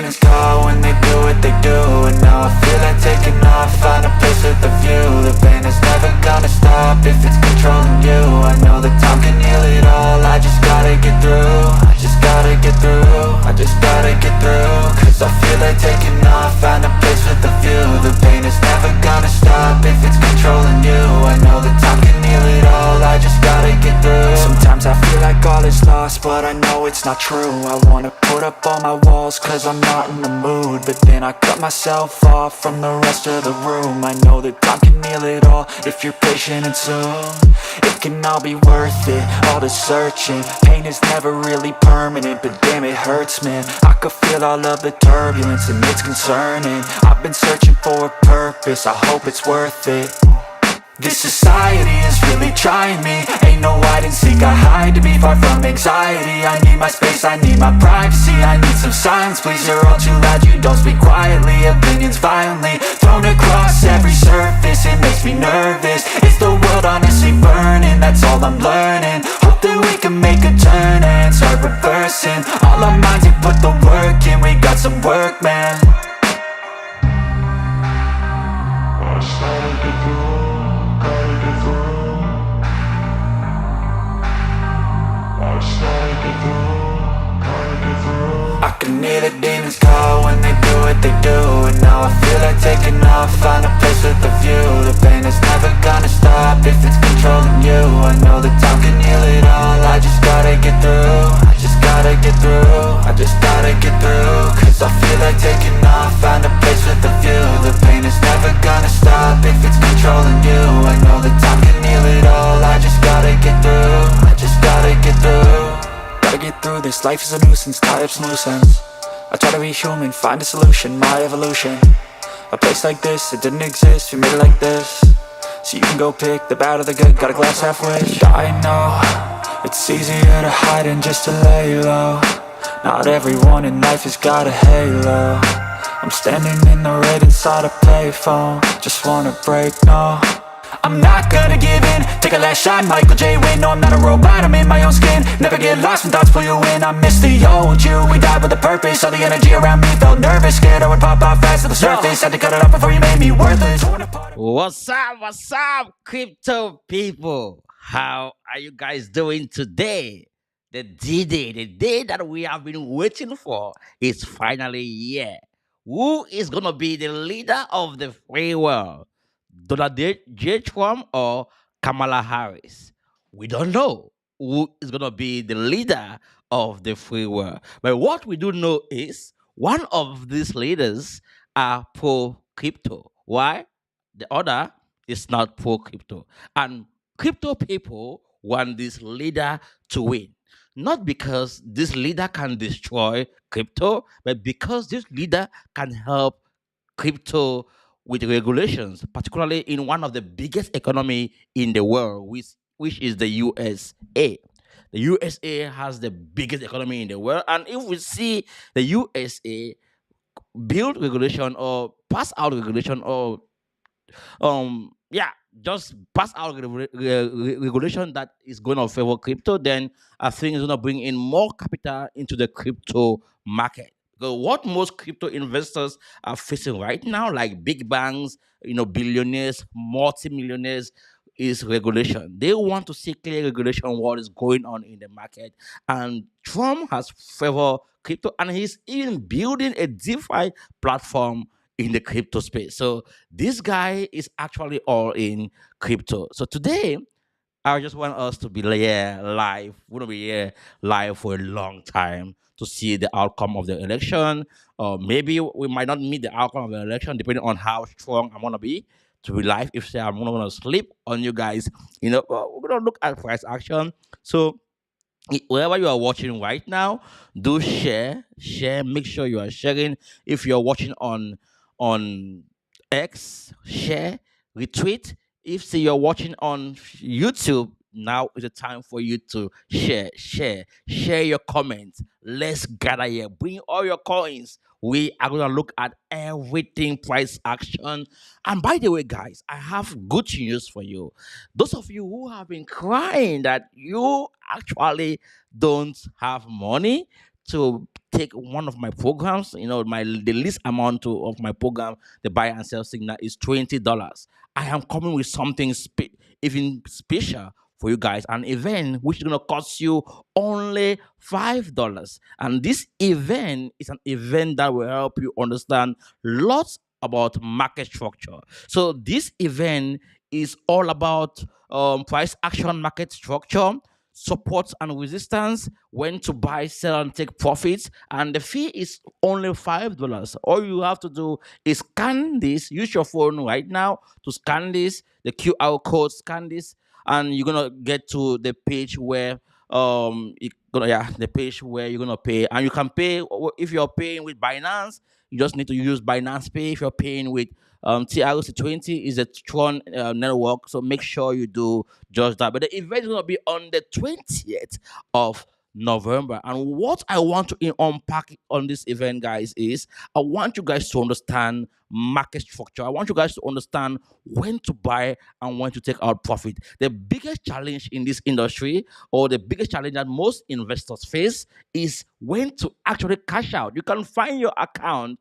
demons call when they do what they do. And now I feel like taking off, find a place with a view. The pain is never gonna stop if it's controlling you. I know that time can heal it all, I just gotta get through. I just gotta get through, I just gotta get through. Cause I feel like taking off, find a place with a view. The pain is never gonna stop if it's controlling you. I know that time can heal it all, I just gotta get through. Sometimes I feel like all is lost, but I know it's not true. I wanna put up all my walls cause I'm not in the mood, but then I cut myself off from the rest of the room. I know that time can heal it all if you're patient and soon. It can all be worth it, all the searching. Pain is never really permanent, but damn it hurts, man. I could feel all of the turbulence and it's concerning. I've been searching for a purpose, I hope it's worth it. This society is really trying me. Ain't no hide and seek, I hide to be far from anxiety. I need my space, I need my privacy. I need some silence, please, you're all too loud. You don't speak quietly, opinions violently thrown across every surface. It makes me nervous, it's the world honestly burning. That's all I'm learning, hope that we can make a turn and start reversing. All our minds, we put the work in, we got some work, man. I started to do. I can hear the demons call when they do what they do. And now I feel like taking off, find a place with a view. The pain is never gonna stop if it's controlling you. I know that time can heal it all, I just gotta get through. I just gotta get through, I just gotta get through. Cause I feel like taking off, find a place with a view. The pain is never gonna stop if it's controlling you. I know that time can heal it all, I just gotta get through. I just gotta get through. Gotta get through this, life is a nuisance, tie up some loose ends. I try to be human, find a solution, my evolution. A place like this, it didn't exist, we made it like this. So you can go pick the bad or the good, got a glass halfway. I know, it's easier to hide than just to lay low. Not everyone in life has got a halo. I'm standing in the red inside a payphone. Just wanna break, no, I'm not gonna give in. Take a last shot, Michael J. Win. No, I'm not a robot, I'm in my own skin. Never get lost when thoughts pull you in. I miss the old you, we died with a purpose. All the energy around me felt nervous, scared I would pop off fast to the surface. Had to cut it off before you made me worthless. What's up, crypto people? How are you guys doing today? The D-Day, the day that we have been waiting for, is finally here. Who is gonna be the leader of the free world? Donald J. Trump or Kamala Harris? We don't know who is going to be the leader of the free world. But what we do know is one of these leaders are pro crypto. Why? The other is not pro crypto. And crypto people want this leader to win. Not because this leader can destroy crypto, but because this leader can help crypto with regulations, particularly in one of the biggest economy in the world, which is the USA. The USA has the biggest economy in the world, and if we see the USA build regulation or pass out regulation or yeah, just pass out regulation that is going to favor crypto, then I think it's going to bring in more capital into the crypto market. Because what most crypto investors are facing right now, like big banks, billionaires, multimillionaires, is regulation. They want to see clear regulation on what is going on in the market. And Trump has favored crypto, and he's even building a DeFi platform in the crypto space. So this guy is actually all in crypto. So today, I just want us to be here live. We're gonna be here live for a long time to see the outcome of the election. Or maybe we might not meet the outcome of the election depending on how strong I'm gonna be to be live. If say I'm not gonna sleep on you guys, we're gonna look at price action. So wherever you are watching right now, do share, make sure you are sharing. If you're watching on X, share, retweet. If say you're watching on YouTube, now is the time for you to share your comments. Let's gather here, bring all your coins. We are gonna look at everything price action. And by the way, guys, I have good news for you. Those of you who have been crying that you actually don't have money to take one of my programs, my the least amount of my program, the buy and sell signal is $20. I am coming with something even special for you guys, an event which is gonna cost you only $5. And this event is an event that will help you understand lots about market structure. So this event is all about price action market structure, support and resistance, when to buy, sell, and take profits. And the fee is only $5. All you have to do is scan this, use your phone right now to scan this, the QR code, scan this, and you're gonna get to the page where the page where you're gonna pay. And you can pay if you're paying with Binance, you just need to use Binance Pay. If you're paying with TRC20 is a Tron network, so make sure you do just that. But the event is going to be on the 20th of November. And what I want to unpack on this event, guys, is I want you guys to understand market structure. I want you guys to understand when to buy and when to take out profit. The biggest challenge in this industry, or the biggest challenge that most investors face, is when to actually cash out. You can find your account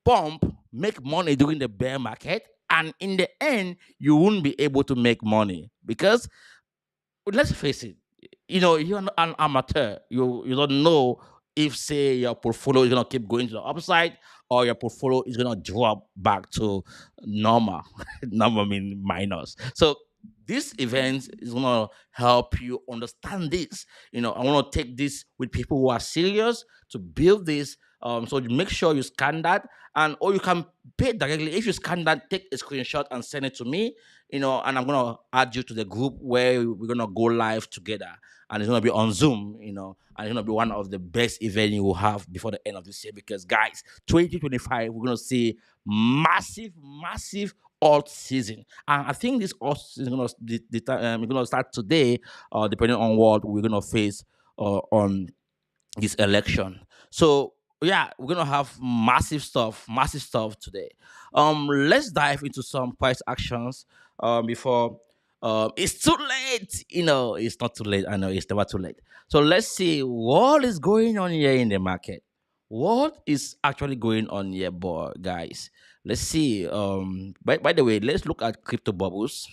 pump, make money during the bear market, and in the end, you won't be able to make money because, let's face it, you're an amateur. You don't know if, say, your portfolio is gonna keep going to the upside or your portfolio is gonna drop back to normal. Normal mean minus. So this event is gonna help you understand this. I want to take this with people who are serious to build this. So you make sure you scan that, and or you can pay directly. If you scan that, take a screenshot and send it to me. And I'm gonna add you to the group where we're gonna go live together, and it's gonna be on Zoom. And it's gonna be one of the best events you will have before the end of this year. Because, guys, 2025, we're gonna see massive, massive alt season, and I think this alt season is gonna start today, depending on what we're gonna face on this election. So yeah, we're gonna have massive stuff today. Let's dive into some price actions before it's too late. It's not too late. I know it's never too late. So let's see what is going on here in the market. What is actually going on here, boy, guys? Let's see. By the way, let's look at crypto bubbles.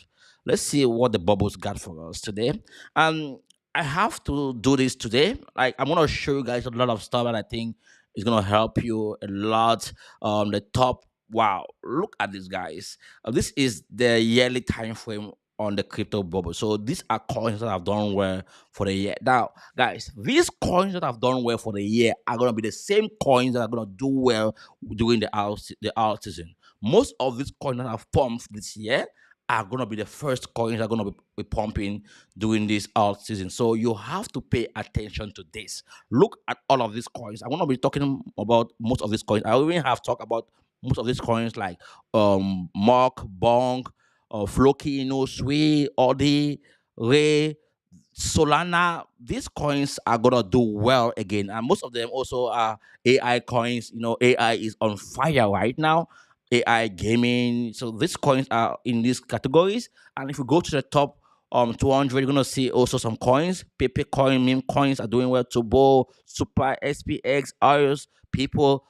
Let's see what the bubbles got for us today. Um, I have to do this today. Like, I'm gonna show you guys a lot of stuff that I think is gonna help you a lot. The top. Wow, look at this, guys. This is the yearly time frame on the crypto bubble. So these are coins that have done well for the year. Now, guys, these coins that have done well for the year are gonna be the same coins that are gonna do well during the out season. Most of these coins that have pumped this year are going to be the first coins that are going to be pumping during this alt season. So you have to pay attention to this. Look at all of these coins. I'm going to be talking about most of these coins. I even have talked about most of these coins like Mark, Bong, Floki Inu, Sui, Odi, Ray, Solana. These coins are gonna do well again, and most of them also are AI coins. AI is on fire right now. AI gaming. So these coins are in these categories. And if you go to the top 200, you're gonna see also some coins. Pepe coin, meme coins are doing well. Tubo, Super, SPX, others. People,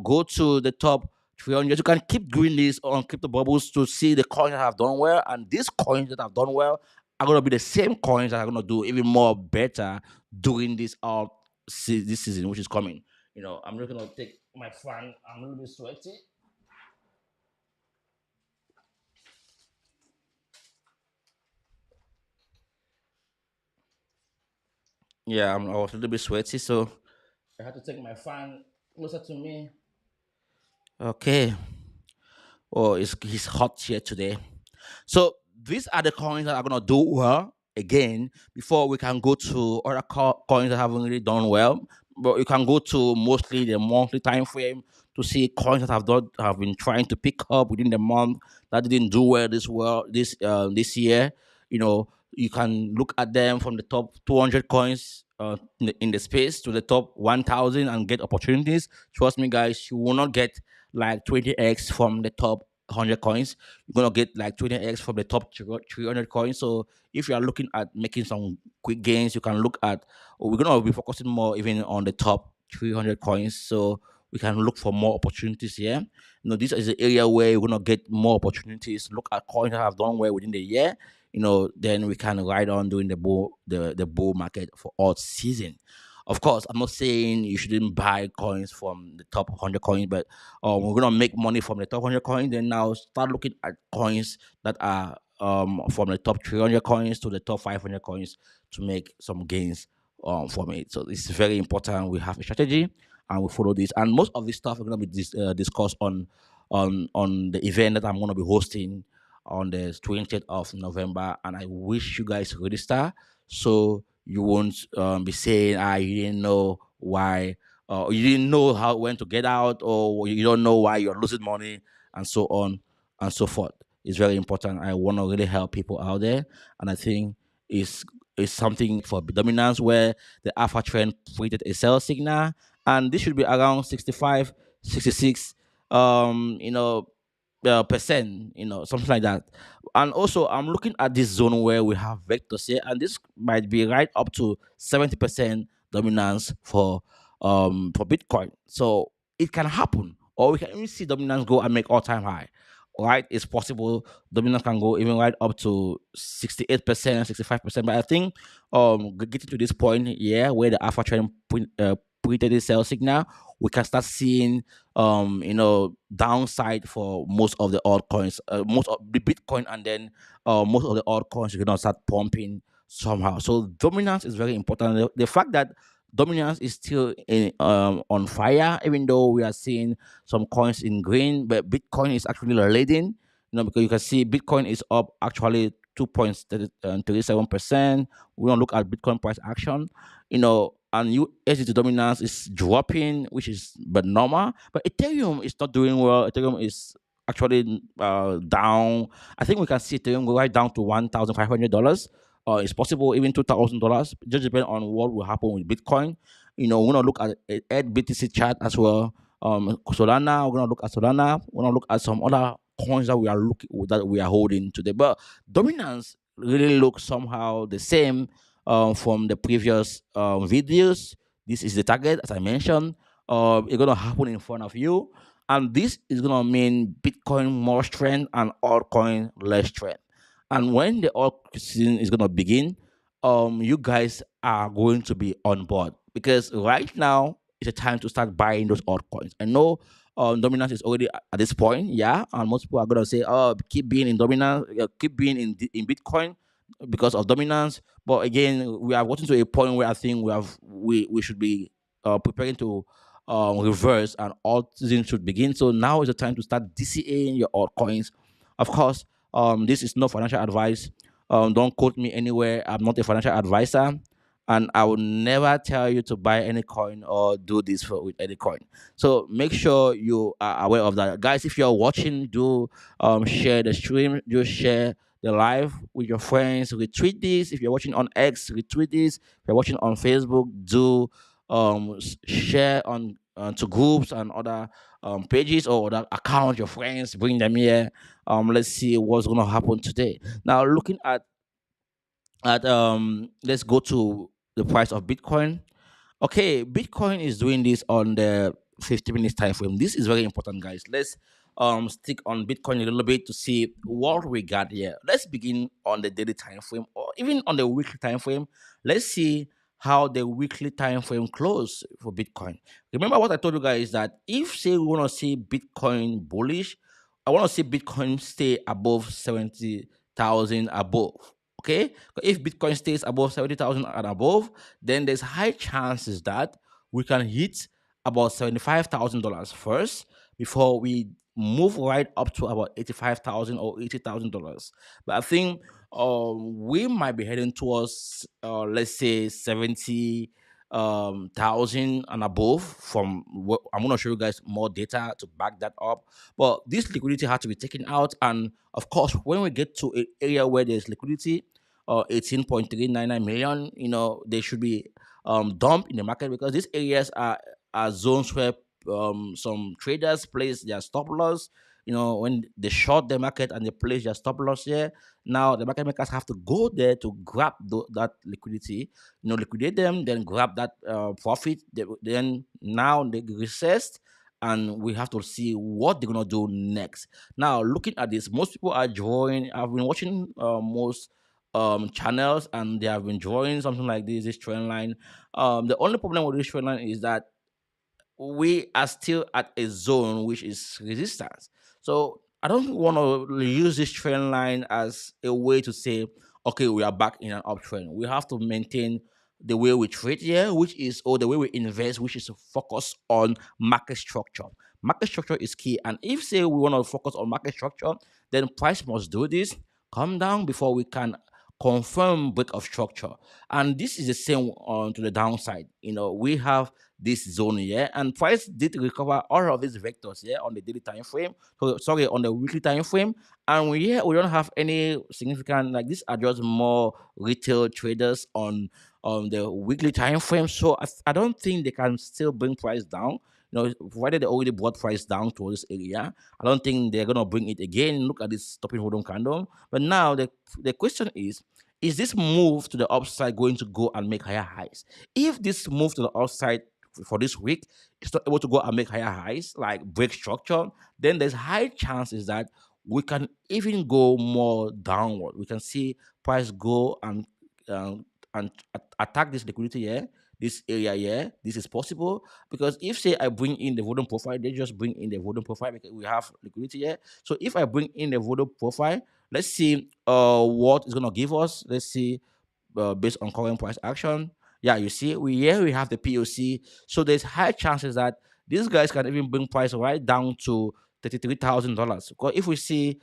go to the top 300. You can keep doing this on crypto bubbles to see the coins that have done well, and these coins that have done well are gonna be the same coins that are gonna do even more better during this season, which is coming. I'm just gonna take my fan. I'm a little bit sweaty. Yeah, I was a little bit sweaty, so I had to take my fan closer to me. Okay. Oh, it's hot here today. So these are the coins that are gonna do well again before we can go to other coins that haven't really done well. But you can go to mostly the monthly time frame to see coins that have been trying to pick up within the month that didn't do well this year. You can look at them from the top 200 coins in the space to the top 1,000 and get opportunities. Trust me, guys, you will not get like 20x from the top 100 coins. You're gonna get like 20x from the top 300 coins. So if you are looking at making some quick gains, you can look at, or we're gonna be focusing more even on the top 300 coins. So we can look for more opportunities here. This is an area where you're gonna get more opportunities. Look at coins that have done well within the year. Then we can ride on doing the bull market for all season. Of course, I'm not saying you shouldn't buy coins from the top 100 coins, but we're gonna make money from the top 100 coins. Then now start looking at coins that are from the top 300 coins to the top 500 coins to make some gains from it. So it's very important. We have a strategy and we follow this. And most of this stuff are gonna be discussed on the event that I'm gonna be hosting on the 20th of November. And I wish you guys register so you won't be saying, you didn't know why, you didn't know how when to get out, or you don't know why you're losing money, and so on and so forth. It's very important. I want to really help people out there, and I think it's something for dominance where the alpha trend created a sell signal, and this should be around 65, 66. Percent, something like that. And also, I'm looking at this zone where we have vectors here, and this might be right up to 70% dominance for Bitcoin. So it can happen, or we can even see dominance go and make all-time high. Right, it's possible. Dominance can go even right up to 68%, 65%. But I think getting to this point, yeah, where the alpha trend printed this sell signal, we can start seeing downside for most of the altcoins, most of the Bitcoin, and then most of the altcoins are gonna start pumping somehow. So dominance is very important. The fact that dominance is still on fire, even though we are seeing some coins in green, but Bitcoin is actually leading. Because you can see Bitcoin is up actually 2.37%. We don't look at Bitcoin price action, and USDT dominance is dropping, which is but normal. But Ethereum is not doing well. Ethereum is actually down. I think we can see Ethereum go right down to $1,500. It's possible even $2,000. Just depend on what will happen with Bitcoin. We're gonna look at BTC chart as well. Solana, we're gonna look at Solana. We're gonna look at some other coins that we are holding today. But dominance really looks somehow the same from the previous videos. This is the target, as I mentioned. It's gonna happen in front of you, and this is gonna mean Bitcoin more strength and altcoin less strength. And when the alt season is gonna begin, you guys are going to be on board, because right now is a time to start buying those altcoins. I know dominance is already at this point, yeah, and most people are gonna say, "Oh, keep being in dominance, keep being in Bitcoin because of dominance." But again, we are getting to a point where I think we should be preparing to reverse, and alt season should begin. So now is the time to start DCAing your altcoins. Of course, this is no financial advice. Don't quote me anywhere. I'm not a financial advisor, and I will never tell you to buy any coin or do this with any coin. So make sure you are aware of that, guys. If you're watching, do share the stream. Do share the live with your friends. Retweet this. If you're watching on X, retweet this. If you're watching on Facebook, do share on to groups and other pages or other accounts. Your friends, bring them here. Let's see what's gonna happen today. Now, looking at let's go to the price of Bitcoin. Okay, Bitcoin is doing this on the 50 minutes time frame. This is very important, guys. Let's stick on Bitcoin a little bit to see what we got here. Let's begin on the daily time frame or even on the weekly time frame. Let's see how the weekly time frame close for Bitcoin. Remember what I told you guys, that if say we want to see Bitcoin bullish, I want to see Bitcoin stay above 70,000 above. Okay, if Bitcoin stays above 70,000 and above, then there's high chances that we can hit about $75,000 first before we move right up to about 85,000 or $80,000. But I think we might be heading towards let's say 70,000 and above. I'm gonna show you guys more data to back that up. But this liquidity had to be taken out, and of course, when we get to an area where there's liquidity, 18.399 million, they should be dumped in the market, because these areas are zones where some traders place their stop loss. when they short the market and they place their stop loss here, now the market makers have to go there to grab that liquidity, liquidate them, then grab that profit. Then now they resist, and we have to see what they're gonna do next. Now, looking at this, most people are drawing. I've been watching most channels, and they have been drawing something like this trend line. The only problem with this trend line is that we are still at a zone which is resistance. So I don't want to use this trend line as a way to say, okay, we are back in an uptrend. We have to maintain the way we trade here, which is, or the way we invest, which is to focus on market structure. Market structure is key. And if, say, we want to focus on market structure, then price must do this, come down before we can confirm break of structure. And this is the same on to the downside. We have this zone here, and price did recover all of these vectors here on the daily time frame. So sorry, on the weekly time frame, and we don't have any significant, like, these are just more retail traders on the weekly time frame. So I don't think they can still bring price down. Provided they already brought price down to this area, I don't think they're gonna bring it again. Look at this stopping hold on candle. But now the question is this move to the upside going to go and make higher highs? If this move to the upside for this week is not able to go and make higher highs, like break structure, then there's high chances that we can even go more downward. We can see price go um, attack this liquidity here, this area here. This is possible because if, say, I bring in the volume profile, they just bring in the volume profile because we have liquidity here. So if I bring in the volume profile, let's see what it's gonna give us. Let's see based on current price action. Yeah, you see, we have the POC. So there's high chances that these guys can even bring price right down to $33,000. Because if we see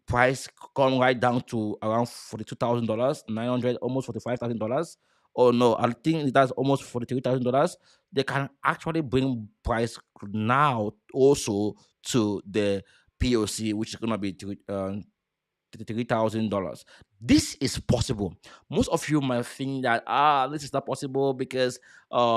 price come right down to around $42,000, 900, almost $45,000. Oh no, I think that's almost $43,000. They can actually bring price now also to the POC, which is gonna be $33,000. This is possible. Most of you might think that this is not possible because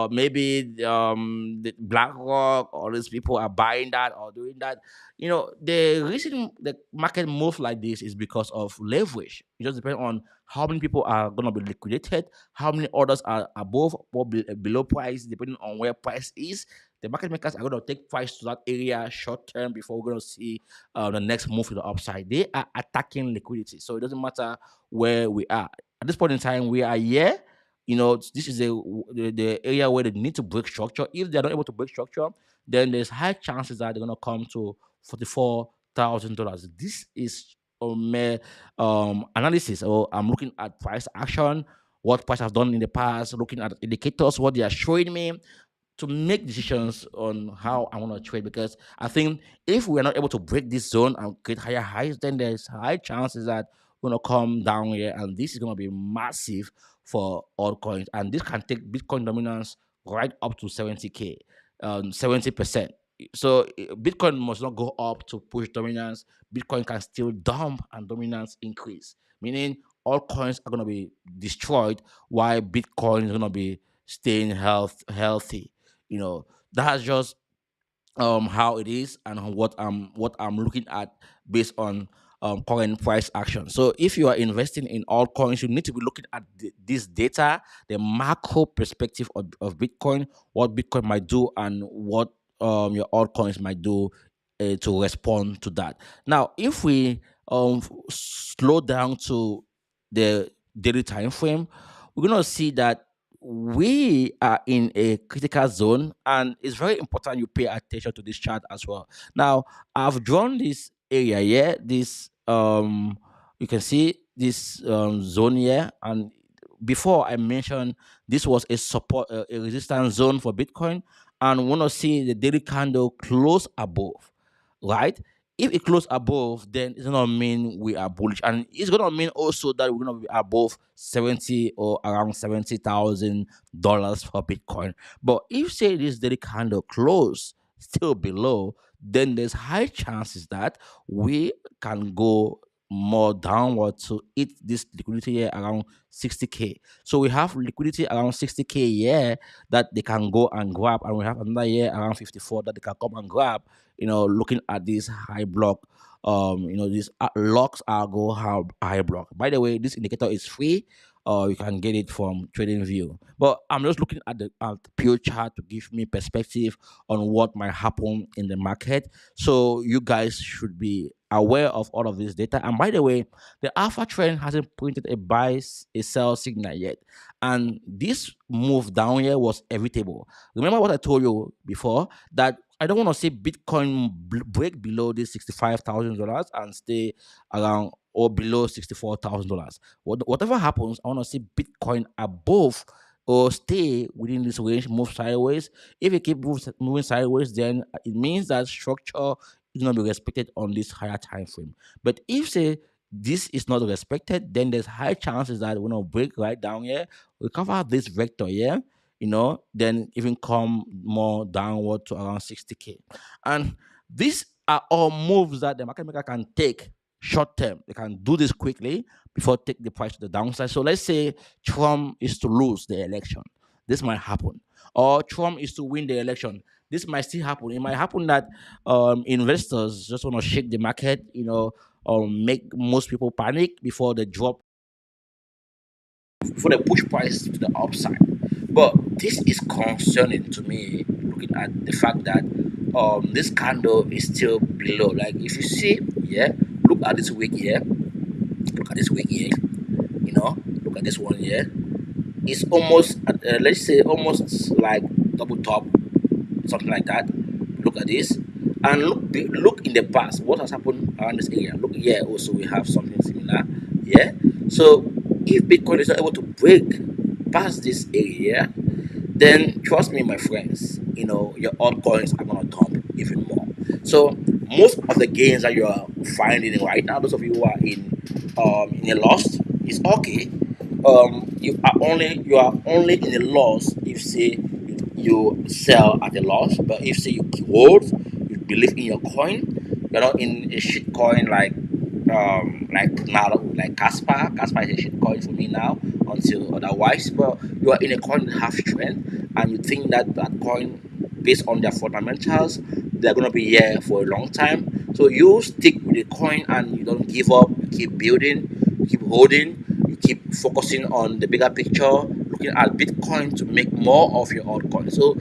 maybe the BlackRock or these people are buying that or doing that. The reason the market moves like this is because of leverage. It just depends on how many people are gonna be liquidated, how many orders are above or below price, depending on where price is. The market makers are going to take price to that area short term before we're going to see the next move to the upside. They are attacking liquidity, so it doesn't matter where we are at this point in time. We are here. This is the area where they need to break structure. If they're not able to break structure, then there's high chances that they're going to come to $44,000. This is a mere analysis. So I'm looking at price action, what price has done in the past, looking at indicators, what they are showing me to make decisions on how I want to trade, because I think if we're not able to break this zone and create higher highs, then there's high chances that we're gonna come down here, and this is gonna be massive for altcoins, and this can take Bitcoin dominance right up to 70k, 70%. So Bitcoin must not go up to push dominance. Bitcoin can still dump and dominance increase, meaning all coins are gonna be destroyed while Bitcoin is gonna be staying healthy. That's just how it is, and what I'm looking at based on current price action. So if you are investing in altcoins, you need to be looking at this data, the macro perspective of Bitcoin, what Bitcoin might do, and what your altcoins might do to respond to that. Now, if we slow down to the daily time frame, we're gonna see that we are in a critical zone, and it's very important you pay attention to this chart as well. Now, I've drawn this area here, this you can see this zone here, and before I mentioned this was a support, a resistance zone for Bitcoin, and we want to see the daily candle close above, right? If it close above, then it's gonna mean we are bullish, and it's gonna mean also that we're gonna be above 70 or around $70,000 for Bitcoin. But if, say, this daily candle close still below, then there's high chances that we can go more downward to hit this liquidity here around 60k. So we have liquidity around 60k here that they can go and grab, and we have another here around 54 that they can come and grab. looking at this high block, this locks algo high block. By the way, this indicator is free. You can get it from TradingView. But I'm just looking at the pure chart to give me perspective on what might happen in the market. So you guys should be aware of all of this data. And by the way, the alpha trend hasn't printed a sell signal yet. And this move down here was evitable. Remember what I told you before, that I don't want to see Bitcoin break below this $65,000 and stay around or below $64,000. Whatever happens, I want to see Bitcoin above or stay within this range, move sideways. If it keep moving sideways, then it means that structure is going to be respected on this higher time frame. But if say this is not respected, then there's high chances that we're going to break right down here, recover this vector here, then even come more downward to around 60K. And these are all moves that the market maker can take short term. They can do this quickly before take the price to the downside. So let's say Trump is to lose the election. This might happen. Or Trump is to win the election. This might still happen. It might happen that investors just want to shake the market, make most people panic before they drop, before they push price to the upside. But this is concerning to me, looking at the fact that this candle is still below. Like if you see, yeah, look at this wick here, look at this wick here, look at this one here. It's almost, let's say, almost like double top, something like that. Look at this, and look in the past what has happened around this area. Look here, also we have something similar. Yeah, so if Bitcoin is not able to break past this area, then trust me, my friends, your altcoins are gonna dump even more. So most of the gains that you are finding right now, those of you who are in a loss, is okay. You are only in a loss if say you sell at a loss, but if say you hold, you believe in your coin, you're not in a shit coin like now, like Casper. Casper is a shit coin for me now until otherwise. But you are in a coin that have strength, and you think that coin, based on their fundamentals, they're gonna be here for a long time. So you stick with the coin and you don't give up. You keep building, you keep holding, you keep focusing on the bigger picture, looking at Bitcoin to make more of your altcoin. So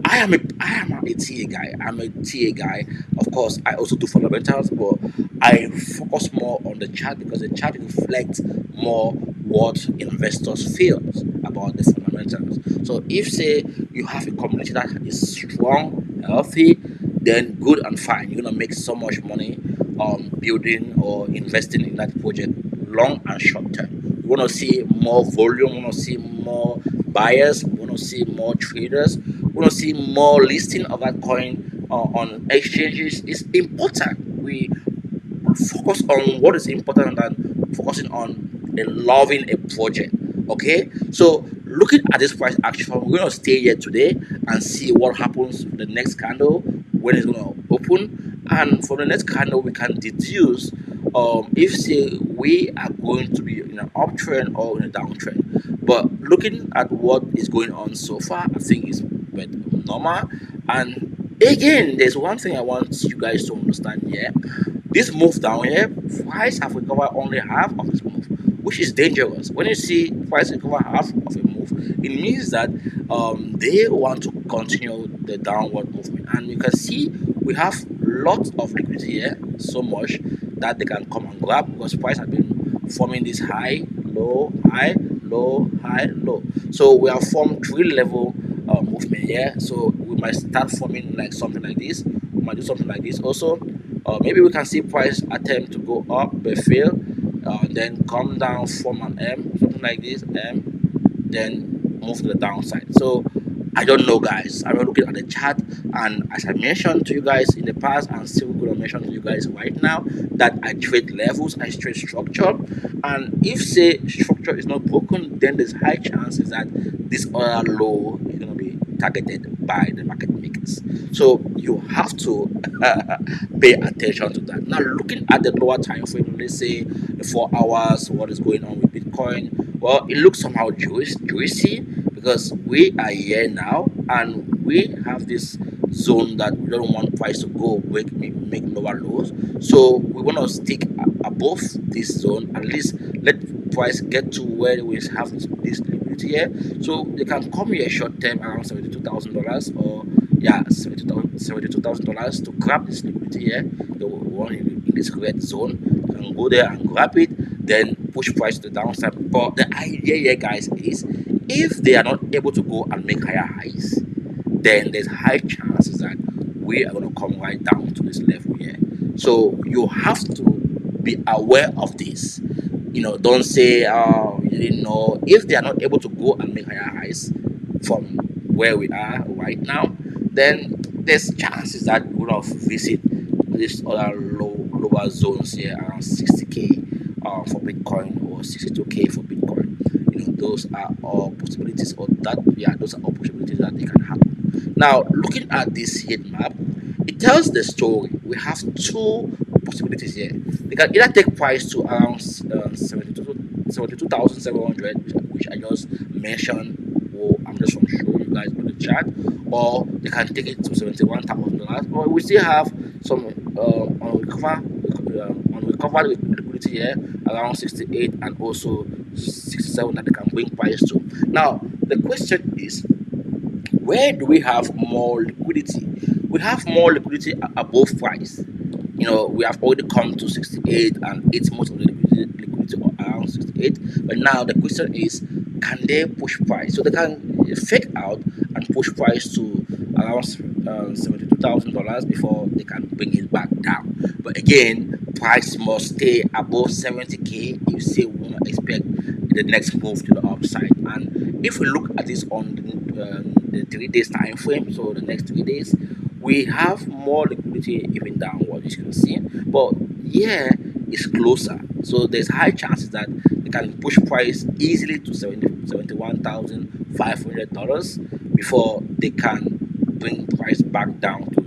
I am a TA guy. I'm a TA guy. Of course, I also do fundamentals, but I focus more on the chart because the chart reflects more what investors feel about the fundamentals. So if say you have a community that is strong, healthy, then good and fine. You're gonna make so much money on building or investing in that project, long and short term. We want to see more volume. We want to see more buyers. We want to see more traders. We want to see more listing of that coin on exchanges. It's important. We focus on what is important than focusing on loving a project. Okay, so looking at this price action, we're going to stay here today and see what happens with the next candle, when it's going to open, and from the next candle we can deduce if say we are going to be in an uptrend or in a downtrend. But looking at what is going on so far, I think it's normal. And again, there's one thing I want you guys to understand here. This move down here, price have recovered only half of this move, which is dangerous. When you see price recover half of a move, it means that they want to continue the downward movement. And you can see we have lots of liquidity here, so much that they can come and grab, because price has been forming this high, low, high, low, high, low. So we have formed three level movement here. So we might start forming like something like this. We might do something like this also. Maybe we can see price attempt to go up but fail, then come down, form an M, something like this, M, then move to the downside. So I don't know, guys. I'm looking at the chart, and as I mentioned to you guys in the past, and still going to mention to you guys right now, that I trade levels, I trade structure, and if say structure is not broken, then there's high chances that this other low is going to be targeted by the market makers. So you have to pay attention to that. Now, looking at the lower time frame, let's say the 4 hours, what is going on with Bitcoin? Well, it looks somehow juicy because we are here now and we have this zone that we don't want price to go make lower lows. So we want to stick above this zone, at least let price get to where we have this liquidity here. So they can come here short term around $72,000, or yeah, $72,000 to grab this liquidity here, the one in this red zone. You can go there and grab it, then push price to the downside. But the idea here, guys, is if they are not able to go and make higher highs, then there's high chances that we are going to come right down to this level here. So you have to be aware of this. Don't say, oh, you didn't know. If they are not able to go and make higher highs from where we are right now, then there's chances that we're going to visit these other lower zones here around 60k for Bitcoin, or 62k for Bitcoin. Those are all possibilities, or that, yeah, those are all possibilities that they can happen. Now, looking at this heat map, it tells the story. We have two possibilities here. They can either take price to around 72,700, which I just mentioned. I'm just going to show you guys on the chart, or they can take it to $71,000. Or we still have some unrecovered liquidity here around 68 and also 67 that they can bring price to. Now the question is, where do we have more liquidity? We have more liquidity above price. We have already come to 68, and it's most of the liquidity around 68. But now the question is, can they push price? So they can fake out and push price to around $72,000 before they can bring it back down. But again, price must stay above 70k if say we want to expect the next move to the upside. And if we look at this on the 3 days time frame, so the next 3 days, we have more liquidity even downward, as you can see. But yeah, it's closer, so there's high chances that they can push price easily to $71,500 before they can bring price back down to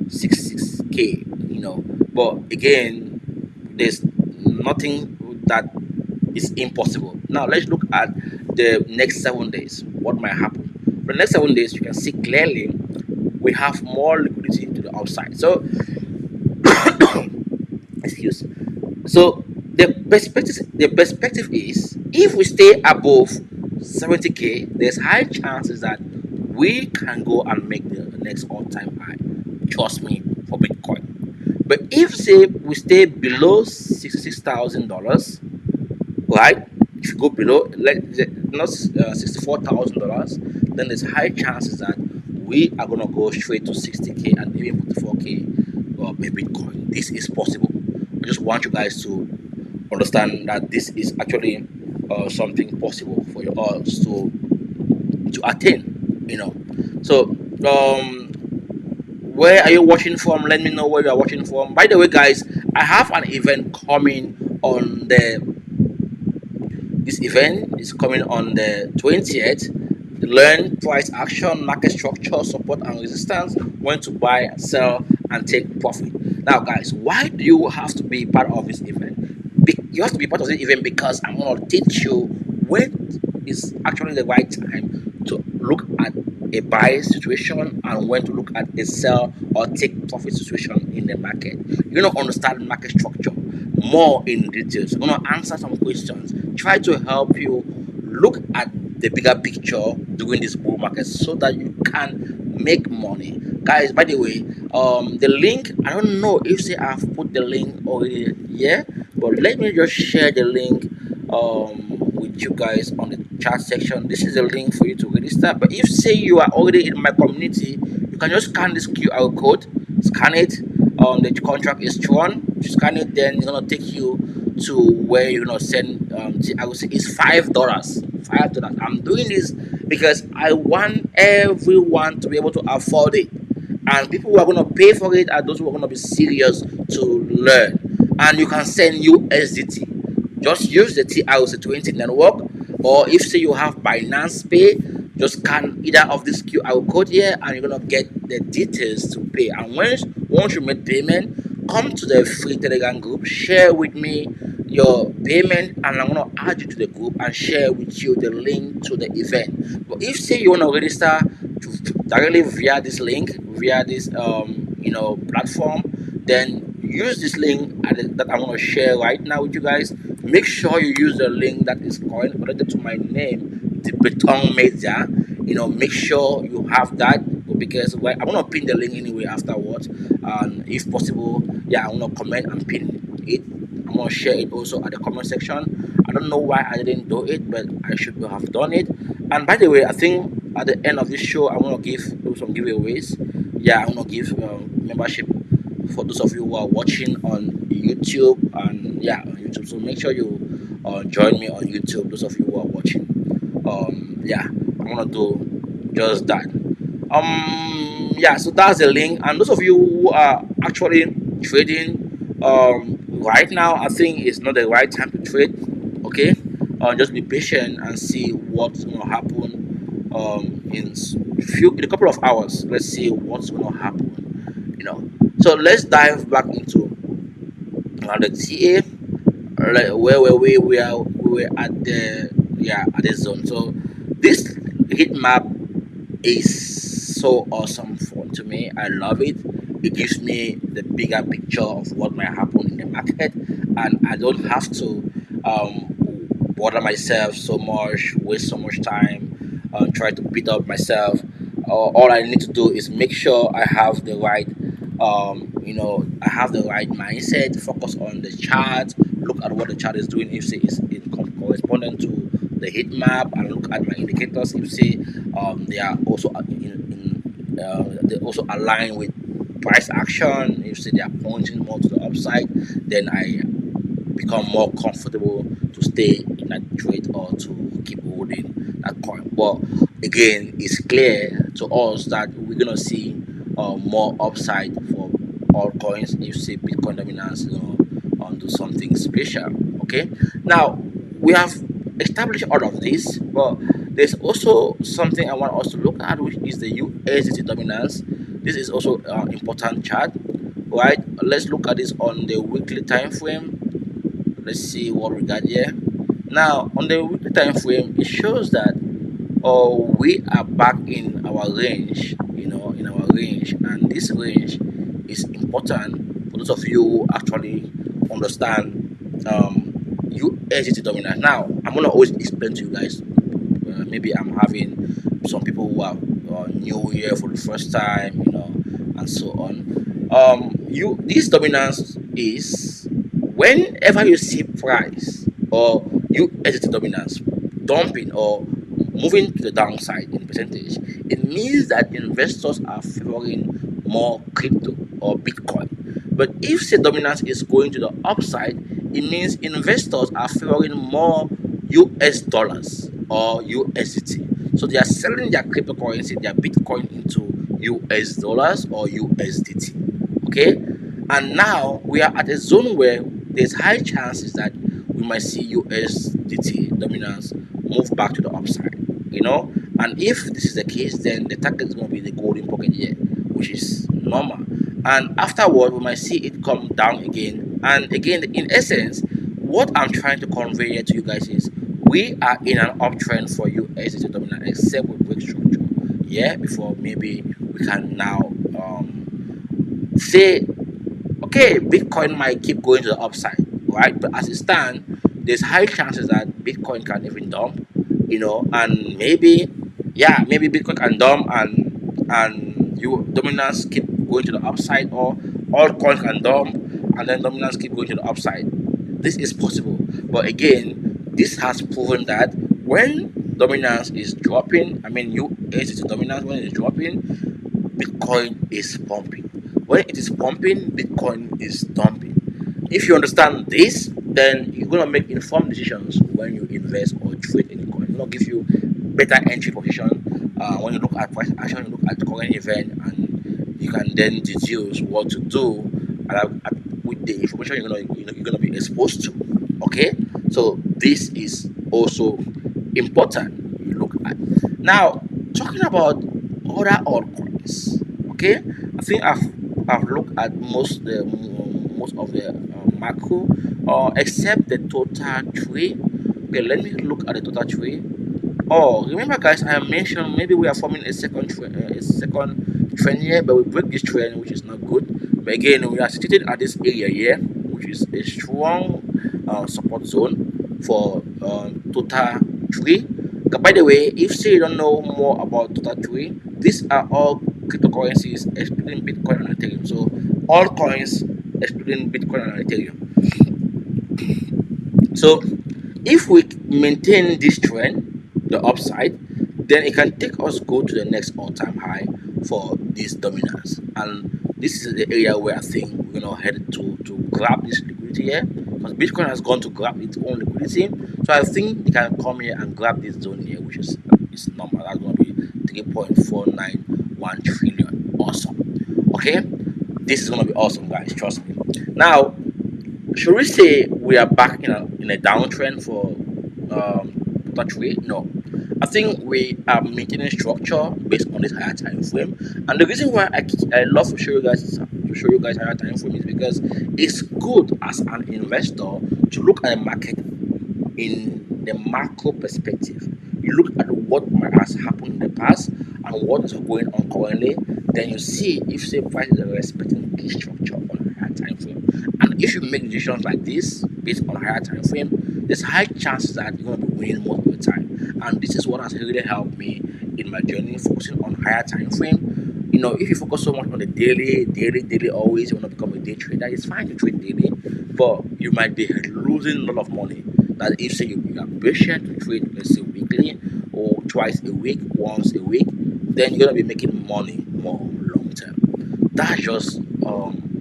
66k. But again, there's nothing that is impossible. Now let's look at the next 7 days. What might happen? For the next 7 days, you can see clearly we have more liquidity to the upside. So excuse. So the perspective is, if we stay above 70k, there's high chances that we can go and make the next all-time high. Trust me, for Bitcoin. But if say we stay below $66,000, right? If you go below, not $64,000, then there's high chances that we are gonna go straight to 60k and even 44k Bitcoin. This is possible. I just want you guys to understand that this is actually something possible for you all to attain. So where are you watching from? Let me know where you are watching from. By the way, guys, I have an event coming on this event is coming on the 20th. Learn price action, market structure, support and resistance, when to buy, sell, and take profit. Now, guys, why do you have to be part of this event? You have to be part of this event because I'm going to teach you when is actually the right time to look at a buy situation and when to look at a sell or take profit situation in the market. You're going to understand market structure more in details. I'm going to answer some questions, try to help you look at the bigger picture during this bull market so that you can make money. Guys, by the way, the link, I don't know if say I've put the link already here, but let me just share the link with you guys on the chat section. This is a link for you to register. But if say you are already in my community, you can just scan this QR code, scan it. The contract is drawn. You scan it, then it's gonna take you to where you're gonna send. I would say it's $5. $5. I'm doing this because I want everyone to be able to afford it, and people who are gonna pay for it are those who are gonna be serious to learn. And you can send USDT. Just use the TRC20 network, or if say you have Binance Pay, just scan either of this QR code here and you're gonna get the details to pay. And once you make payment, come to the free Telegram group, share with me your payment, and I'm gonna add you to the group and share with you the link to the event. But if say you wanna register directly via this link, via this platform, then use this link that I'm going to share right now with you guys. Make sure you use the link that is connected to my name, the BETONG Media. Make sure you have that, because I'm going to pin the link anyway afterwards. And if possible, yeah, I'm going to comment and pin it. I'm going to share it also at the comment section. I don't know why I didn't do it, but I should have done it. And by the way, I think at the end of this show, I'm going to do some giveaways. Yeah, I'm going to give membership for those of you who are watching on YouTube, and yeah, on YouTube. So make sure you join me on YouTube. Those of you who are watching, yeah, I'm gonna do just that. Yeah, so that's the link. And those of you who are actually trading, right now, I think it's not the right time to trade. Okay, just be patient and see what's gonna happen. In a couple of hours, let's see what's gonna happen. So let's dive back into the TA, like where were we? We were at the zone. So this heat map is so awesome to me. I love it. It gives me the bigger picture of what might happen in the market, and I don't have to bother myself so much, waste so much time, try to beat up myself. All I need to do is make sure I have the right, I have the right mindset, focus on the chart, look at what the chart is doing, if it's in correspondent to the heat map, and look at my indicators, if they are also they also align with price action, if they are pointing more to the upside, then I become more comfortable to stay in that trade or to keep holding that coin. But again, it's clear to us that we're gonna see more upside for all coins if say Bitcoin dominance do something special. Okay, now we have established all of this, but there's also something I want us to look at, which is the USDT dominance. This is also an important chart, right? Let's look at this on the weekly time frame. Let's see what we got here. Now on the weekly time frame, it shows that we are back in our range, in our range, and this range is important for those of you who actually understand USDT dominance. Now I'm gonna always explain to you guys. Maybe I'm having some people who are new here for the first time, and so on. This dominance is whenever you see price or USDT dominance dumping or moving to the downside in percentage, it means that investors are favoring more crypto or Bitcoin. But if the dominance is going to the upside, it means investors are favoring more US dollars or USDT. So they are selling their cryptocurrency, their Bitcoin, into US dollars or USDT. Okay, and now we are at a zone where there's high chances that we might see USDT dominance move back to the upside. And if this is the case, then the target is going to be the golden pocket here, which is normal. And afterward, we might see it come down again. And again, in essence, what I'm trying to convey here to you guys is we are in an uptrend for USDT dominance, except we break structure. Yeah, before maybe we can now say, okay, Bitcoin might keep going to the upside, right? But as it stands, there's high chances that Bitcoin can even dump, and maybe, yeah, maybe Bitcoin can dump and you dominance keep going to the upside, or all coins can dump and then dominance keep going to the upside. This is possible, but again, this has proven that when dominance is dropping, I mean USDT dominance, when it is dropping, Bitcoin is pumping. When it is pumping, Bitcoin is dumping. If you understand this, then you're gonna make informed decisions when you invest or trade any coin. It's gonna give you better entry position when you look at price action, you look at the current event, and you can then deduce what to do with the information you're gonna be exposed to. Okay, so this is also important. You look at now talking about other altcoins. Okay, I think I've looked at most of the macro, except the total tree. Okay, let me look at the total tree. Oh, remember, guys, I mentioned maybe we are forming a second trend here, but we break this trend, which is not good. But again, we are situated at this area here, which is a strong support zone for total tree. By the way, if say you don't know more about total tree, these are all cryptocurrencies excluding Bitcoin and Ethereum. So all coins excluding Bitcoin and Ethereum. So if we maintain this trend, the upside, then it can take us go to the next all-time high for this dominance. And this is the area where I think we're gonna head to grab this liquidity here, because Bitcoin has gone to grab its own liquidity. So I think they can come here and grab this zone here, which is normal. That's gonna be 3.491 trillion. Awesome. Okay, this is gonna be awesome, guys. Trust me. Now, should we say we are back in a downtrend for touch rate? No. I think we are maintaining structure based on this higher time frame. And the reason why I love to show you guys higher time frame is because it's good as an investor to look at the market in the macro perspective. You look at what has happened in the past and what is going on currently, then you see if say prices are respecting key structure on a higher time frame. And if you make decisions like this based on a higher time frame, there's high chances that you're gonna be winning most of the time. And this is what has really helped me in my journey, focusing on higher time frame. You know, if you focus so much on the daily, always you want to become a day trader, it's fine to trade daily, but you might be losing a lot of money. That if say you are patient to trade, let's say weekly or twice a week, once a week, then you're gonna be making money more long term. That's just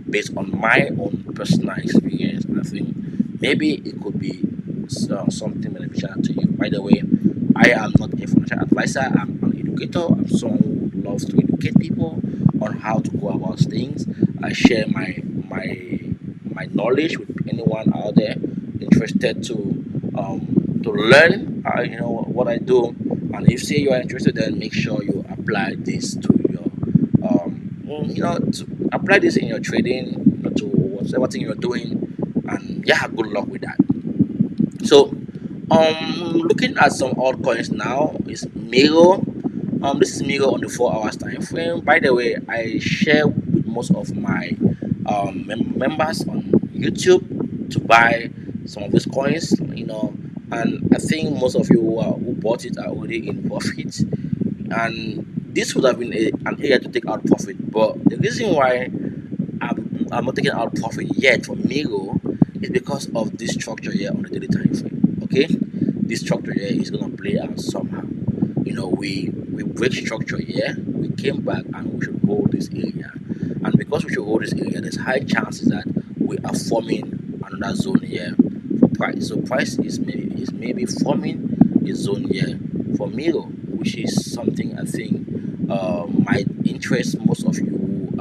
based on my own personal experience. I think maybe it could be something beneficial to you. By the way, I am not a financial advisor. I'm an educator. I'm someone who loves to educate people on how to go about things. I share my knowledge with anyone out there interested to learn. You know what I do, and if say you are interested, then make sure you apply this to your to apply this in your trading, to whatever thing you're doing, and yeah, good luck with that. So, looking at some altcoins now is Miro. This is Miro on the 4 hours time frame. By the way, I share with most of my members on YouTube to buy some of these coins. And I think most of you who bought it are already in profit. And this would have been an area to take out profit, but the reason why I'm not taking out profit yet from Miro is because of this structure here on the daily time frame. Okay, this structure here is gonna play out somehow. We break structure here, we came back and we should hold this area, and because we should hold this area, there's high chances that we are forming another zone here for price. So price is maybe forming a zone here for Miro, which is something I think might interest most of you who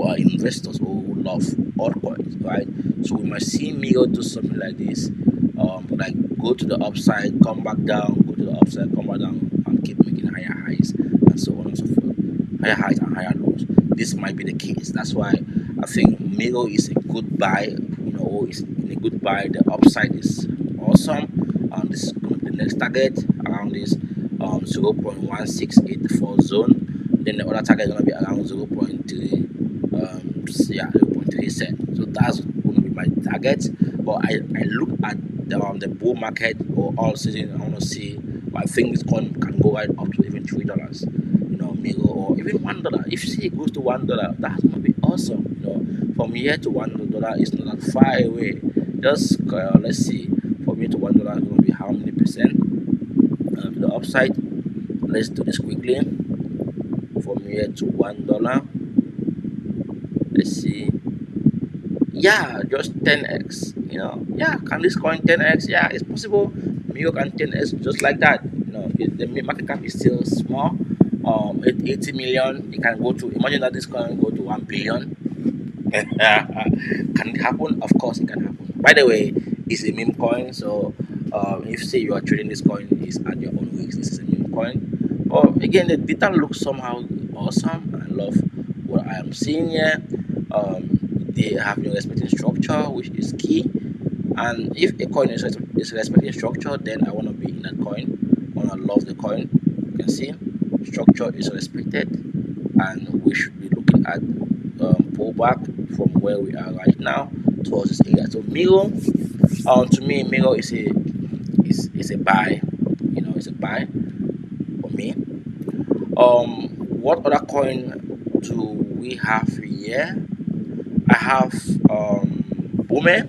are investors or who love altcoins, right? So we might see Miro do something like this, like go to the upside, come back down, go to the upside, come back down, and keep making higher highs and so on and so forth, higher highs and higher lows. This might be the case. That's why I think Miro is a good buy. It's in a good buy. The upside is awesome. This is going to be the next target around this 0.1684 zone. Then the other target is going to be around 0.3 cent. So that's going to be my target. But I look at the bull market or all season. I want to see. I think this coin can go right up to even $3. Miro, or even $1. If it goes to $1, that's going to be awesome. From here to $1 is not that far away. Just let's see. From here to $1 is going to be how many percent to the upside? Let's do this quickly. From here to $1, let's see. Yeah, just 10x. Yeah, can this coin 10x? Yeah, it's possible. Mio can 10x just like that. The market cap is still small. 80 million. It can go to, imagine that this coin go to 1 billion. Can it happen? Of course, it can happen. By the way, it's a meme coin, so if say you are trading this coin, is at your own risk. This is a meme coin. But again, the data looks somehow awesome. I love what I am seeing here. They have no respecting structure, which is key. And if a coin is respecting structure, then I want to be in that coin. I want to love the coin. You can see structure is respected, and we should be looking at pullback from where we are right now towards this area. So Miro, to me, Miro is a buy. It's a buy for me. What other coin do we have here? I have Boomer.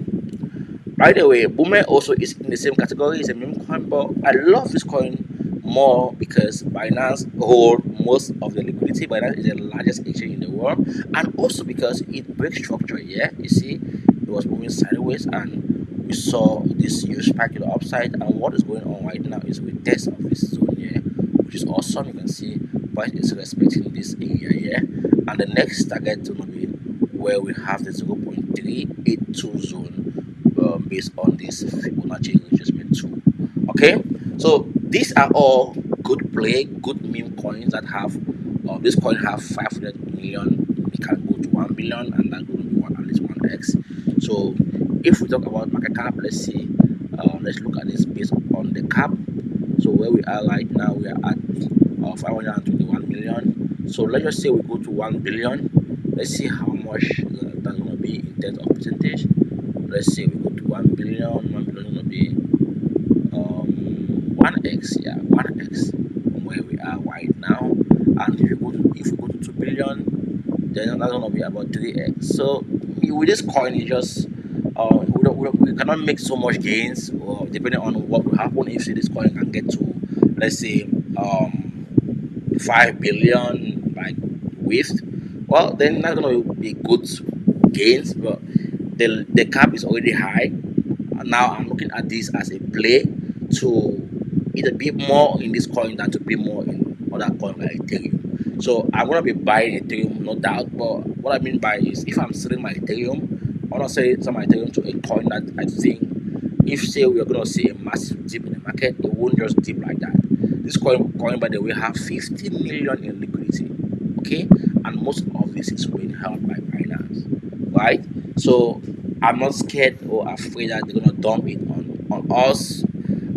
By the way, Boomer also is in the same category. It's a meme coin, but I love this coin more because Binance hold most of the liquidity. Binance is the largest exchange in the world, and also because it breaks structure. Yeah, you see, it was moving sideways, and we saw this huge spike to the upside. And what is going on right now is we test of this zone here, which is awesome. You can see price is respecting this area here, and the next target is going to be where we have the 0.382 zone, based on this Fibonacci retracement tool. Okay, so these are all good play, good meme coins that have this coin have 500 million. It can go to 1 billion, and that's going to be at least 1x. So if we talk about market cap, let's see. Let's look at this based on the cap. So where we are right now, we are at 521 million. So let's just say we go to 1 billion. Let's see how much that's going to be in terms of percentage. Let's say we go to 1 billion. 1 billion is going to be 1x. Yeah, 1x from where we are right now. And if we go to 2 billion, then that's going to be about 3x. So with this coin, it just we cannot make so much gains, or depending on what will happen. If say this coin can get to, let's say, 5 billion like with, well, then that's going to be good gains, but the cap is already high. And now I'm looking at this as a play to either be more in this coin than to be more in other coins like Ethereum. So I'm gonna be buying Ethereum, no doubt. But what I mean by is, if I'm selling my Ethereum, I wanna sell my Ethereum to a coin that I think, if say we are gonna see a massive dip in the market, it won't just dip like that. This coin by the way, have 50 million in liquidity. Okay, and most of this is being held by Binance, right? So I'm not scared or afraid that they're gonna dump it on us.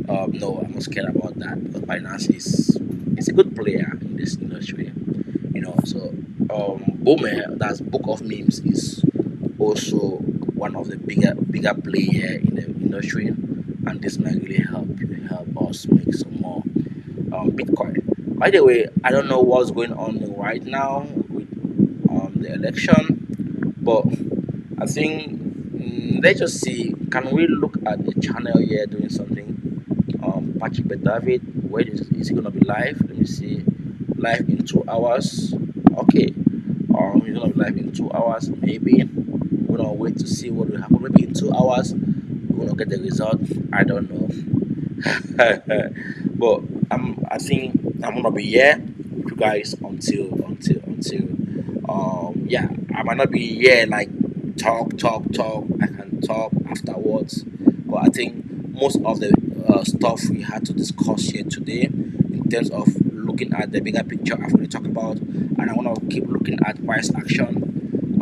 No, I'm not scared about that, because Binance is a good player in this industry. So Boomer, that's Book of Memes, is also one of the bigger player in the industry, and this might really help us make some more Bitcoin. By the way, I don't know what's going on right now with the election, but I think, let's just see. Can we look at the channel here doing something? Patrick Bet David, where is he gonna be live? Let me see. Live in 2 hours. Okay. He's gonna be live in 2 hours. Maybe we're gonna wait to see what will happen. Maybe in 2 hours we're gonna get the result. I don't know. But I think I'm gonna be here with you guys until yeah, I might not be here like talk. I can talk afterwards, but I think most of the stuff we had to discuss here today, in terms of looking at the bigger picture, I've already talked about, and I want to keep looking at price action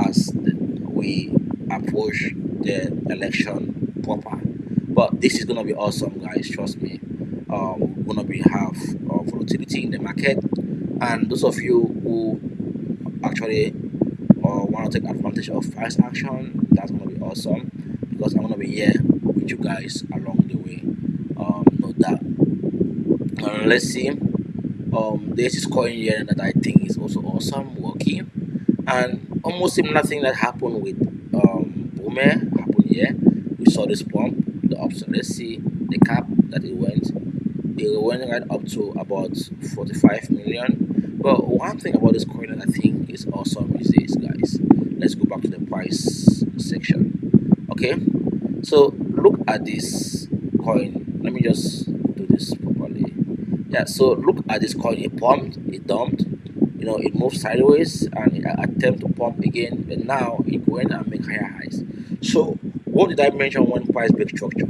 as we approach the election proper. But this is gonna be awesome, guys. Trust me. We're gonna be have volatility in the market, and those of you who actually want to take advantage of price action, that's gonna be awesome, because I'm gonna be here with you guys along the way. No doubt. Let's see. There's this coin here that I think is also awesome, working, and almost similar thing that happened with Boomer happened here. We saw this pump, the upside. Let's see the cap that it went. It went right up to about 45 million. But one thing about this coin that I think is awesome is this, guys. Let's go back to the price section. Okay, so look at this coin. Let me just do this properly. Yeah, so look at this coin. It pumped, it dumped, it moved sideways, and it attempt to pump again, and now it went and make higher highs. So what did I mention when price break structure?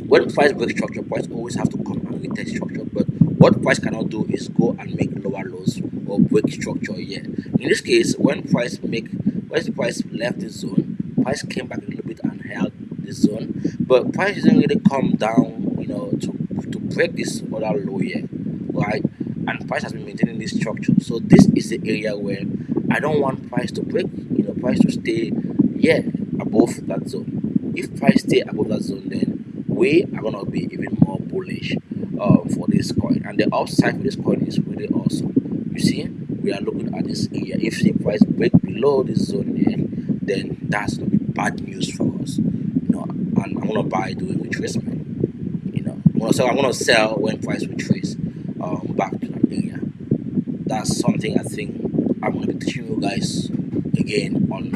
When price breaks structure, price always have to come and retest structure. But what price cannot do is go and make lower lows or break structure here. In this case, when the price left this zone, price came back a little bit and held this zone, but price didn't really come down, to break this other low here, right? And price has been maintaining this structure. So this is the area where I don't want price to break, price to stay, yeah, above that zone. If price stay above that zone, then we are gonna be even more bullish for this coin. And the upside for this coin is really awesome. You see, we are looking at this area. If the price break below this zone here, then that's gonna be bad news for us. And I'm gonna buy doing retracement. I'm gonna sell when price retrace back to that area. That's something I think I'm gonna be teaching you guys again on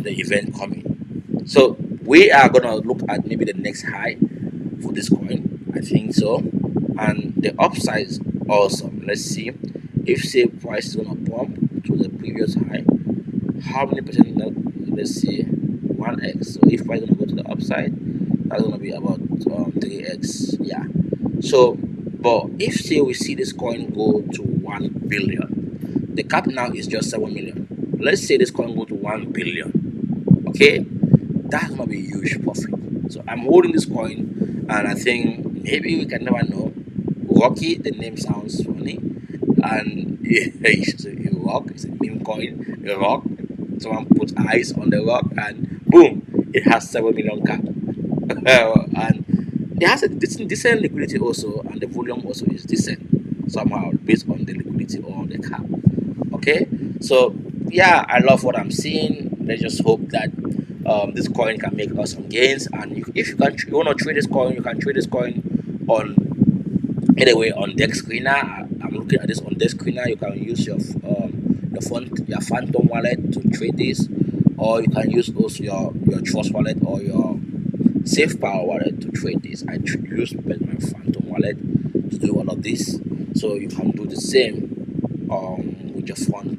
the event coming. So we are gonna look at maybe the next high for this coin. I think so, and the upside is awesome. Let's see if say price is gonna pump to the previous high. How many percent? Let's see, 1x. So if price gonna go to the upside, that's gonna be about 3x. Yeah. So, but if say we see this coin go to 1 billion, the cap now is just 7 million. Let's say this coin go to 1 billion. Okay, that's gonna be a huge profit. So I'm holding this coin, and I think maybe we can never know. Rocky, the name sounds funny, and it's a rock. It's a meme coin, a rock. Someone puts eyes on the rock, and boom, it has 7 million cap. And it has a decent liquidity also, and the volume also is decent somehow based on the liquidity or the cap. Okay, so yeah, I love what I'm seeing. Let's just hope that this coin can make us some gains. And if you want to trade this coin, you can trade this coin on anyway on deck screener. I'm looking at this on deck screener. You can use your phantom wallet to trade this, or you can use also your trust wallet or your safe power wallet to trade this. I use my phantom wallet to do all of this, so you can do the same with your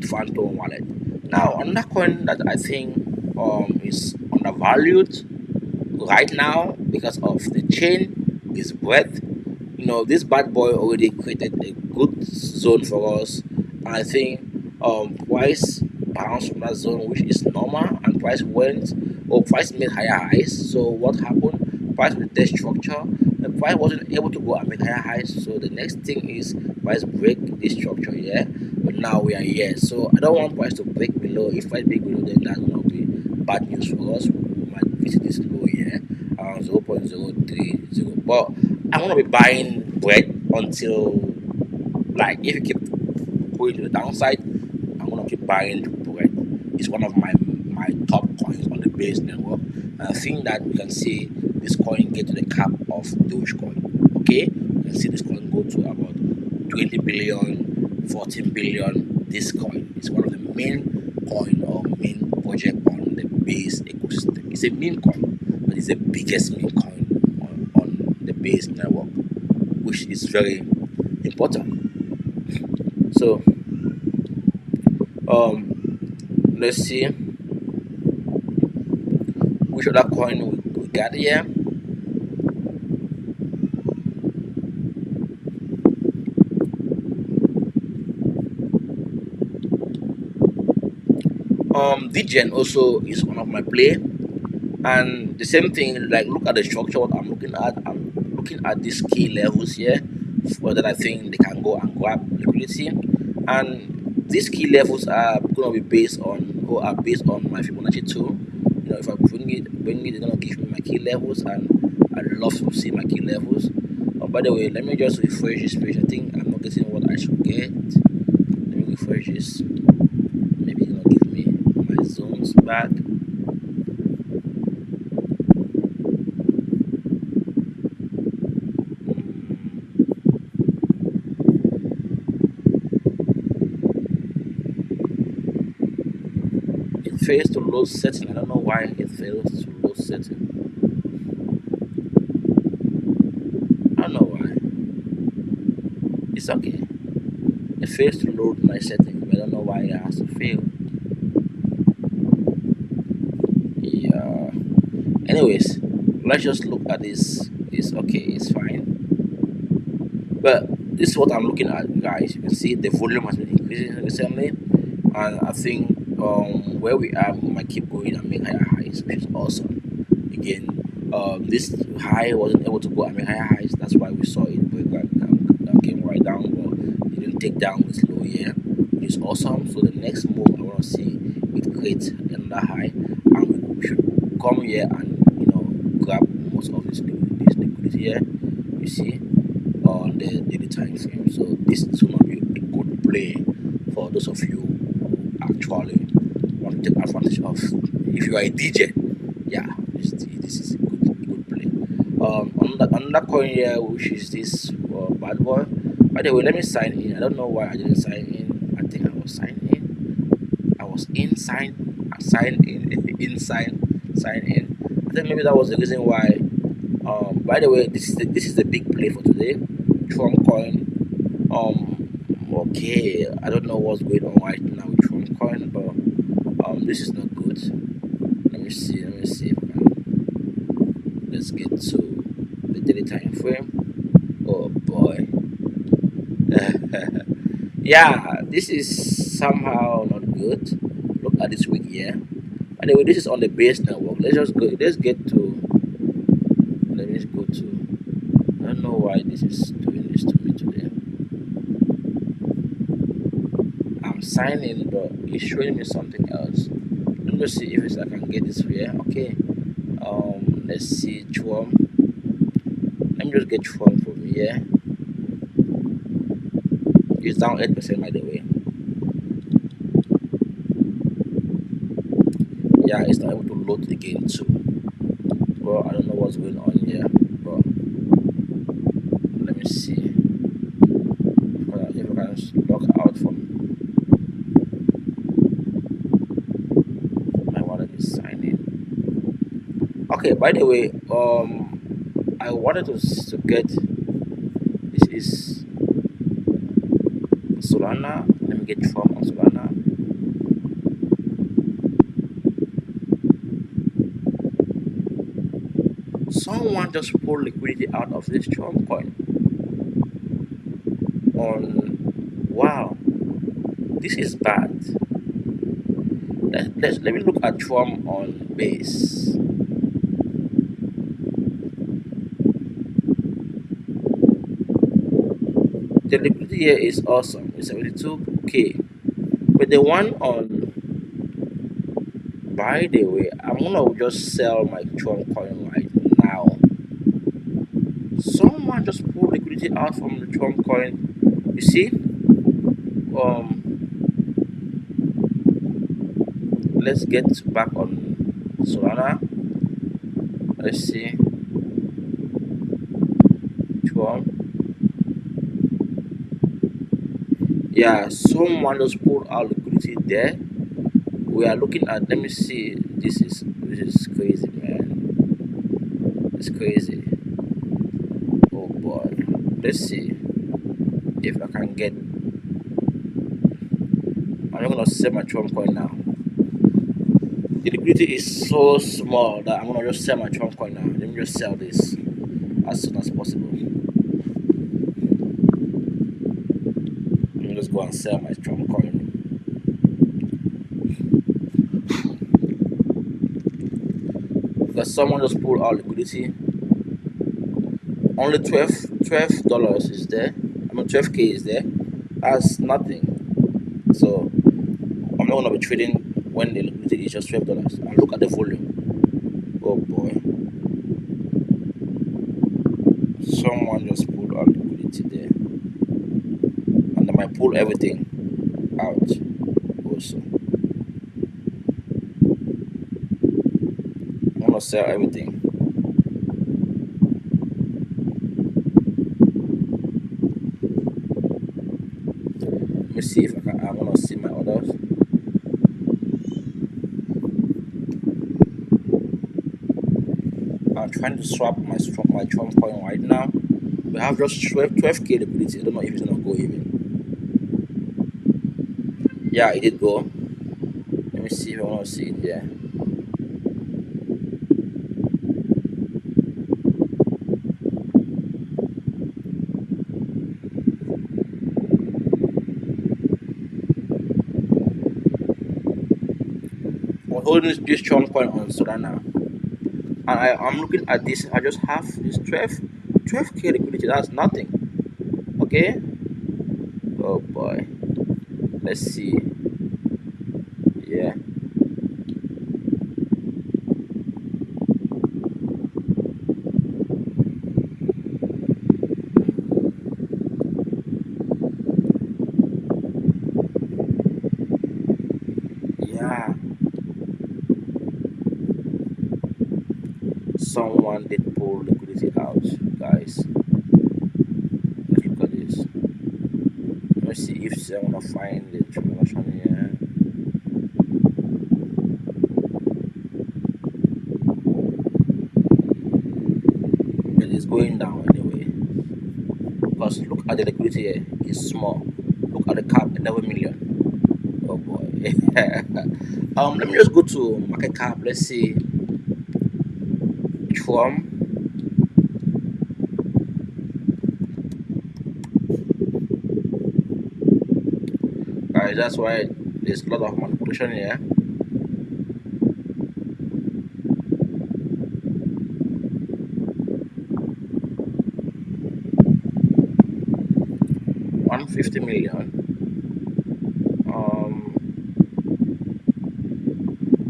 phantom wallet. Now another coin that I think is undervalued right now because of the chain is breadth. This bad boy already created a good zone for us, and I think price bounced from that zone, which is normal, and price made higher highs. So what happened? Price with this structure, the price wasn't able to go and make higher highs. So the next thing is price break this structure here, but now we are here. So I don't want price to break below. If price break below, then that's gonna be bad news for us. We might visit this low here around 0.030, but I'm gonna be buying bread until, like, if you keep going to the downside, I'm gonna keep buying bread. It's one of my top coins on the base network, and I think that we can see this coin get to the cap of Dogecoin. Okay, you can see this coin go to about 20 billion, 14 billion. This coin is one of the main coin or main project on the base ecosystem. It's a meme coin, but it's the biggest meme coin on the base network, which is very important. So let's see which other coin we got here. Dgen also is one of my play, and the same thing. Like, look at the structure. What I'm looking at these key levels here, for that I think they can go and grab liquidity, and these key levels are gonna be based on my Fibonacci tool. If I bring it, they're gonna give me my key levels, and I love to see my key levels. By the way, let me just refresh this page. I think I'm not getting what I should get. Let me refresh this. Maybe it's gonna give me my zones back. It fails to load setting. I don't know why it fails to load setting. I don't know why. It's okay. It fails to load my settings, but I don't know why it has to fail. Yeah. Anyways, let's just look at this. It's okay. It's fine. But this is what I'm looking at, guys. You can see the volume has been increasing recently, and I think where we are, we might keep going and make higher highs, which is awesome. Again, this high wasn't able to go and make higher highs. That's why we saw it break down, came right down, but it didn't take down this low here, which is awesome. So the next move I want to see it create another high, and we should come here and grab most of this liquidity here. You see on the daily time frame. So this is going to be a good play for those of you who actually want to take advantage of. If you are a DJ, yeah, this is a good play. Another coin here, which is this bad boy. By the way, let me sign in. I don't know why I didn't sign in. I think I was signed in. I was in sign in in sign in. I think maybe that was the reason why. By the way, this is the big play for today. Trump coin. Okay, I don't know what's going on right now with Trump coin, but this is not good. Let me see. Let's get to the daily time frame. Oh boy. Yeah, this is somehow not good. Look at this week here. Anyway, this is on the base network. Let's get to. Let me go to. I don't know why this is doing this to me today. I'm signing, but it's showing me something else. Let me see if I can get this here. Okay. Let's see Chum. Let me just get Chum from here. It's down 8% by the way. Yeah, it's not able to load again too. Well, I don't know what's going on here, but let me see if I can log out from my wallet is signing. Okay, by the way, I wanted to get this is Solana. Let me get from on Solana. Someone just pulled liquidity out of this Trump coin. Wow, this is bad. Let me look at Trump on base. The liquidity here is awesome. It's 72k. But the one on, by the way, I'm gonna just sell my Trump coin right now. Someone just pulled liquidity out from the Trump coin. You see? Let's get back on Solana. Let's see. Trump. Yeah, someone just pulled out liquidity there. We are looking at, let me see, this is crazy, man. It's crazy. Oh boy. Let's see if I can get. I'm not gonna sell my Trump coin now. The liquidity is so small that I'm gonna just sell my Trump coin now. Let me just sell this as soon as possible. Let me just go and sell my Trump coin. Because someone just pulled out liquidity. Only $12 is there. I mean 12k is there. That's nothing. So I'm not gonna be trading when the liquidity is just $12. And look at the volume. Oh boy. Someone just pulled out liquidity there. And they might pull everything out also. I'm gonna sell everything. Let me see if I want to see my orders. I'm trying to swap my Trump coin right now. We have just 12k liquidity. I don't know if it's gonna go even. Yeah, it did go. Let me see if I want to see it there. holding this Trump coin on Solana, and I'm looking at this. I just have this 12k liquidity. That's nothing. Okay. Oh boy. Let's see. Yeah. Yeah. Someone did pull liquidity out, guys. Let's look at this. Let me see if I wanna find the transaction here. But it's going down anyway. Because look at the liquidity here, it's small. Look at the cap, 11 million. Oh boy. Let me just go to market cap. Let's see. Trump. Guys, that's why there's a lot of manipulation here. $150 million.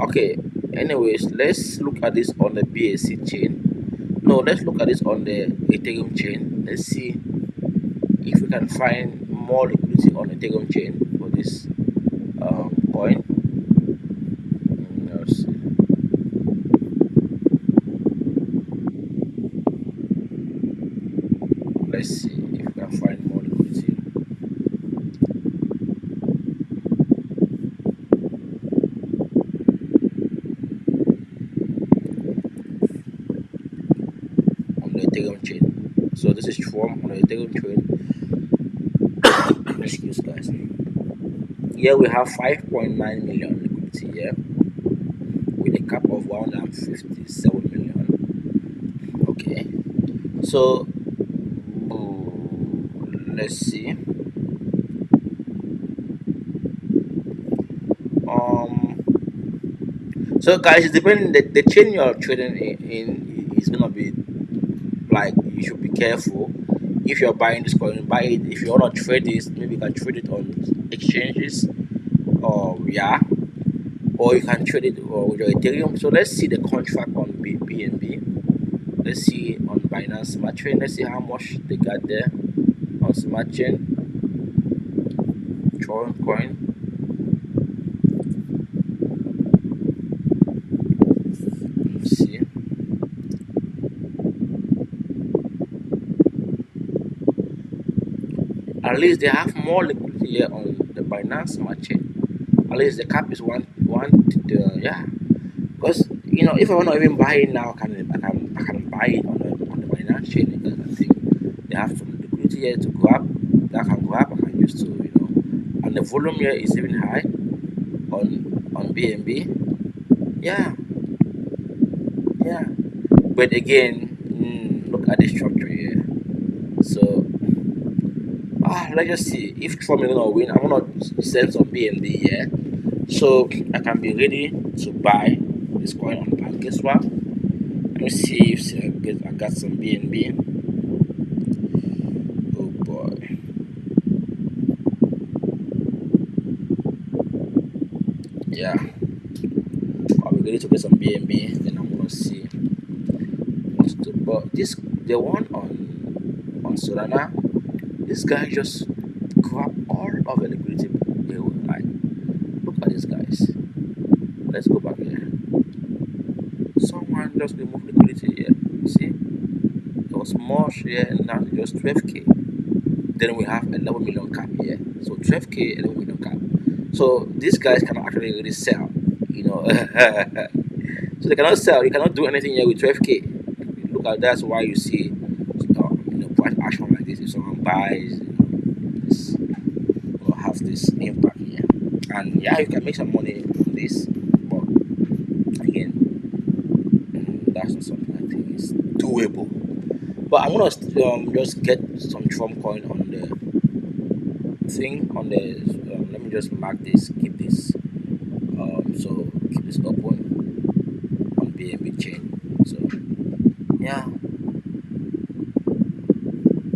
Okay. Anyways, let's look at this on the BAC chain. No, let's look at this on the Ethereum chain. Let's see if we can find more liquidity on Ethereum chain for this coin. Let's see. Let's see if we can find more liquidity on the Ethereum chain. So this is Trump on the Ethereum chain. Excuse guys. Here we have 5.9 million liquidity here with a cap of 157 million. Okay. So let's see. So guys, it depends. The chain you're trading in is gonna be like, you should be careful. If you're buying this coin, buy it. If you wanna trade this, maybe you can trade it on exchanges, or yeah, or you can trade it with your Ethereum. So let's see the contract on BNB. Let's see on Binance Smart Chain. Let's see how much they got there on Smart Chain. Tron coin. Let's see. At least they have more liquidity here on the Binance Smart Chain. At least the cap is yeah. Because if I want to even buy it now, I can buy it on the Binance chain, because I think they have some liquidity here to grab. That I can grab. I can use to and the volume here is even high on BNB. Yeah, yeah. But again, look at the structure here. So let's just see if Trump is gonna win. I'm gonna send some BNB here, so I can be ready to buy this coin on PancakeSwap. Let me see if I got some BNB. Oh boy. Yeah. I'll be ready to get some BNB, then I'm gonna see what's the, but the one on Solana, this guy just grab all of the liquidity. Like, look at this guys. Let's go back here. Someone just remove liquidity here. See, there was much here, and now it's just 12k. Then we have 11 million cap here. So 12k, 11 million cap. So these guys cannot actually really sell, So they cannot sell. You cannot do anything here with 12k. Look at that's why you see, price action like this. If someone buys, this will have this impact here. And yeah, you can make some money on this, but again, that's not something I think is doable. But I'm gonna just get some Trump coin on the thing on the. Let me just mark this. Keep this. So keep this is open on BNB chain. So yeah,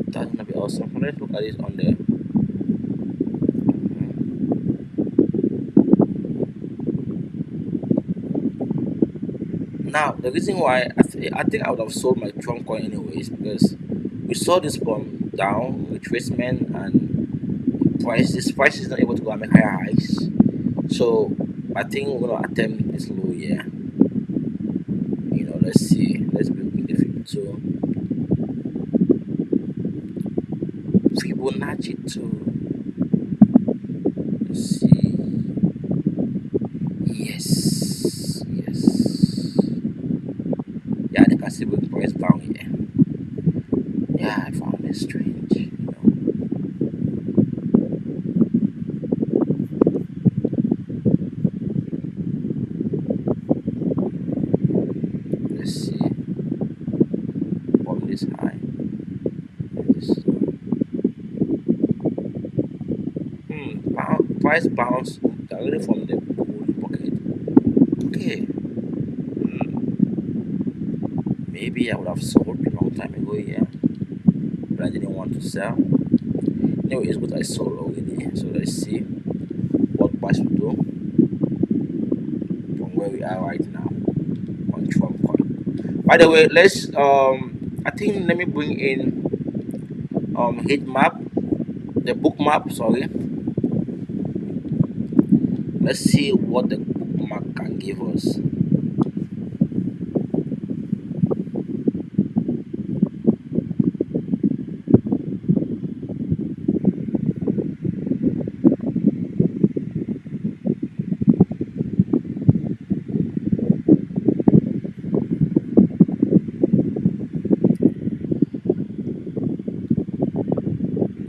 that's gonna be awesome. Let's look at it on the now. The reason why I think I would have sold my Trump coin anyways, because we saw this bomb down retracement and price is not able to go and make higher highs. So I think we're gonna attempt this low here. Let's see. Let's build in the 52 Fibonacci too. Let's see. Yes, yes. Yeah, they can see we price down here. Yeah, I found it strange. Let's see. From this high. This, price bounce directly from the golden pocket. Okay. Maybe I would have sold a long time ago, yeah, but I didn't want to sell. Anyway, it's good I sold already. So let's see what price will do from where we are right now on Trump coin. By the way, let's I think let me bring in heat map, the book map. Sorry, let's see what the book map can give us.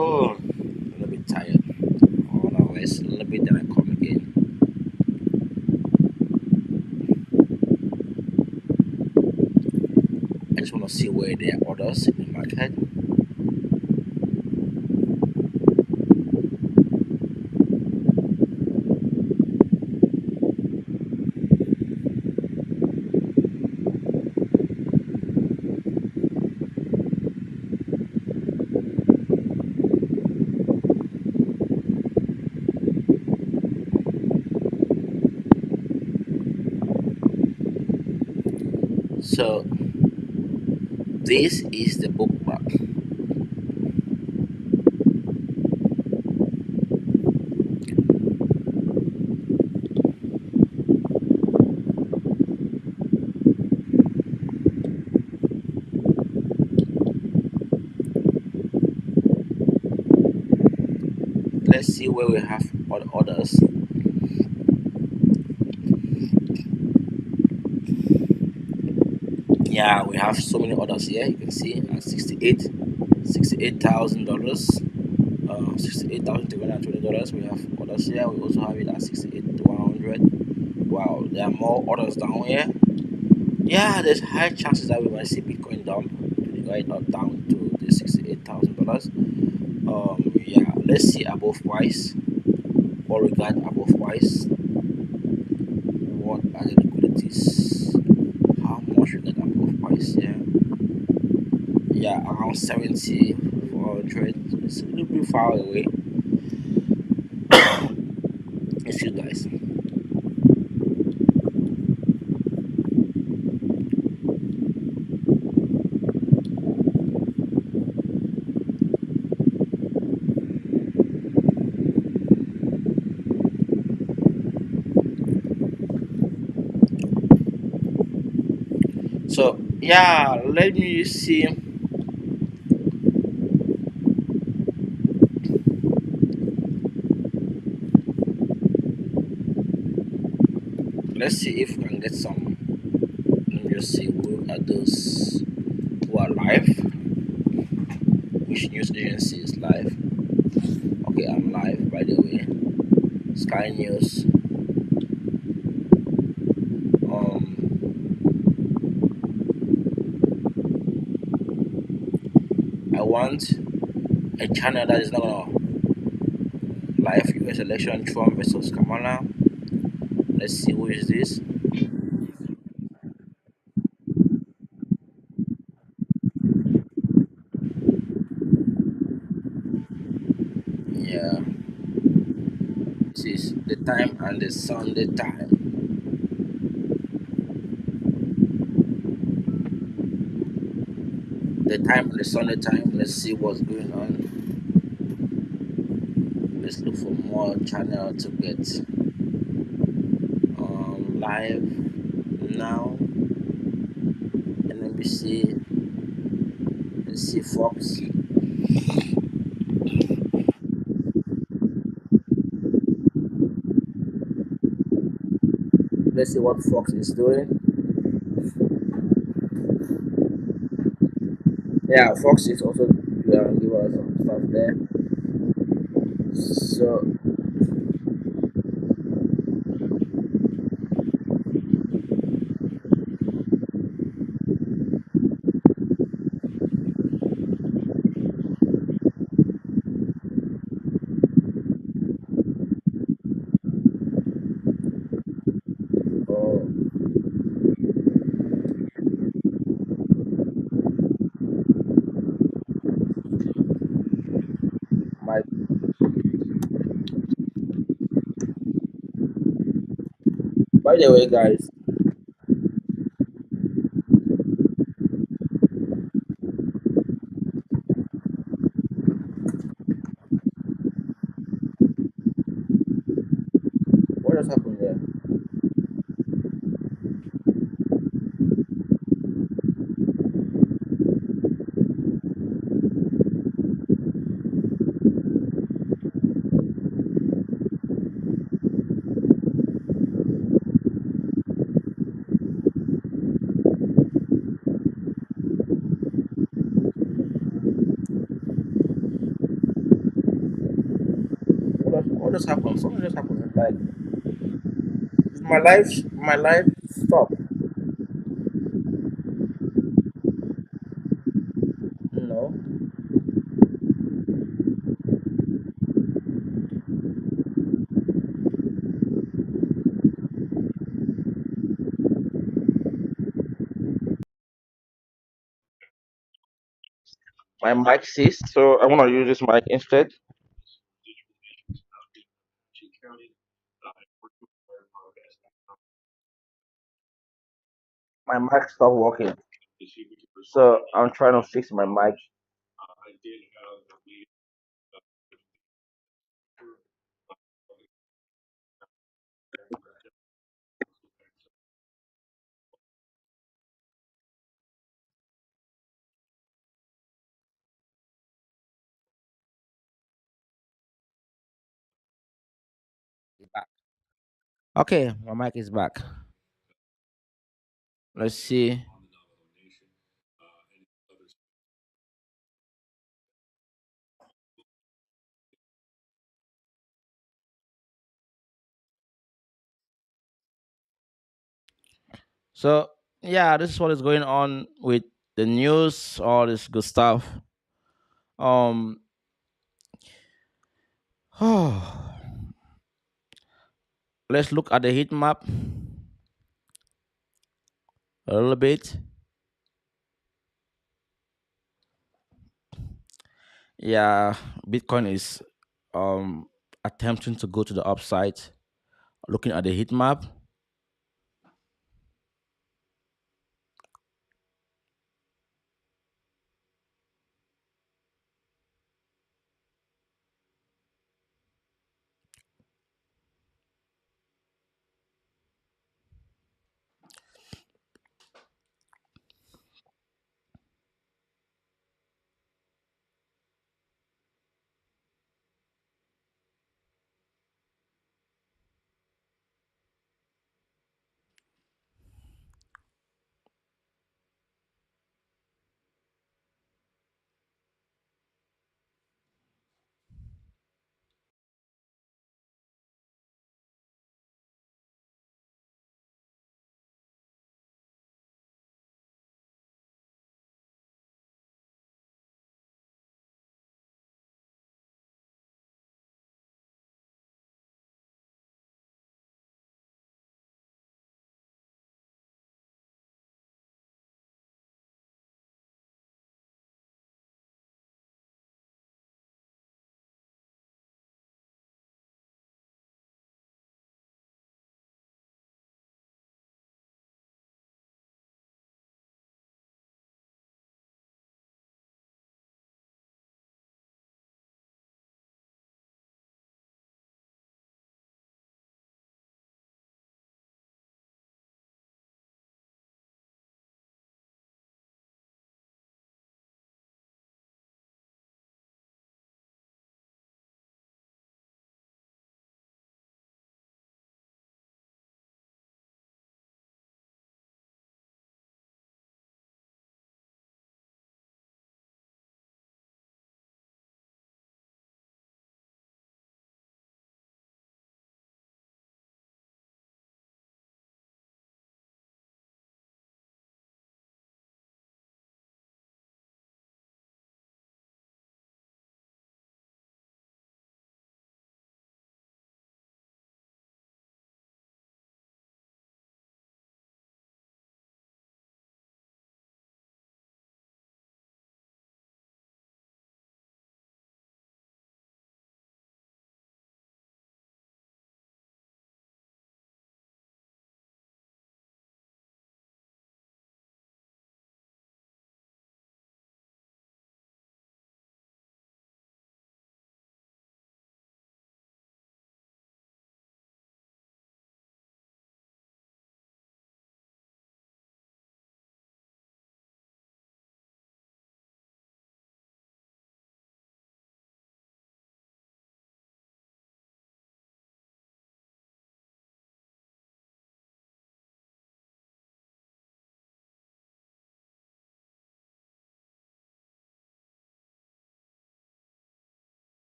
Oh, a little bit tired. I wanna rest a little bit, then I come again. I just want to see where there are orders in the market. So this is the book map. Let's see where we have all orders. Yeah, we have so many orders here. You can see $68,000, $68,320. We have orders here. We also have it at 68 to 100. Wow, there are more orders down here. Yeah, there's high chances that we might see Bitcoin down to the right, not down to the $68,000. Yeah, let's see above price. What we got above price? What are the liquidities? How much we got above price? Yeah, around 70, 400. It's a little bit far away. Excuse guys. So yeah, let me see. Let's see if we can get some. Let me just see who are those who are live. Which news agency is live? Okay, I'm live by the way. Sky News. I want a channel that is not gonna live US election Trump versus Kamala. Let's see who is this. Yeah, this is the time and the Sunday time. The time and the Sunday time. Let's see what's going on. Let's look for more channel to get live now. NBC. Let's see Fox. Let's see what Fox is doing. Yeah, Fox is also give us some stuff there. So, oh, my, by the way, guys, what just happened there? What just happened? Something just happened. Like, my life stopped. No, my mic ceased, so I want to use this mic instead. My mic stopped working, so I'm trying to fix my mic. Okay, my mic is back. Let's see. So yeah, this is what is going on with the news, all this good stuff. Um, let's look at the heat map a little bit. Yeah, Bitcoin is attempting to go to the upside. Looking at the heat map,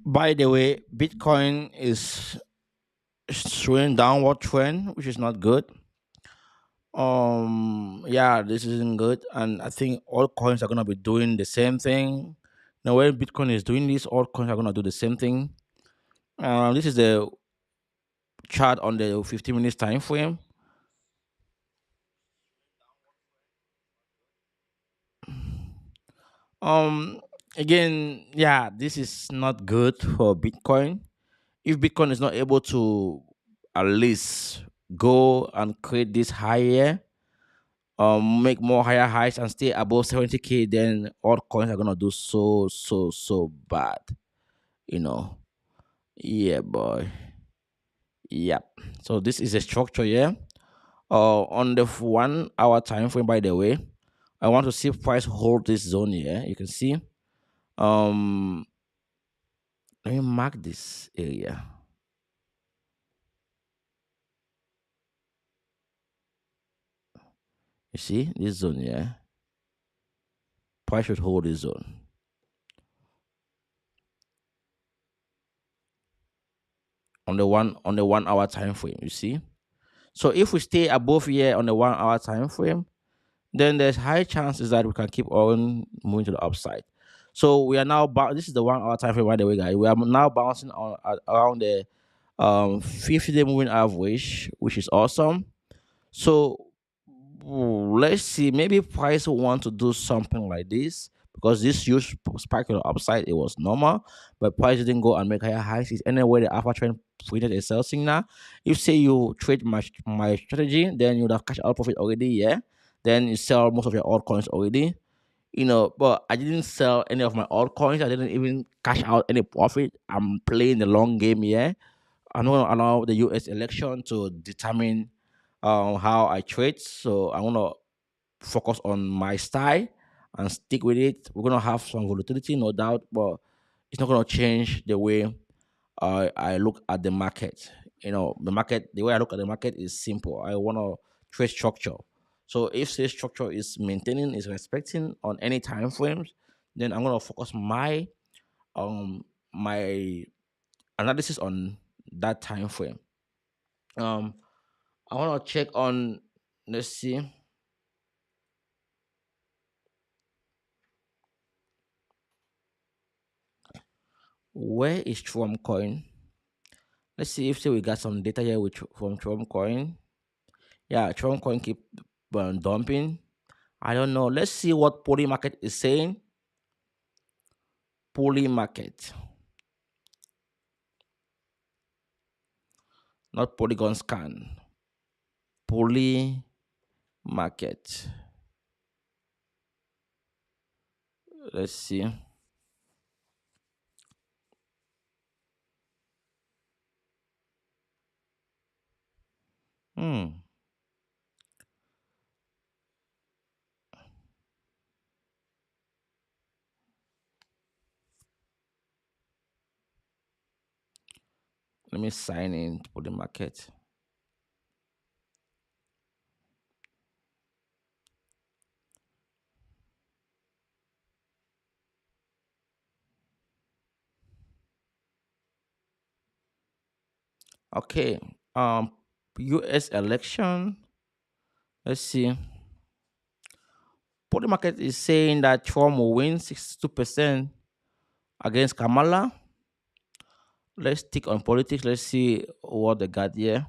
By the way, Bitcoin is showing downward trend, which is not good. Yeah, this isn't good, and I think all coins are gonna be doing the same thing. Now, when Bitcoin is doing this, all coins are gonna do the same thing. This is the chart on the 15 minutes time frame. Um, Again, yeah, this is not good for Bitcoin. If Bitcoin is not able to at least go and create this higher, make more higher highs and stay above 70K, then all coins are gonna do so bad. You know. Yeah, boy. Yep. So this is a structure, yeah. On the 1 hour time frame, by the way, I want to see price hold this zone here. You can see. Um, Let me mark this area. You see this zone, yeah. Price should hold this zone on the 1 hour time frame. You see. So if we stay above here on the 1 hour time frame, then there's high chances that we can keep on moving to the upside. So we are now this is the 1 hour time frame, by the way, guys. We are now bouncing on around the 50-day moving average, which is awesome. So let's see. Maybe price will want to do something like this because this huge spike on the upside, it was normal, but price didn't go and make higher highs. It's anyway the alpha trend printed a sell signal. If say you trade my strategy, then you would have cashed out profit already. Yeah, then you sell most of your altcoins already. But I didn't sell any of my altcoins. I didn't even cash out any profit. I'm playing the long game. Yeah, I'm not gonna allow the U.S. election to determine how I trade. So I want to focus on my style and stick with it. We're gonna have some volatility, no doubt, but it's not gonna change the way I look at the market. The market, the way I look at the market is simple. I want to trade structure. So if this structure is maintaining, is respecting on any time frames, then I'm gonna focus my analysis on that time frame. Um, I want to check on. Let's see, where is Trump coin? Let's see if say we got some data here from Trump coin. Yeah, Trump coin keep dumping. I don't know. Let's see what Poly Market is saying. Poly Market, not Polygon Scan. Poly Market. Let's see. Hmm. Let me sign in to Poly Market. Okay. U.S. election. Let's see. Poly Market is saying that Trump will win 62% against Kamala. Let's stick on politics. Let's see what they got here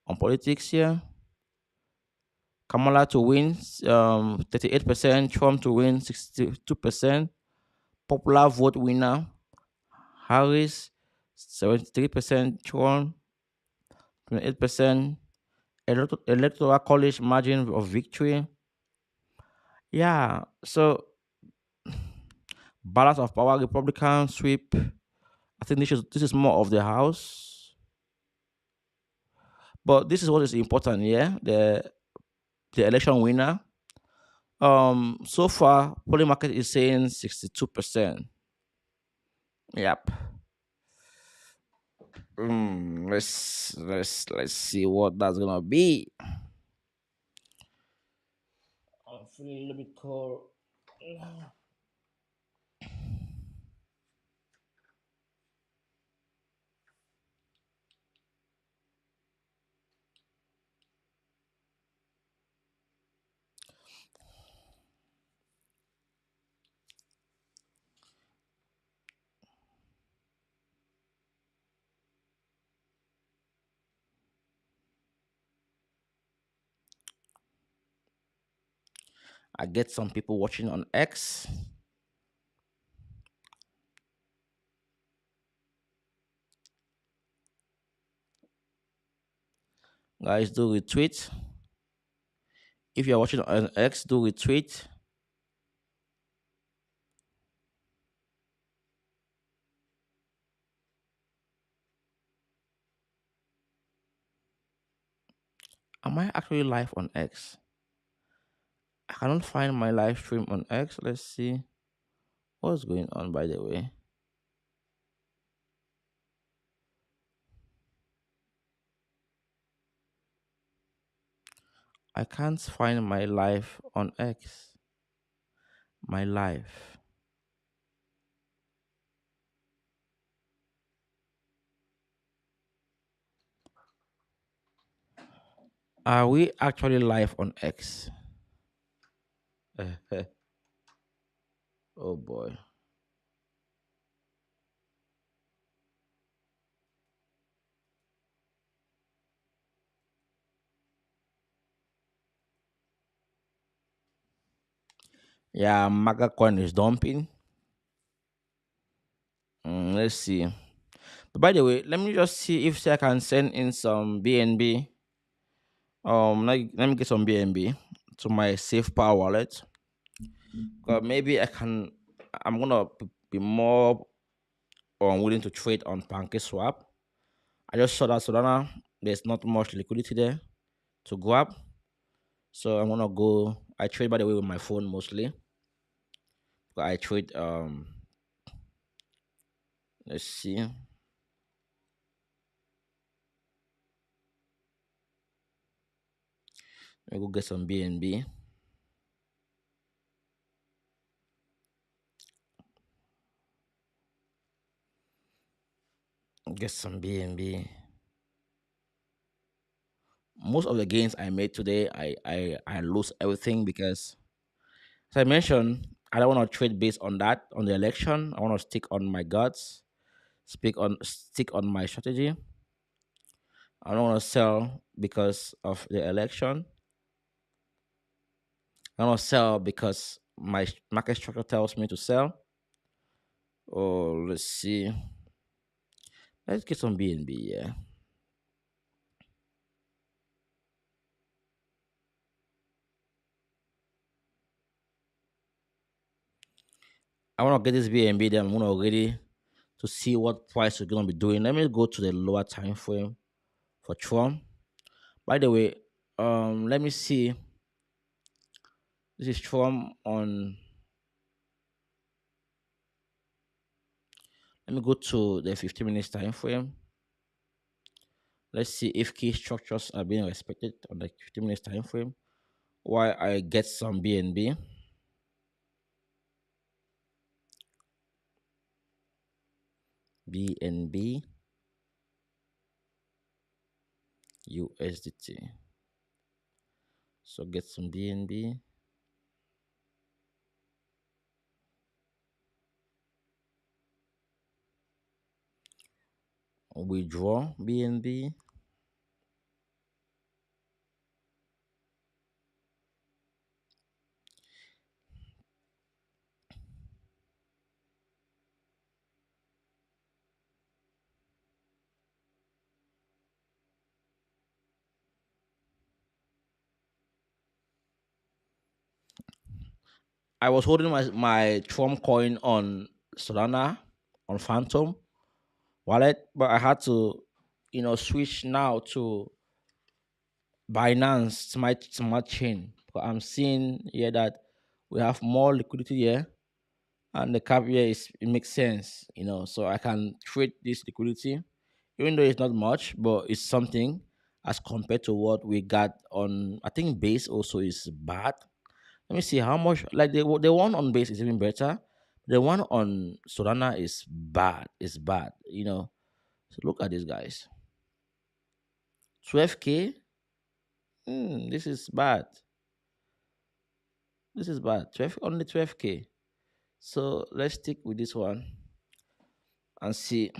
on politics here. Kamala to win 38%, Trump to win 62%. Popular vote winner, Harris 73%, Trump 28%. Electoral college margin of victory. Yeah, so balance of power, Republican sweep. I think this is more of the House, but this is what is important. Yeah, the election winner. So far, polling market is saying 62%. Yep. Let's see what that's gonna be. I'm feeling a little bit cold. I get some people watching on X. Guys, do retweet. If you're watching on X, do retweet. Am I actually live on X? I cannot find my live stream on X. Let's see what's going on, by the way. I can't find my live on X. My live. Are we actually live on X? Oh boy. Yeah, Maga coin is dumping. Let's see. But by the way, let me just see if I can send in some BNB. Let me get some BNB to my safe power wallet. Maybe I'm gonna be more willing to trade on Pancake Swap. I just saw that Solana. There's not much liquidity there to grab, so I'm gonna go. I trade, by the way, with my phone mostly. But I trade. Let's see. Let me go get some BNB. Get some BNB. Most of the gains I made today, I lose everything because, as I mentioned, I don't want to trade based on that on the election. I want to stick on my guts, stick on my strategy. I don't want to sell because of the election. I don't want to sell because my market structure tells me to sell. Oh, let's see. Let's get some BNB. Yeah, I want to get this BNB. Then I'm gonna ready to see what price we're gonna be doing. Let me go to the lower time frame for Trump. By the way, let me see. This is Trump on. Let me go to the 15 minutes time frame. Let's see if key structures are being respected on the 15 minutes time frame. While I get some BNB. BNB USDT. So get some BNB. Withdraw BNB. I was holding my Trump coin on Solana on Phantom wallet, but I had to, switch now to Binance smart chain. But I'm seeing here that we have more liquidity here, and the cap here it makes sense, so I can trade this liquidity, even though it's not much, but it's something as compared to what we got on. I think base also is bad. Let me see how much. Like the one on base is even better. The one on Solana is bad. It's bad. So look at these guys. 12K. This is bad. This is bad. 12 only 12K. So let's stick with this one and see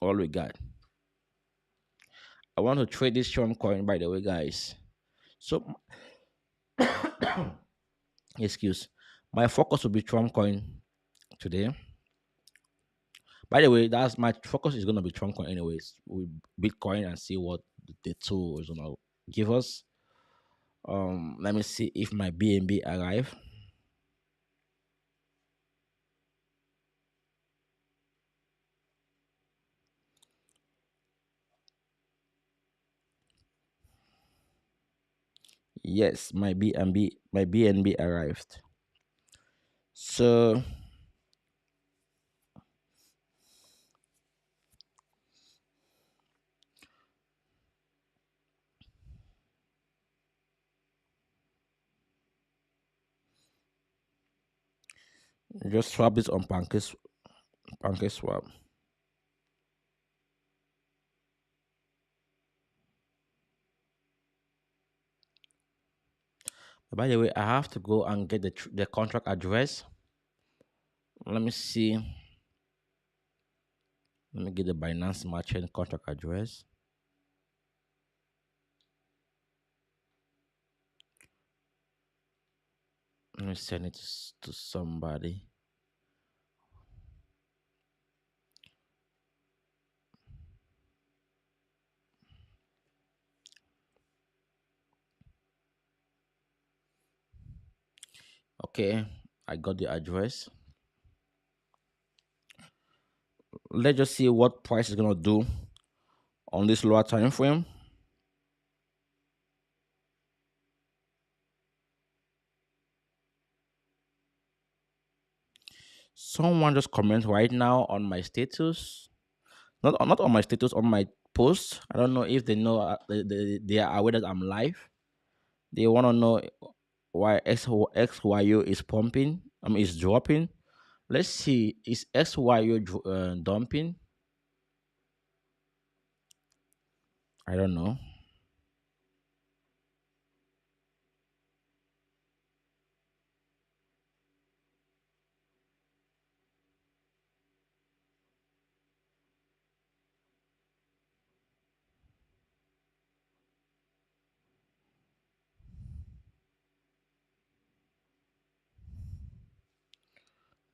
all we got. I want to trade this Tron coin, by the way, guys. So Excuse. My focus will be Trump coin today. By the way, that's my focus is gonna be Trump coin anyways with Bitcoin and see what the tool is gonna give us. Let me see if my BNB arrive. Yes, my BNB arrived. So just swap this on Pancake Swap. By the way, I have to go and get the contract address. Let me see. Let me get the Binance Merchant contract address. Let me send it to somebody. Okay, I got the address. Let's just see what price is gonna do on this lower time frame. Someone just comment right now on my status. Not on my status, on my post. I don't know if they know they are aware that I'm live. They want to know why XYU is pumping. I mean, is dropping. Let's see. Is XYU dumping? I don't know.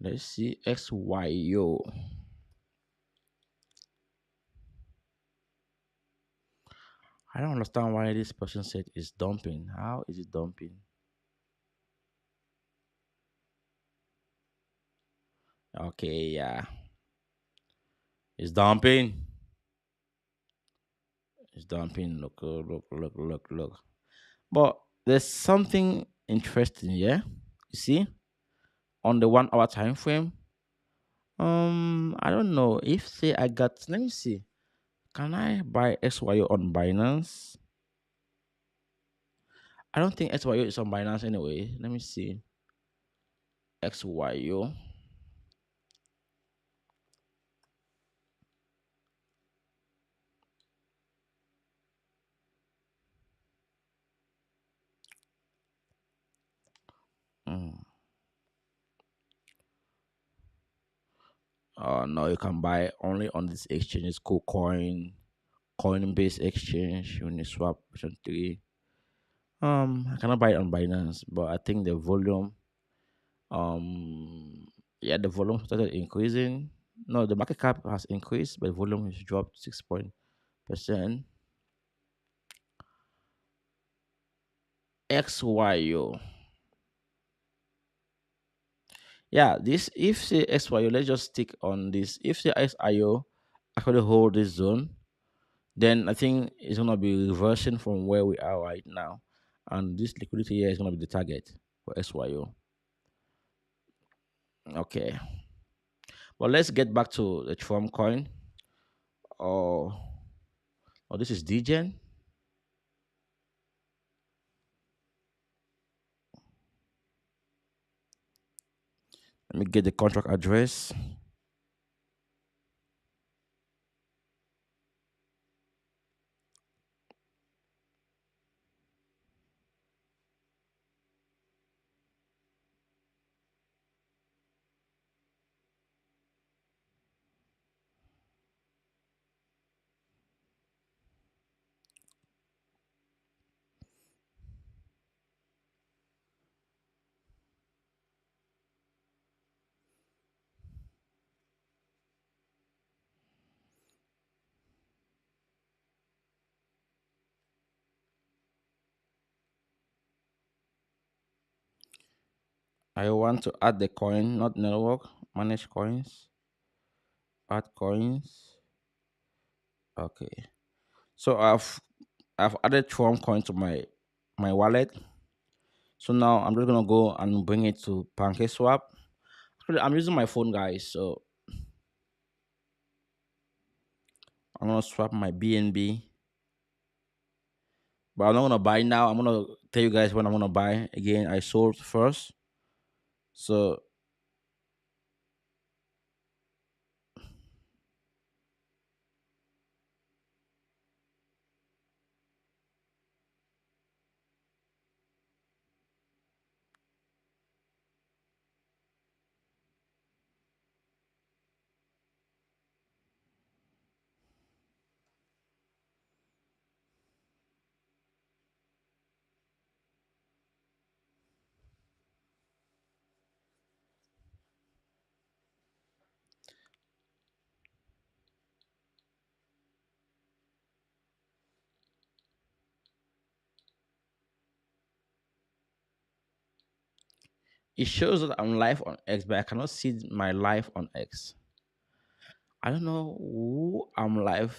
Let's see. XYU. I don't understand why this person said it's dumping. How is it dumping? Okay, yeah. It's dumping. It's dumping. Look. But there's something interesting here. You see, on the 1 hour time frame. I don't know if say I got. Let me see. Can I buy XYO on Binance? I don't think XYO is on Binance anyway. Let me see. XYO. Mm. No, you can buy only on this exchange. It's KuCoin, Coinbase Exchange, Uniswap, Option 3. I cannot buy it on Binance, but I think the volume, um, yeah, the volume started increasing. No, the market cap has increased, but volume has dropped 6% XYO. Yeah, this if say XYO, let's just stick on this. If say XIO actually hold this zone, then I think it's gonna be reversing from where we are right now. And this liquidity here is gonna be the target for SYO. Okay. But let's get back to the Trump coin. Oh, this is DGen. Let me get the contract address. I want to add the coin, not network. Manage coins. Add coins. Okay. So I've added Tron coin to my wallet. So now I'm just gonna go and bring it to PancakeSwap. Actually, I'm using my phone, guys. So I'm gonna swap my BNB, but I'm not gonna buy now. I'm gonna tell you guys when I'm gonna buy. Again, I sold first, so it shows that I'm live on X, but I cannot see my live on X. I don't know who I'm live.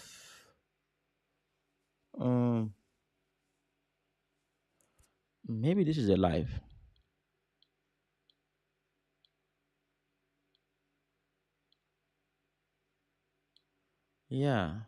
Um, Maybe this is a live. Yeah,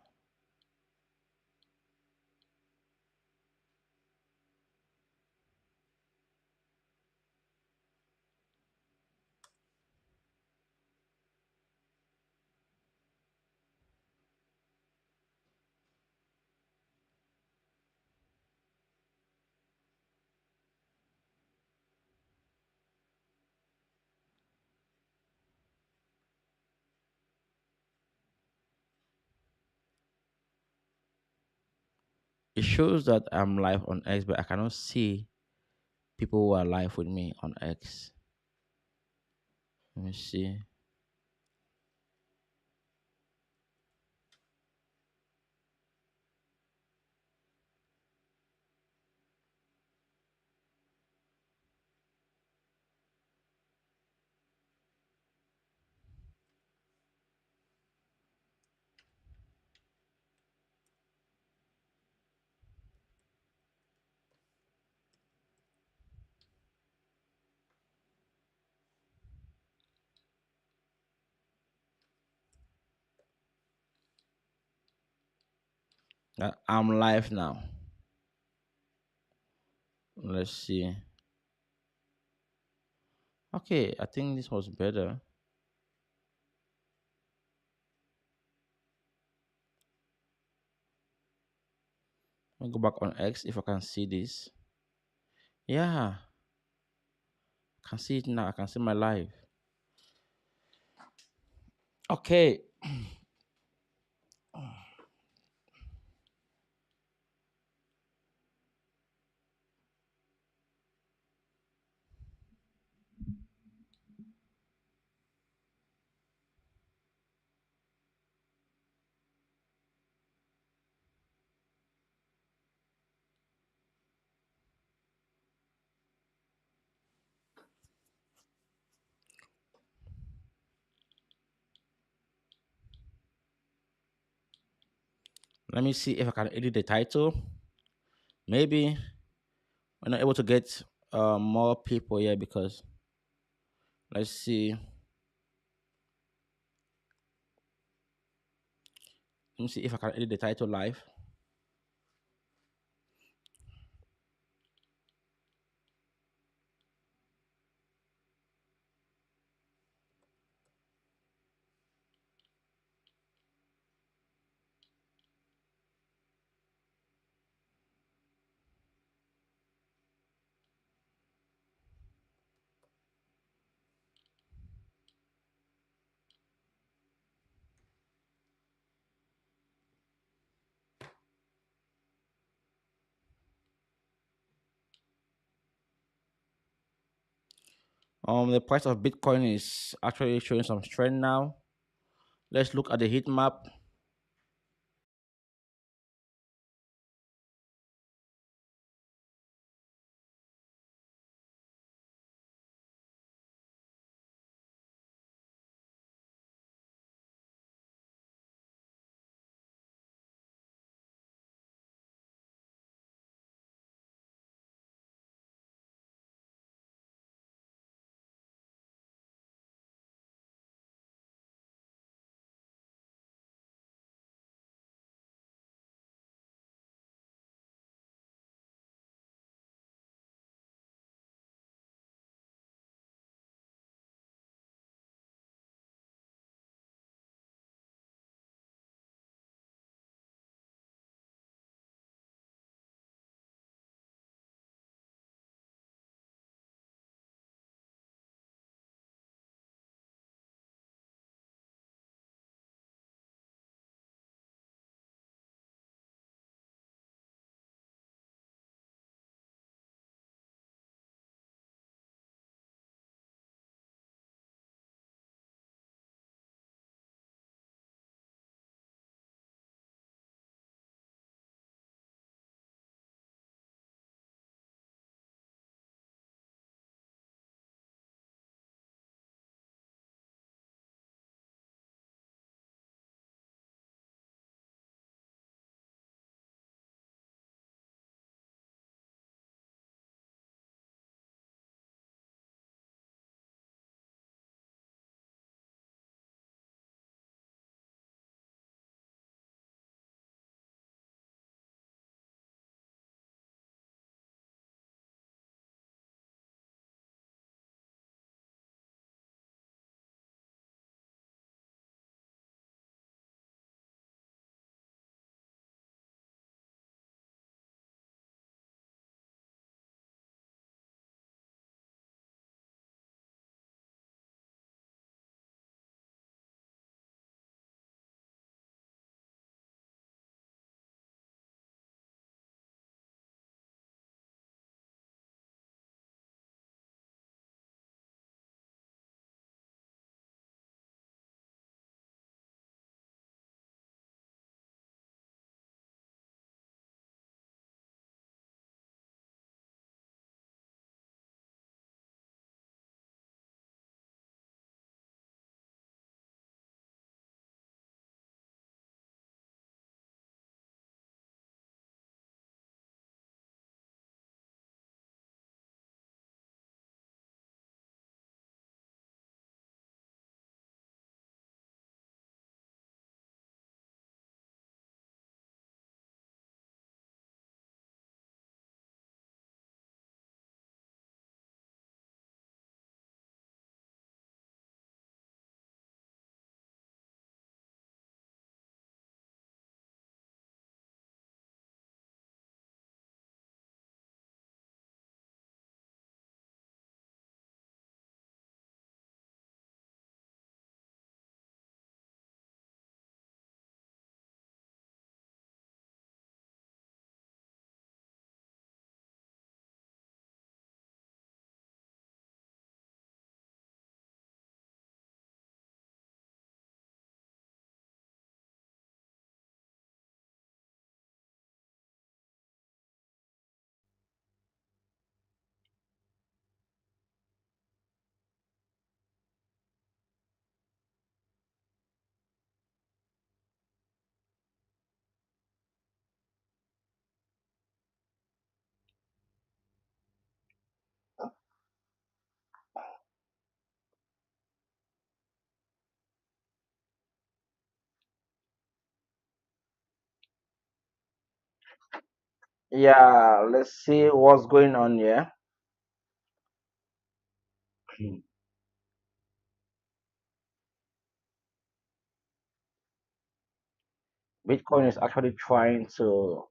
it shows that I'm live on X, but I cannot see people who are live with me on X. Let me see. I'm live now. Let's see. Okay, I think this was better. Let me go back on X if I can see this. Yeah, I can see it now. I can see my live. Okay. Let me see if I can edit the title. Maybe we're not able to get more people here because let's see. Let me see if I can edit the title live. The price of Bitcoin is actually showing some strength now. Let's look at the heat map. Yeah, let's see what's going on here. Bitcoin is actually trying to.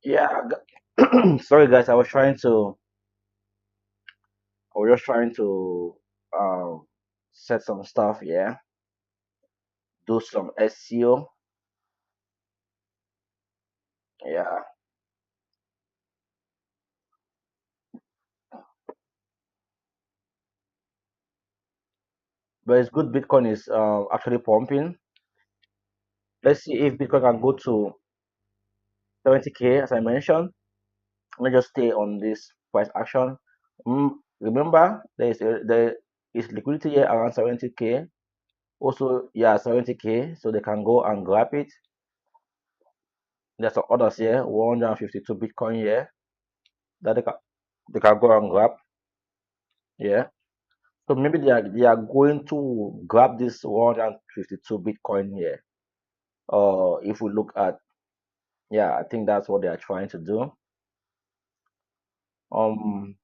Yeah, sorry guys, I was just trying to set some stuff, yeah, do some SEO, yeah. But it's good Bitcoin is actually pumping. Let's see if Bitcoin can go to 70K as I mentioned. Let me just stay on this price action. Remember, there is liquidity here around 70K. Also, yeah, 70K, so they can go and grab it. There's some others here, 152 Bitcoin here that they can go and grab. Yeah. So maybe they are going to grab this 152 Bitcoin here. If we look at, yeah, I think that's what they are trying to do. Um,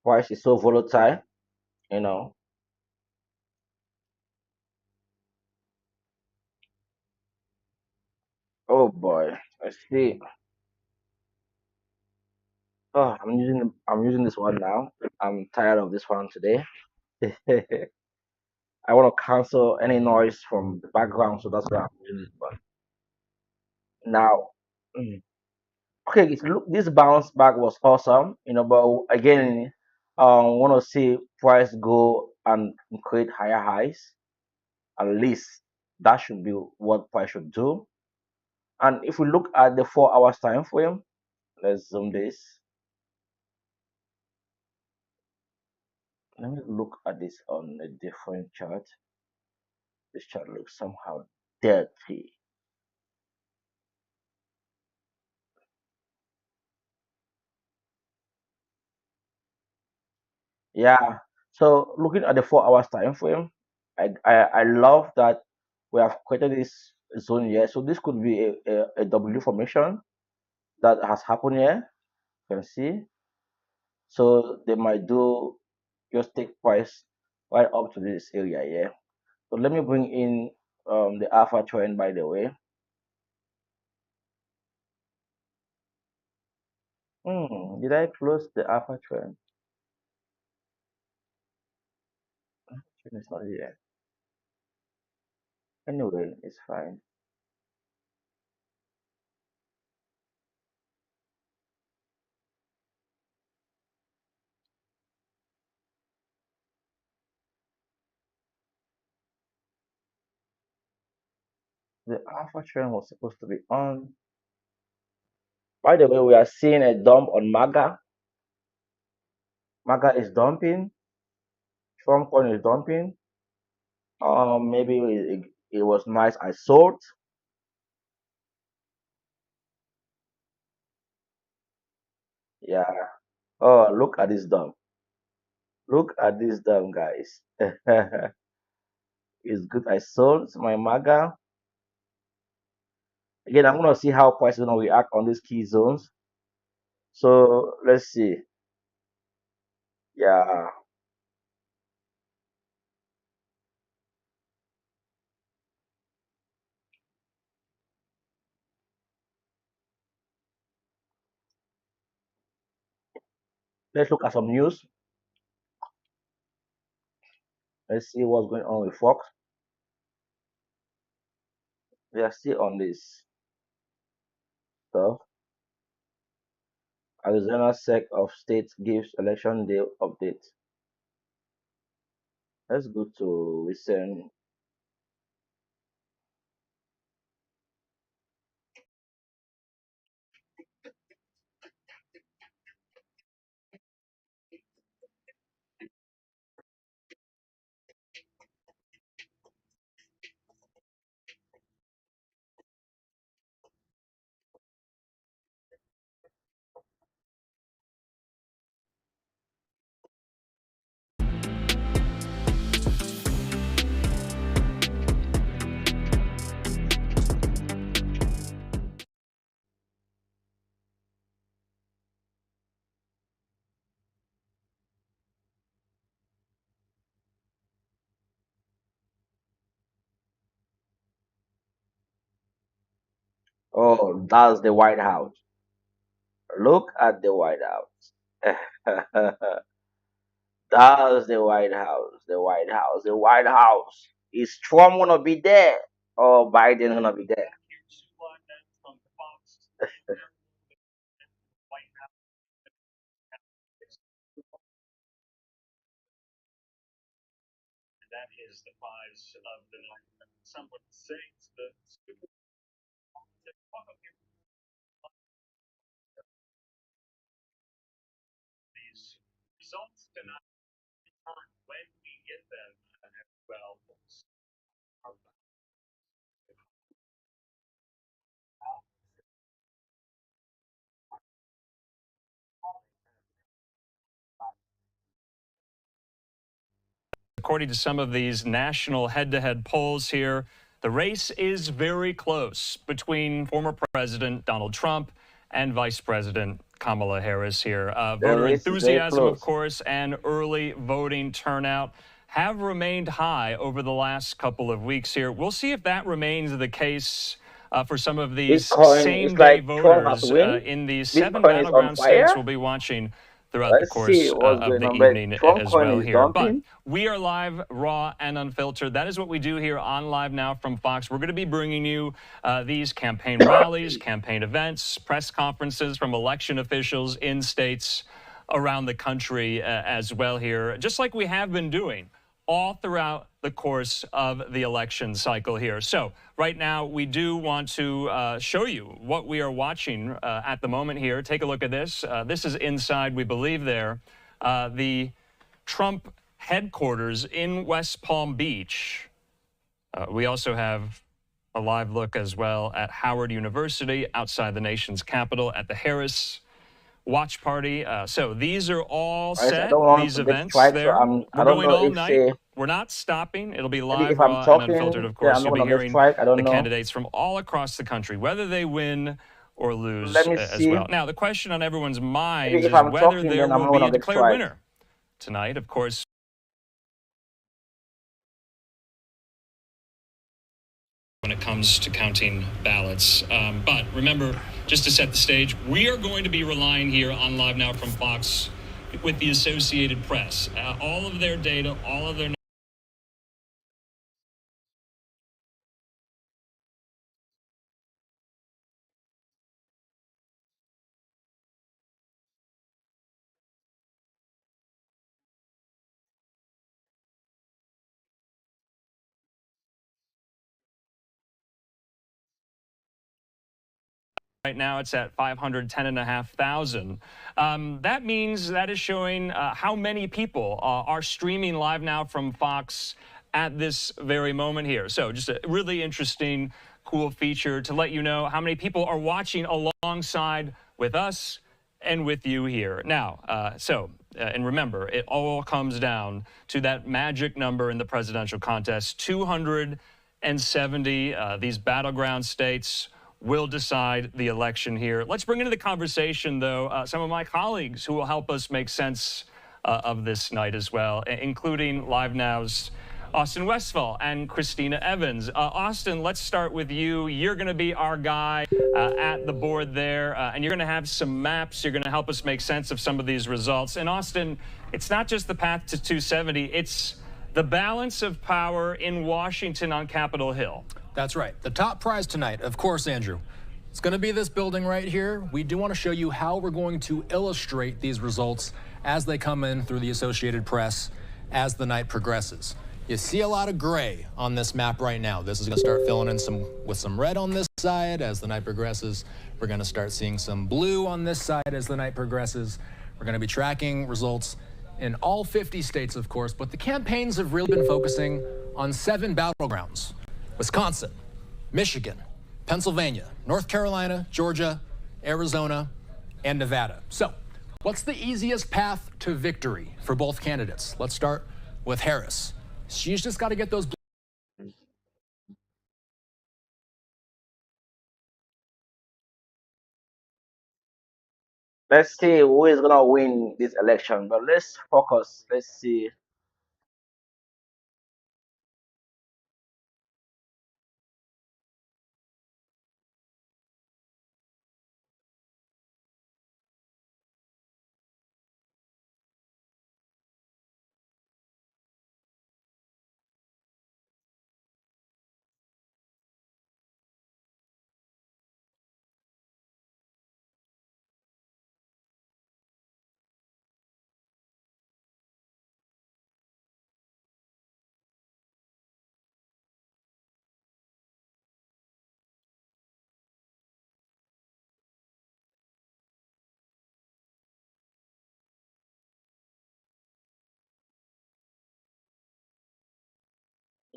price is so volatile, you know. Oh boy, let's see. Oh, I'm using this one now. I'm tired of this one today. I want to cancel any noise from the background, so that's why I'm using this one now. mm, Okay, look, this bounce back was awesome, but again, want to see price go and create higher highs. At least that should be what price should do. And if we look at the 4 hours time frame, let's zoom this. Let me look at this on a different chart. This chart looks somehow dirty. Yeah. So looking at the 4 hours time frame, I love that we have created this zone here. So this could be a W formation that has happened here. You can see. So they might do just take price right up to this area here. So let me bring in the alpha trend by the way. Did I close the alpha trend? Trend is not here. Anyway, it's fine. The alpha trend was supposed to be on. By the way, we are seeing a dump on MAGA. MAGA is dumping. Trump coin is dumping. Maybe it was nice. I sold. Yeah. Oh, look at this dump. Look at this dump, guys. It's good. I sold my MAGA. Again, I'm gonna see how price is gonna react on these key zones. So let's see. Yeah. Let's look at some news. Let's see what's going on with Fox. They are still on this stuff. Arizona Sec of State gives election day update. Let's go to recent. Oh, that's the White House. Look at the White House. That's the White House. The White House. The White House. Is Trump gonna be there or Biden gonna be there? According to some of these national head-to-head polls here, the race is very close between former President Donald Trump and Vice President Kamala Harris here. The Voter race is very enthusiasm, of close. course, and early voting turnout have remained high over the last couple of weeks here. We'll see if that remains the case for some of these Bitcoin is same-day like Trump has voters win. in these 7 Bitcoin is on battleground states fire. we'll be watching throughout the Let's see course what's of going the on. But evening Trump as coin well is here. But dumping. we are live, raw, and unfiltered. That is what we do here on Live Now from Fox. We're going to be bringing you these campaign rallies, campaign events, press conferences from election officials in states around the country as well here, just like we have been doing all throughout the course of the election cycle here. So right now, we do want to show you what we are watching at the moment here. Take a look at this. This is inside, we believe there, the Trump headquarters in West Palm Beach. We also have a live look as well at Howard University outside the nation's capital at the Harris watch party. So these are all Right? I set, don't want these to get events striked, so there. I We're don't going know all if night. say We're not stopping. It'll be maybe live, if I'm raw, and unfiltered, talking, of yeah, course. I'm not You'll be gonna get hearing strike. I don't the know. candidates from all across the country, whether they win or Let lose me as see. well. Now, the question on everyone's Maybe minds if is I'm whether talking, there then I'm will not be gonna a get declared strike. winner tonight. Of course, when it comes to counting ballots. But remember, just to set the stage, we are going to be relying here on Live Now from Fox with the Associated Press. All of their data, all of their right now, it's at 510,500. That means that is showing how many people are streaming live now from Fox at this very moment here. So just a really interesting, cool feature to let you know how many people are watching alongside with us and with you here. Now, and remember, it all comes down to that magic number in the presidential contest, 270. These battleground states will decide the election here. Let's bring into the conversation, though, some of my colleagues who will help us make sense of this night as well, including Live Now's Austin Westfall and Christina Evans. Austin, let's start with you. You're going to be our guy at the board there, and you're going to have some maps. You're going to help us make sense of some of these results. And Austin, it's not just the path to 270, it's the balance of power in Washington on Capitol Hill. That's right. The top prize tonight, of course, Andrew, it's going to be this building right here. We do want to show you how we're going to illustrate these results as they come in through the Associated Press as the night progresses. You see a lot of gray on this map right now. This is going to start filling in with some red on this side as the night progresses. We're going to start seeing some blue on this side as the night progresses. We're going to be tracking results in all 50 states, of course, but the campaigns have really been focusing on 7 battlegrounds: Wisconsin, Michigan, Pennsylvania, North Carolina, Georgia, Arizona, and Nevada. So, what's the easiest path to victory for both candidates? Let's start with Harris. She's just got to get those. Let's see who is gonna win this election. But let's focus. Let's see.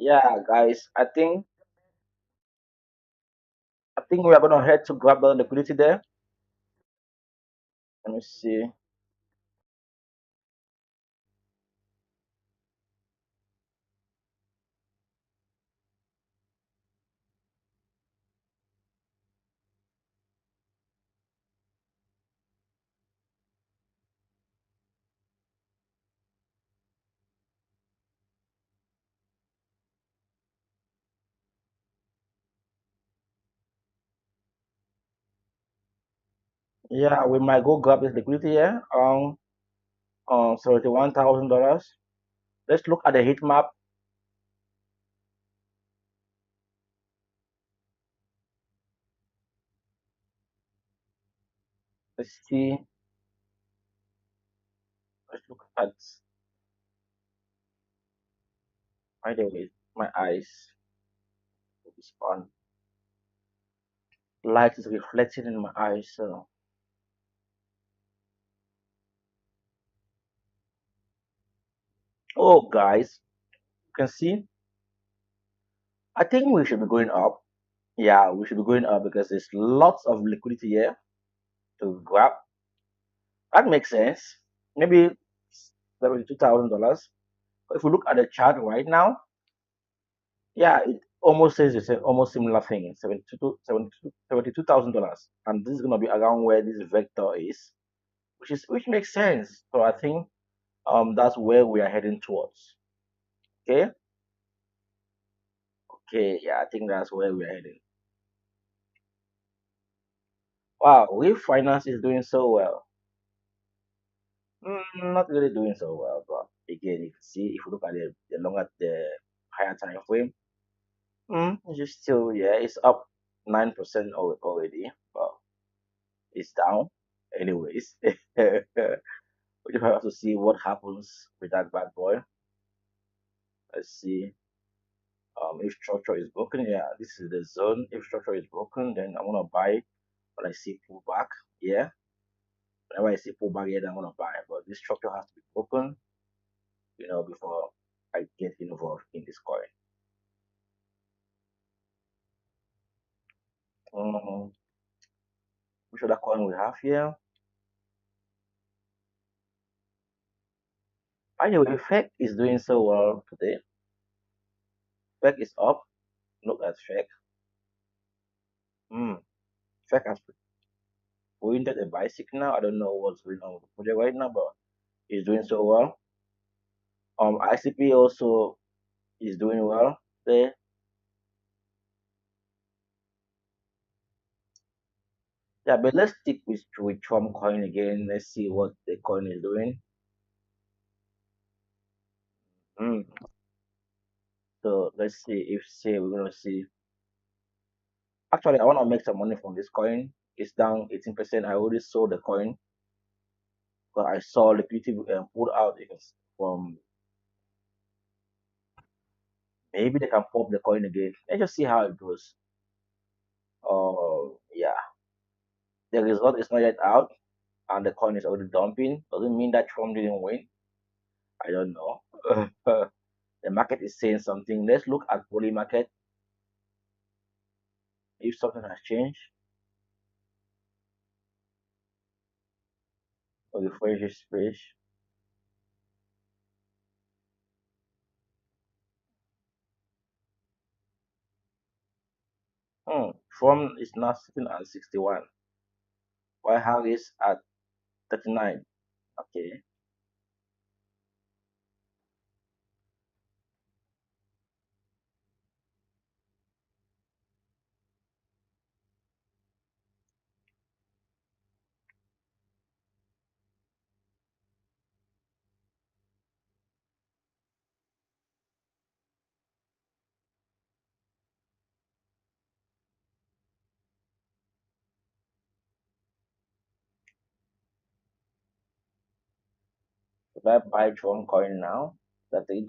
Yeah, guys, I think we are gonna head to grab the liquidity there. Let me see. Yeah, we might go grab this liquidity here. $71,000. Let's look at the heat map. Let's see. Let's look at. By the way, my eyes is on. Light is reflecting in my eyes. So, oh, guys, you can see. I think we should be going up. Yeah, we should be going up because there's lots of liquidity here to grab. That makes sense. Maybe $72,000. If we look at the chart right now, yeah, it almost says the same, almost similar thing, $72,000, and this is gonna be around where this vector is, which makes sense. So I think that's where we are heading towards. Okay, okay, yeah, I think that's where we are heading. Wow, refinance is doing so well. Not really doing so well, but again, you can see if you look at the higher time frame, it's just still, yeah, it's up 9% already, but it's down. Anyways, we just have to see what happens with that bad boy. Let's see. If structure is broken, yeah, this is the zone. If structure is broken, then I'm gonna buy when I see pullback. Yeah, whenever I see pullback, yeah, then I'm gonna buy. But this structure has to be broken, before I get involved in this coin. Um, which other coin we have here? By the way, FEC is doing so well today. FEC is up. Look at FEC. Hmm. FEC has pointed a bicycle now. I don't know what's going on with the project right now, but it's doing so well. ICP also is doing well there. Yeah, but let's stick with Trump coin again. Let's see what the coin is doing. Hmm. So let's see if say we're gonna see. Actually, I want to make some money from this coin. It's down 18%. I already sold the coin, but I saw liquidity pulled out from. Maybe they can pop the coin again. Let's just see how it goes. Oh, yeah. The result is not yet out, and the coin is already dumping. Doesn't mean that Trump didn't win. I don't know. The market is saying something. Let's look at poly market. If something has changed, or the fresh is fresh. Trump is now sitting at 61. While Harris at 39. Okay. Should I buy Trump coin now? That's $8.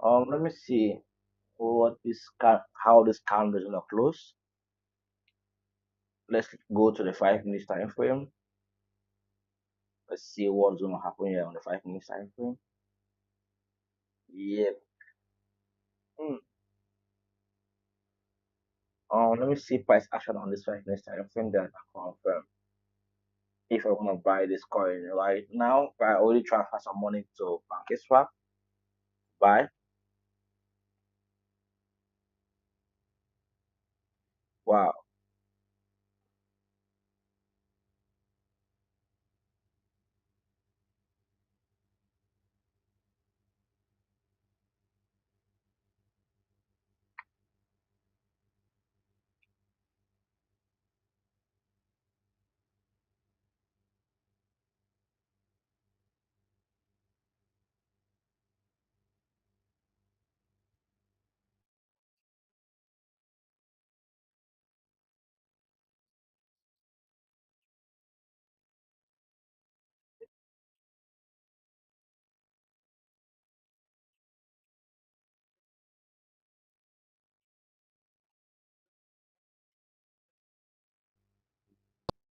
Um, let me see how this candle is gonna close. Let's go to the 5 minutes time frame. Let's see what's gonna happen here on the 5 minute time frame. Yep. Hmm. Let me see price action on this 5 minute time frame that I confirm. If I want to buy this coin right now, I already transfer some money to Swap. Buy. Wow.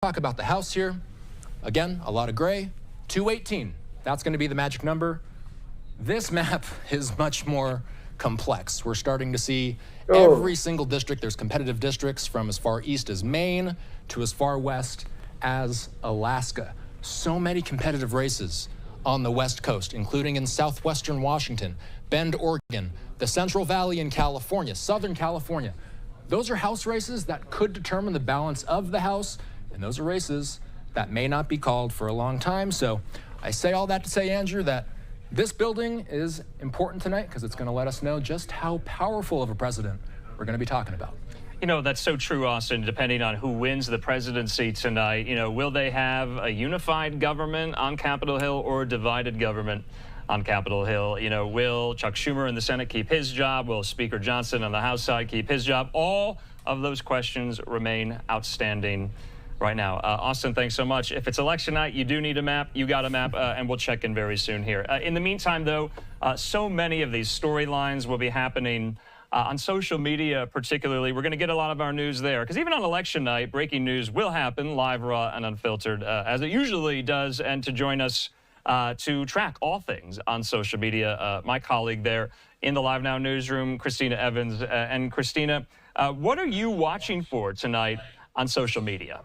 Talk about the house here. Again, a lot of gray. 218. That's going to be the magic number. This map is much more complex. We're starting to see every single district. There's competitive districts from as far east as Maine to as far west as Alaska. So many competitive races on the West Coast, including in southwestern Washington, Bend, Oregon, the Central Valley in California, Southern California. Those are House races that could determine the balance of the House, and those are races that may not be called for a long time. So I say all that to say, Andrew, that this building is important tonight because it's going to let us know just how powerful of a president we're going to be talking about. You know, that's so true, Austin, depending on who wins the presidency tonight. You know, will they have a unified government on Capitol Hill or a divided government on Capitol Hill? You know, will Chuck Schumer in the Senate keep his job? Will Speaker Johnson on the House side keep his job? All of those questions remain outstanding right now. Austin, thanks so much. If it's election night, you do need a map. You got a map, and we'll check in very soon here. In the meantime, though, so many of these storylines will be happening on social media, particularly. We're going to get a lot of our news there, because even on election night, breaking news will happen live, raw, and unfiltered, as it usually does. And to join us to track all things on social media, my colleague there in the Live Now newsroom, Christina Evans. And Christina, what are you watching for tonight on social media?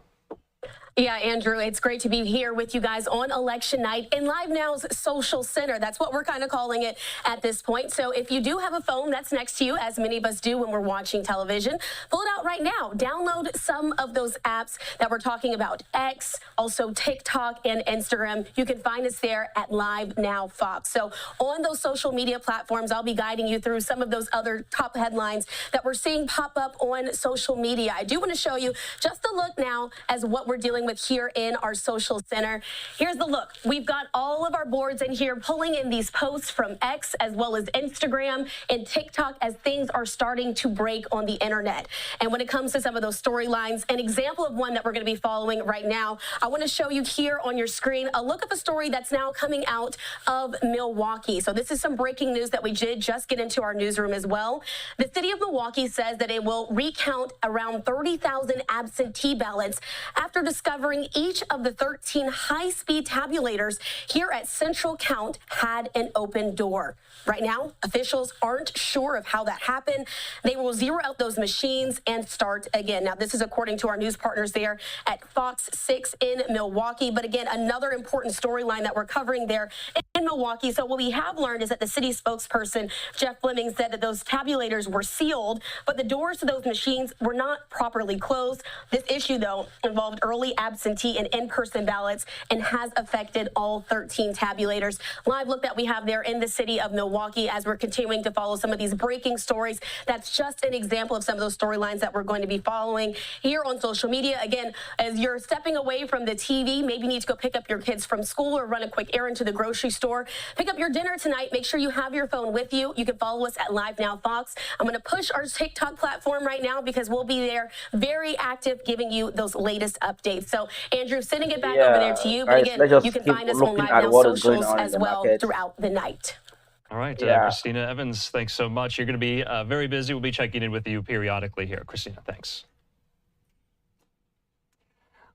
Yeah, Andrew, it's great to be here with you guys on election night in Live Now's Social Center. That's what we're kind of calling it at this point. So if you do have a phone that's next to you, as many of us do when we're watching television, pull it out right now. Download some of those apps that we're talking about. X, also TikTok and Instagram. You can find us there at Live Now Fox. So on those social media platforms, I'll be guiding you through some of those other top headlines that we're seeing pop up on social media. I do want to show you just a look now as what we're dealing with here in our social center. Here's the look. We've got all of our boards in here pulling in these posts from X as well as Instagram and TikTok as things are starting to break on the internet. And when it comes to some of those storylines, an example of one that we're going to be following right now, I want to show you here on your screen a look at the story that's now coming out of Milwaukee. So this is some breaking news that we did just get into our newsroom as well. The city of Milwaukee says that it will recount around 30,000 absentee ballots after discovering each of the 13 high-speed tabulators here at Central Count had an open door. Right now, officials aren't sure of how that happened. They will zero out those machines and start again. Now, this is according to our news partners there at Fox 6 in Milwaukee. But again, another important storyline that we're covering there in Milwaukee. So what we have learned is that the city spokesperson, Jeff Fleming, said that those tabulators were sealed, but the doors to those machines were not properly closed. This issue, though, involved early absentee and in-person ballots and has affected all 13 tabulators. Live look that we have there in the city of Milwaukee as we're continuing to follow some of these breaking stories. That's just an example of some of those storylines that we're going to be following here on social media. Again, as you're stepping away from the TV, maybe you need to go pick up your kids from school or run a quick errand to the grocery store. Pick up your dinner tonight. Make sure you have your phone with you. You can follow us at Live Now Fox. I'm going to push our TikTok platform right now because we'll be there very active giving you those latest updates. So, Andrew, sending it back over there to you. But again, you can find us on Live Now socials as well throughout the night. All right, Christina Evans, thanks so much. You're going to be very busy. We'll be checking in with you periodically here. Christina, thanks.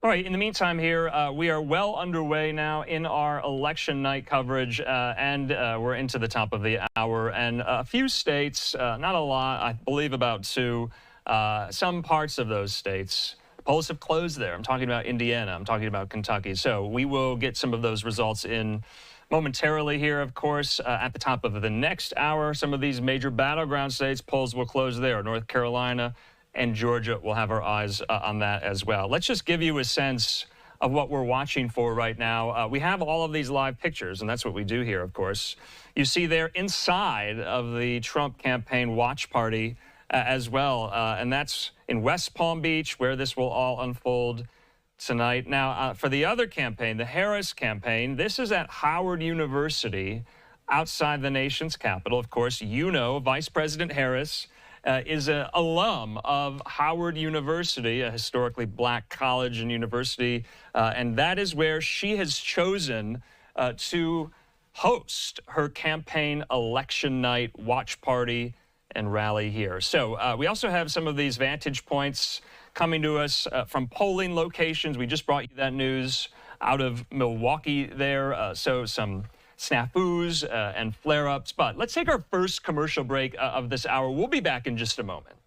All right, in the meantime here, we are well underway now in our election night coverage, and we're into the top of the hour. And a few states, not a lot, I believe about two, some parts of those states, polls have closed there. I'm talking about Indiana, I'm talking about Kentucky. So we will get some of those results in momentarily here, of course. At the top of the next hour, some of these major battleground states, polls will close there. North Carolina and Georgia, will have our eyes on that as well. Let's just give you a sense of what we're watching for right now. We have all of these live pictures, and that's what we do here, of course. You see there inside of the Trump campaign watch party as well, and that's in West Palm Beach, where this will all unfold tonight. Now, for the other campaign, the Harris campaign, this is at Howard University outside the nation's capital. Of course, you know Vice President Harris is an alum of Howard University, a historically black college and university, and that is where she has chosen to host her campaign election night watch party and rally here. So we also have some of these vantage points coming to us from polling locations. We just brought you that news out of Milwaukee there, so some snafus and flare-ups. But let's take our first commercial break of this hour. We'll be back in just a moment.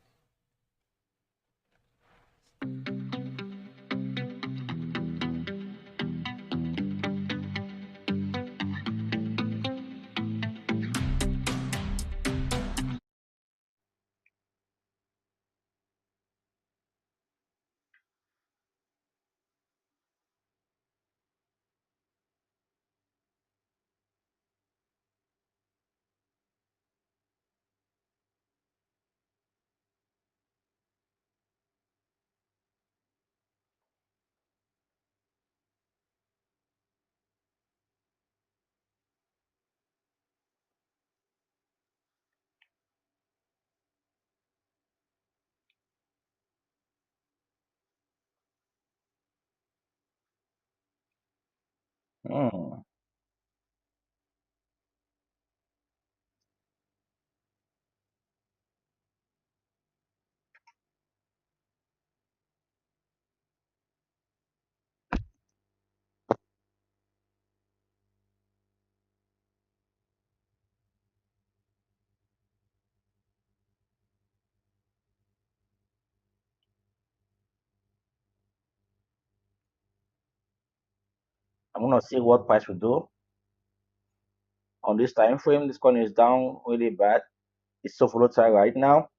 Hmm. I'm gonna see what price will do on this time frame. This coin is down really bad. It's so volatile right now,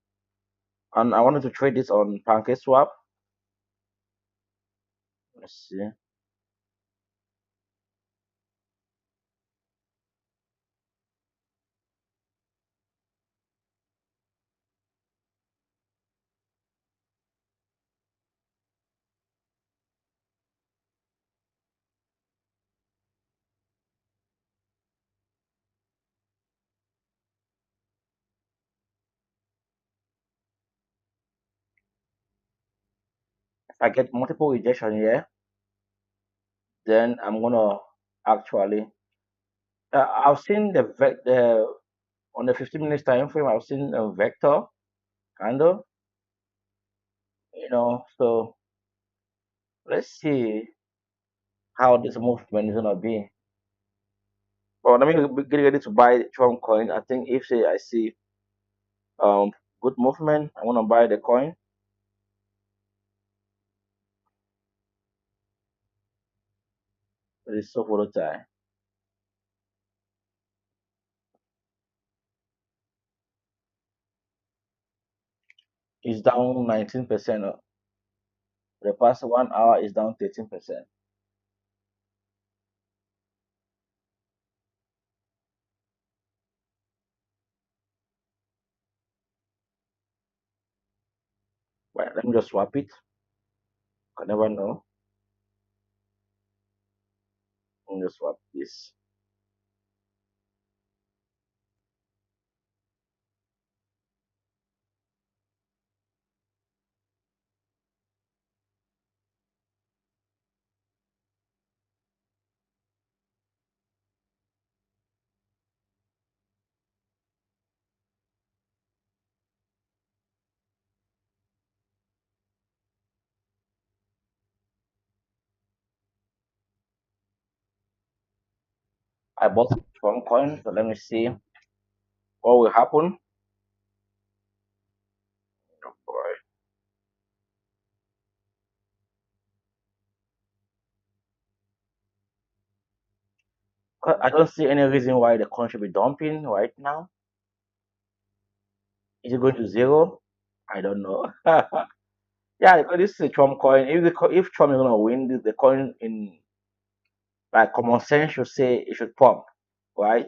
and I wanted to trade this on Pancake Swap. Let's see. If I get multiple rejection here, then I'm gonna actually. I've seen the on the 15 minutes time frame. I've seen a vector kind of, So let's see how this movement is gonna be. But let me get ready to buy Trump coin. I think if say I see um good movement, I wanna buy the coin. It is so volatile. It's down 19%. The past 1 hour is down 13%. Right, let me just swap it. I never know. Let me just swap this. I bought some coin, so let me see what will happen. Oh boy. 'Cause I don't see any reason why the coin should be dumping right now. Is it going to zero? I don't know. Yeah, because this is a Trump coin. If Trump is gonna win, the coin in like common sense should say it should pump, right?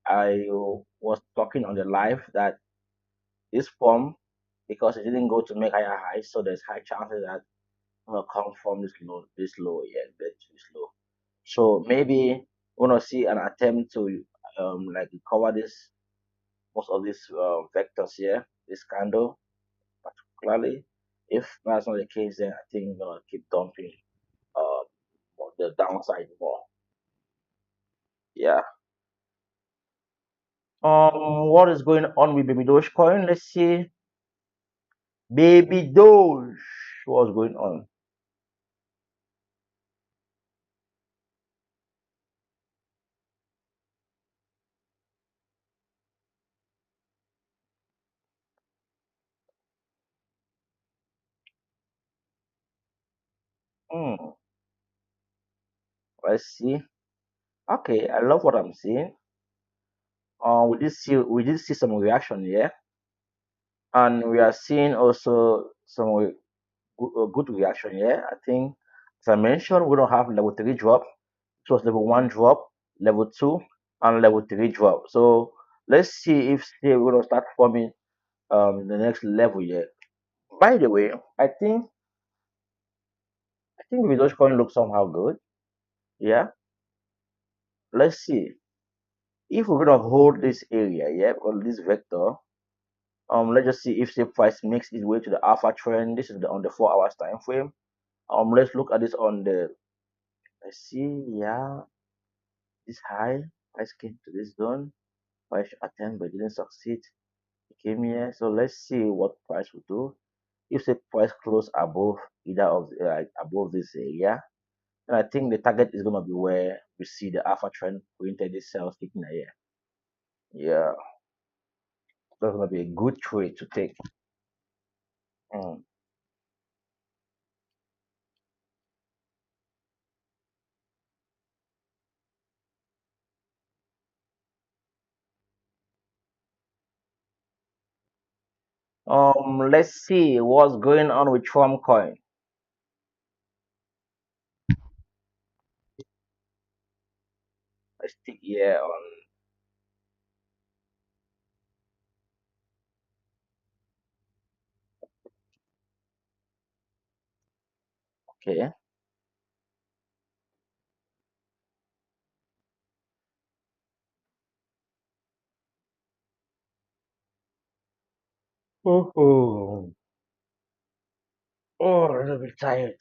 I was talking on the live that this pump because it didn't go to make higher highs, so there's high chances that it's gonna come from this low, yeah, this low. So maybe we're gonna see an attempt to like recover this most of these vectors here, this candle particularly. If that's not the case, then I think we're gonna keep dumping uh on the downside more. Yeah. What is going on with Baby Doge coin? Let's see. Baby Doge. What's going on? Hmm. Let's see. Okay, I love what I'm seeing. We did see some reaction here, and we are seeing also some good reaction here. I think, as I mentioned, we don't have level three drop. It was level one drop, level two, and level three drop. So let's see if still we're gonna start forming the next level here. By the way, I think Village coin looks somehow good. Yeah. Let's see. If we're gonna hold this area, yeah, or this vector, let's just see if the price makes its way to the alpha trend. This is on the 4 hours time frame. Let's look at this on the let's see, yeah, this high price came to this zone. Price attempt but didn't succeed. It came here. So let's see what price will do. If the price close above either of above this area, and I think the target is gonna be where we see the alpha trend printed this cells kicking here. Yeah, that's gonna be a good trade to take. Mm. Let's see what's going on with Trump coin. Let's stick here on. Okay. Oh, oh, a little bit tired.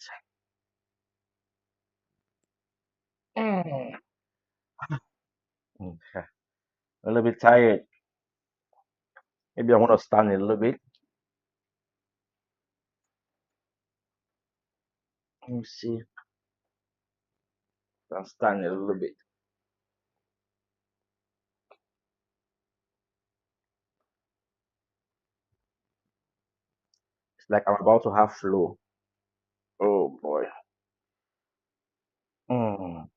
Mm. Okay. A little bit tired. Maybe I want to stand a little bit. Let me see. I'll stand a little bit. It's like I'm about to have flow. Oh boy. Mm.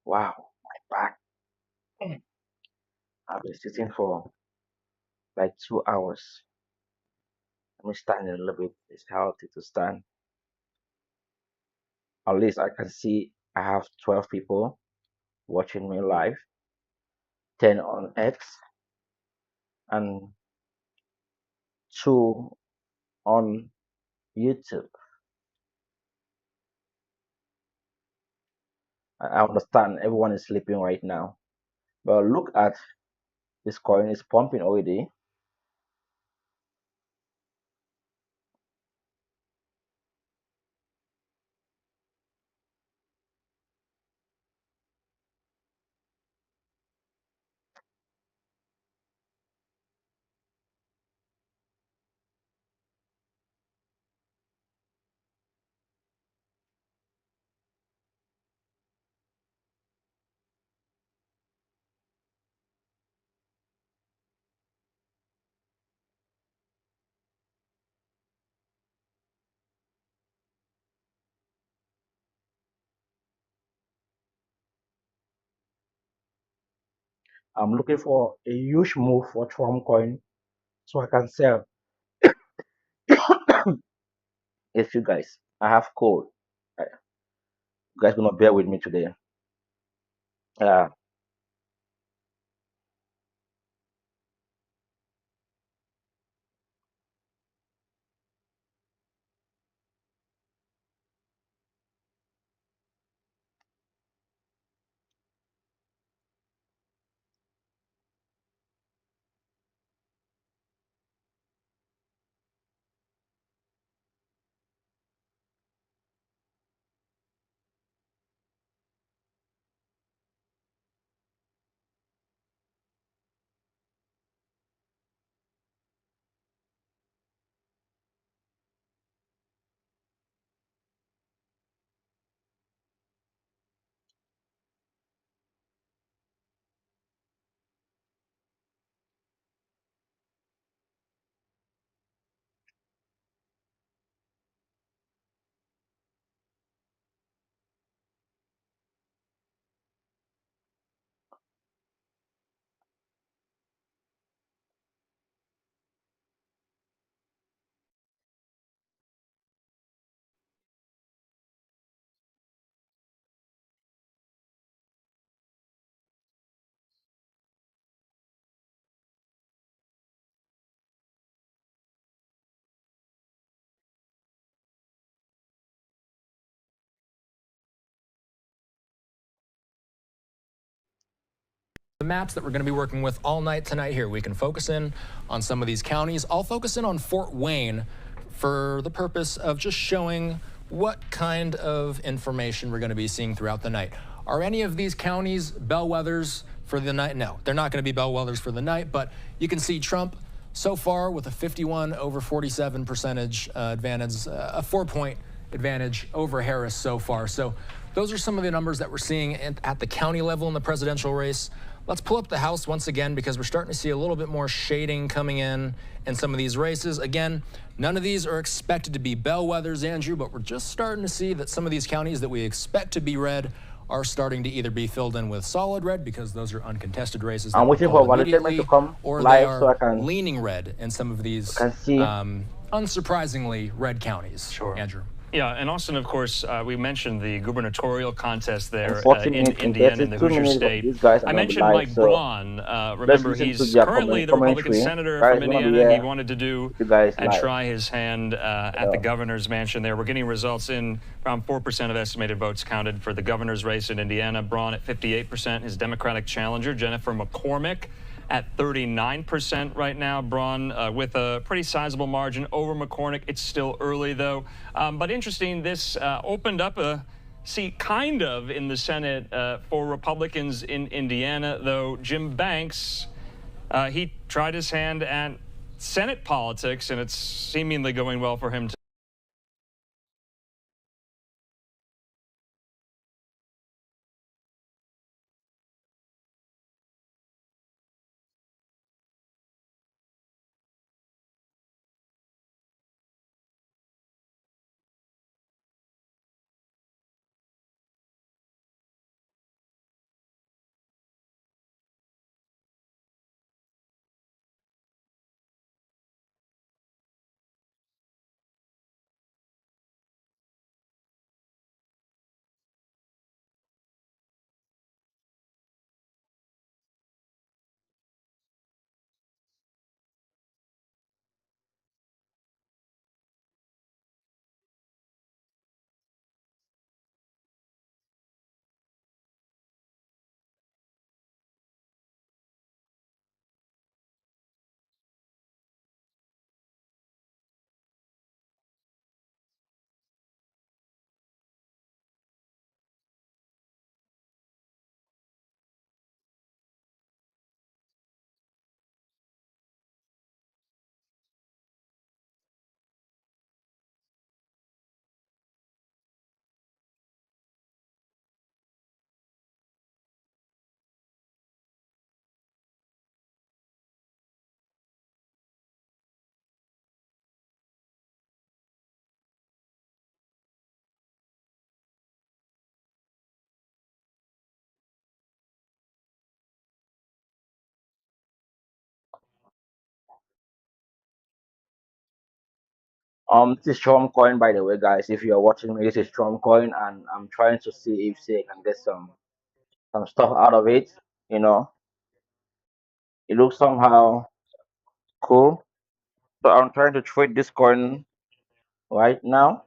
Wow. My back. Mm. I've been sitting for like 2 hours. Let me stand a little bit. It's healthy to stand. At least I can see I have 12 people watching me live, 10 on X, and 2 on YouTube. I understand everyone is sleeping right now, but look at this coin is pumping already. I'm looking for a huge move for Trump coin so I can sell. Yes, you guys, I have cold. You guys gonna bear with me today. Uh, The maps that we're going to be working with all night tonight here. We can focus in on some of these counties. I'll focus in on Fort Wayne for the purpose of just showing what kind of information we're going to be seeing throughout the night. Are any of these counties bellwethers for the night? No, they're not going to be bellwethers for the night, but you can see Trump so far with a 51 over 47 percentage advantage, a 4-point advantage over Harris so far. So those are some of the numbers that we're seeing at the county level in the presidential race. Let's pull up the House once again because we're starting to see a little bit more shading coming in some of these races. Again, none of these are expected to be bellwethers, Andrew, but we're just starting to see that some of these counties that we expect to be red are starting to either be filled in with solid red because those are uncontested races. I'm waiting for Validatement to come or live they are so I can leaning red in some of these see. Unsurprisingly red counties. Sure. Andrew. Yeah, and Austin, of course, we mentioned the gubernatorial contest there 40 in minutes Indiana, in the 32 Hoosier minutes, State. these guys are I gonna be mentioned live, Mike so Braun. let's Remember, listen to he's their currently the Republican commentary. senator Guys, from gonna be Indiana. He here wanted to do with you guys and live. try his hand at the governor's mansion there. We're getting results in around 4% of estimated votes counted for the governor's race in Indiana. Braun at 58%. His Democratic challenger, Jennifer McCormick, at 39% right now. Braun with a pretty sizable margin over McCormick. It's still early, though. But interesting, this opened up a seat kind of in the Senate for Republicans in Indiana, though Jim Banks, he tried his hand at Senate politics, and it's seemingly going well for him. This is Trump Coin, by the way, guys. If you're watching me, this is Trump Coin, and I'm trying to see if say I can get some stuff out of it. You know, it looks somehow cool. So I'm trying to trade this coin right now.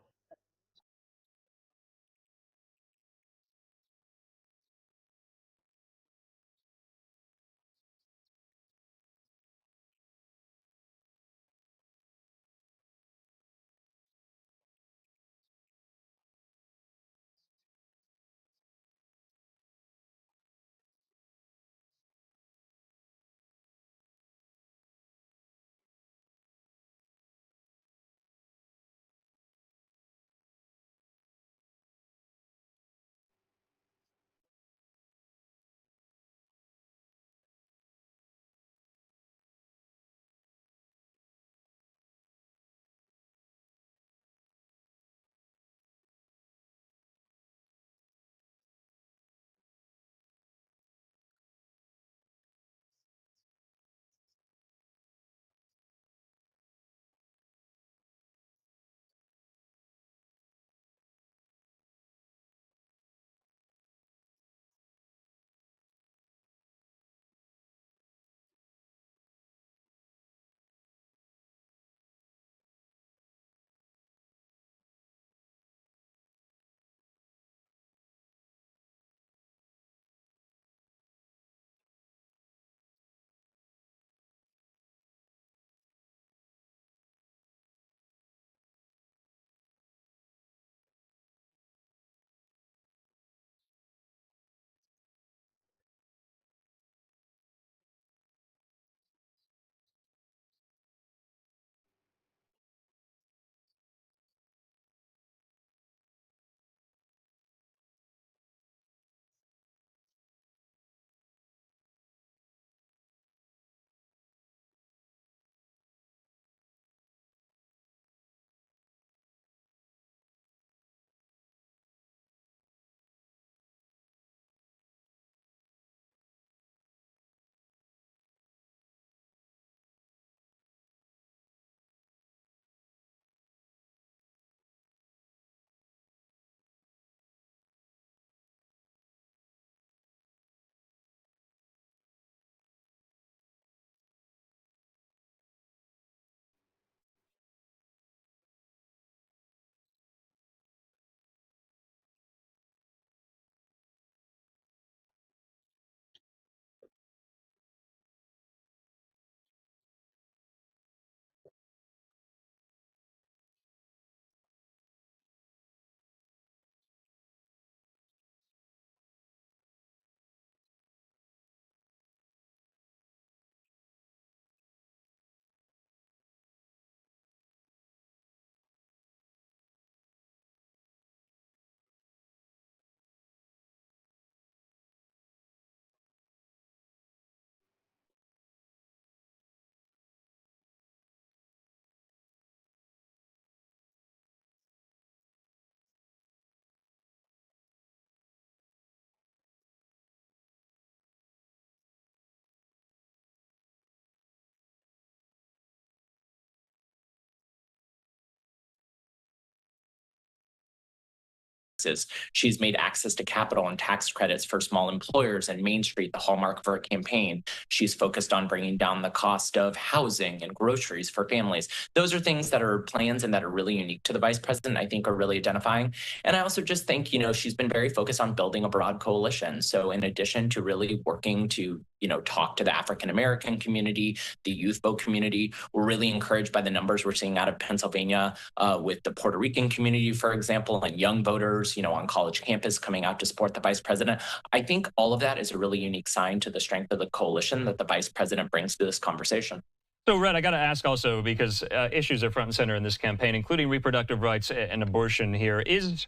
She's made access to capital and tax credits for small employers and Main Street the hallmark of her campaign. She's focused on bringing down the cost of housing and groceries for families. Those are things that are plans and that are really unique to the vice president, I think are really identifying. And I also just think, she's been very focused on building a broad coalition. So in addition to really working to, talk to the African American community, the youth vote community, we're really encouraged by the numbers we're seeing out of Pennsylvania with the Puerto Rican community, for example, and young voters, on college campus coming out to support the vice president. I think all of that is a really unique sign to the strength of the coalition that the vice president brings to this conversation. So, Red, I got to ask also, because issues are front and center in this campaign, including reproductive rights and abortion here. Is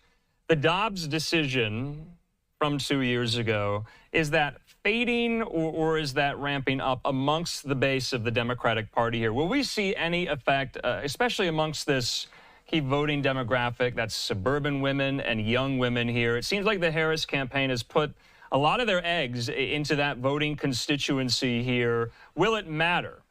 the Dobbs decision from 2 years ago, is that fading or is that ramping up amongst the base of the Democratic Party here? Will we see any effect, especially amongst this key voting demographic, that's suburban women and young women here? It seems like the Harris campaign has put a lot of their eggs into that voting constituency here. Will it matter?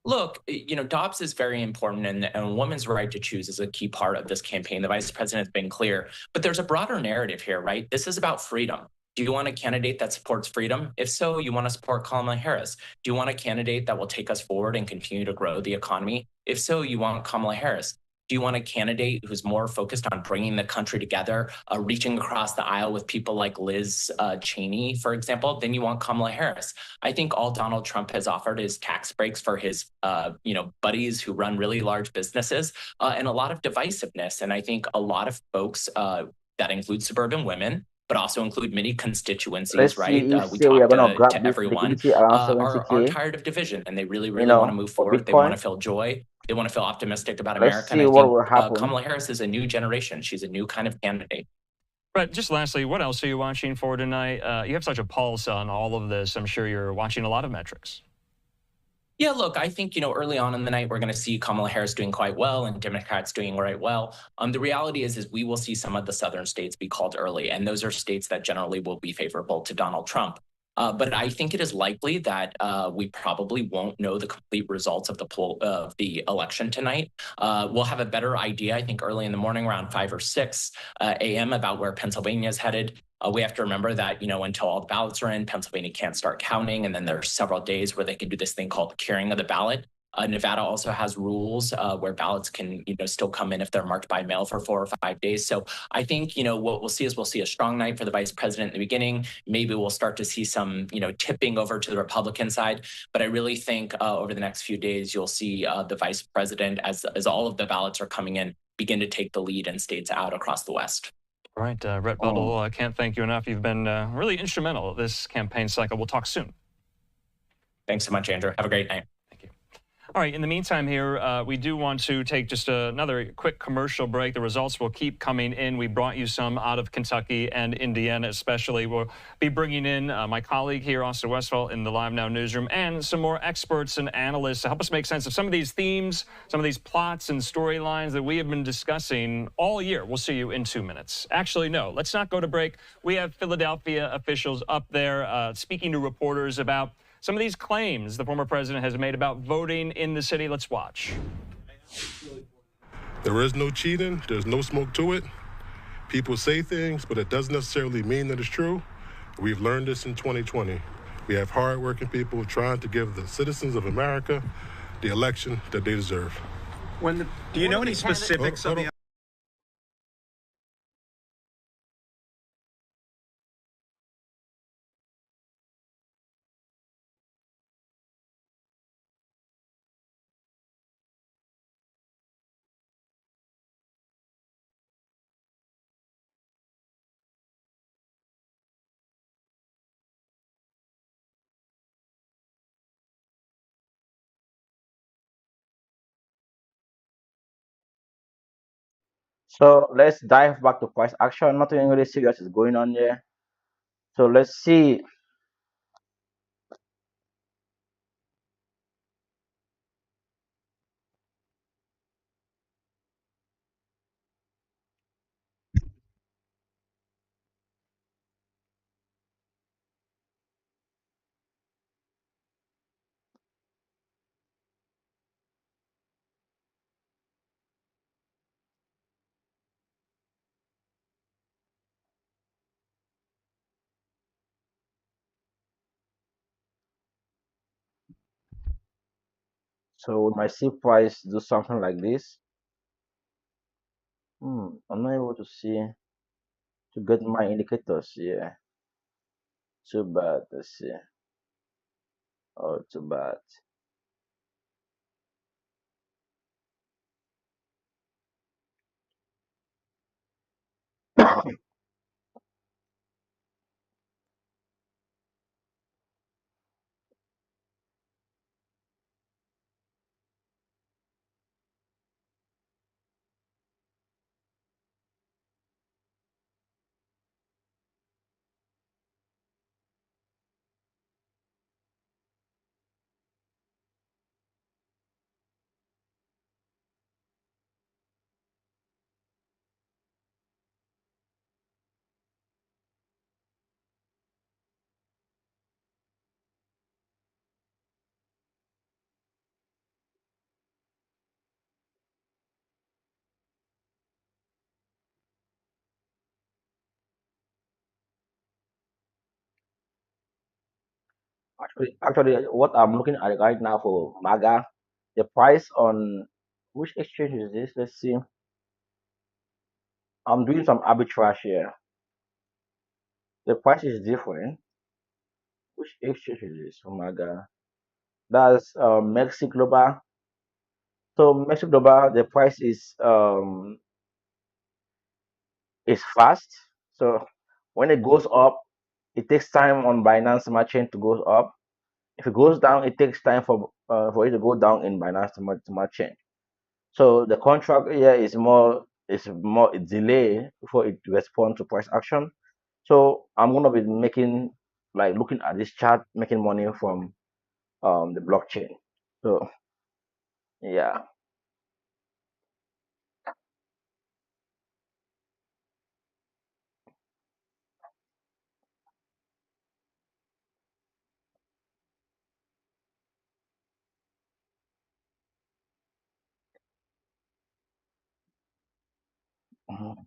Look, Dobbs is very important, and a woman's right to choose is a key part of this campaign. The vice president has been clear, but there's a broader narrative here, right? This is about freedom. Do you want a candidate that supports freedom? If so, you want to support Kamala Harris. Do you want a candidate that will take us forward and continue to grow the economy? If so, you want Kamala Harris. Do you want a candidate who's more focused on bringing the country together, reaching across the aisle with people like Liz Cheney, for example? Then you want Kamala Harris. I think all Donald Trump has offered is tax breaks for his, buddies who run really large businesses, and a lot of divisiveness. And I think a lot of folks that include suburban women, but also include many constituencies, Let's right? see if We say we are talk gonna grab to this everyone, liquidity around are 70K, tired of division, and they really, you really want to know, move for forward. They want Bitcoin. to feel joy. They want to feel optimistic about Let's America. And see I what think will happen. Kamala Harris is a new generation. She's a new kind of candidate. But just lastly, what else are you watching for tonight? You have such a pulse on all of this. I'm sure you're watching a lot of metrics. Yeah, look, I think, early on in the night, we're going to see Kamala Harris doing quite well and Democrats doing right well. The reality is we will see some of the southern states be called early, and those are states that generally will be favorable to Donald Trump. But I think it is likely that we probably won't know the complete results of the election tonight. We'll have a better idea, I think, early in the morning, around 5 or 6 a.m., about where Pennsylvania is headed. We have to remember that, until all the ballots are in, Pennsylvania can't start counting. And then there's several days where they can do this thing called the curing of the ballot. Nevada also has rules where ballots can, still come in if they're marked by mail for 4 or 5 days. So I think, what we'll see is we'll see a strong night for the vice president in the beginning. Maybe we'll start to see some, tipping over to the Republican side. But I really think over the next few days, you'll see the vice president, as all of the ballots are coming in, begin to take the lead in states out across the West. All right, Rhett Buttle, I can't thank you enough. You've been really instrumental this campaign cycle. We'll talk soon. Thanks so much, Andrew. Have a great night. Thank you. All right, in the meantime here, we do want to take just another quick commercial break. The results will keep coming in. We brought you some out of Kentucky and Indiana especially. We'll be bringing in my colleague here, Austin Westphal, in the Live Now newsroom, and some more experts and analysts to help us make sense of some of these themes, some of these plots and storylines that we have been discussing all year. We'll see you in 2 minutes. Actually, no, let's not go to break. We have Philadelphia officials up there speaking to reporters about some of these claims the former president has made about voting in the city. Let's watch. There is no cheating. There's no smoke to it. People say things, but it doesn't necessarily mean that it's true. We've learned this in 2020. We have hardworking people trying to give the citizens of America the election that they deserve. Do you know any specifics of the... So let's dive back to price action. Nothing really serious is going on there. So let's see. So we might see price do something like this. I'm not able to see to get my indicators. Yeah, too bad. Let's see. Oh, too bad. Actually, what I'm looking at right now for MAGA, the price on which exchange is this? Let's see. I'm doing some arbitrage here. The price is different. Which exchange is this for MAGA? That's Mexi Global. So Mexi Global, the price is fast. So when it goes up, it takes time on Binance Smart Chain to go up. If it goes down, it takes time for it to go down in Binance Smart Chain. So the contract here is more delay before it responds to price action. So I'm gonna be making like looking at this chart, making money from the blockchain. So yeah. Mhm.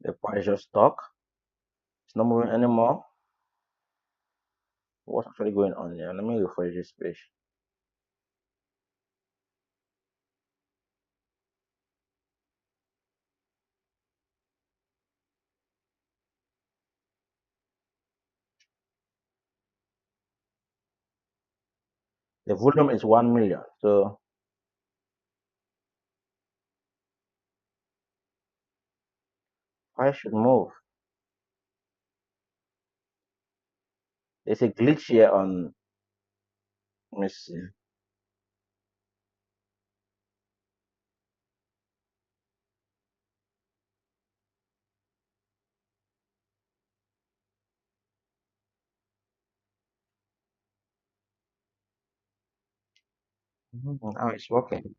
The price just stuck. It's not moving anymore. What's actually going on here? Let me refresh this page. The volume is 1 million. So price should move. There's a glitch here on. Let me see. Now it's working.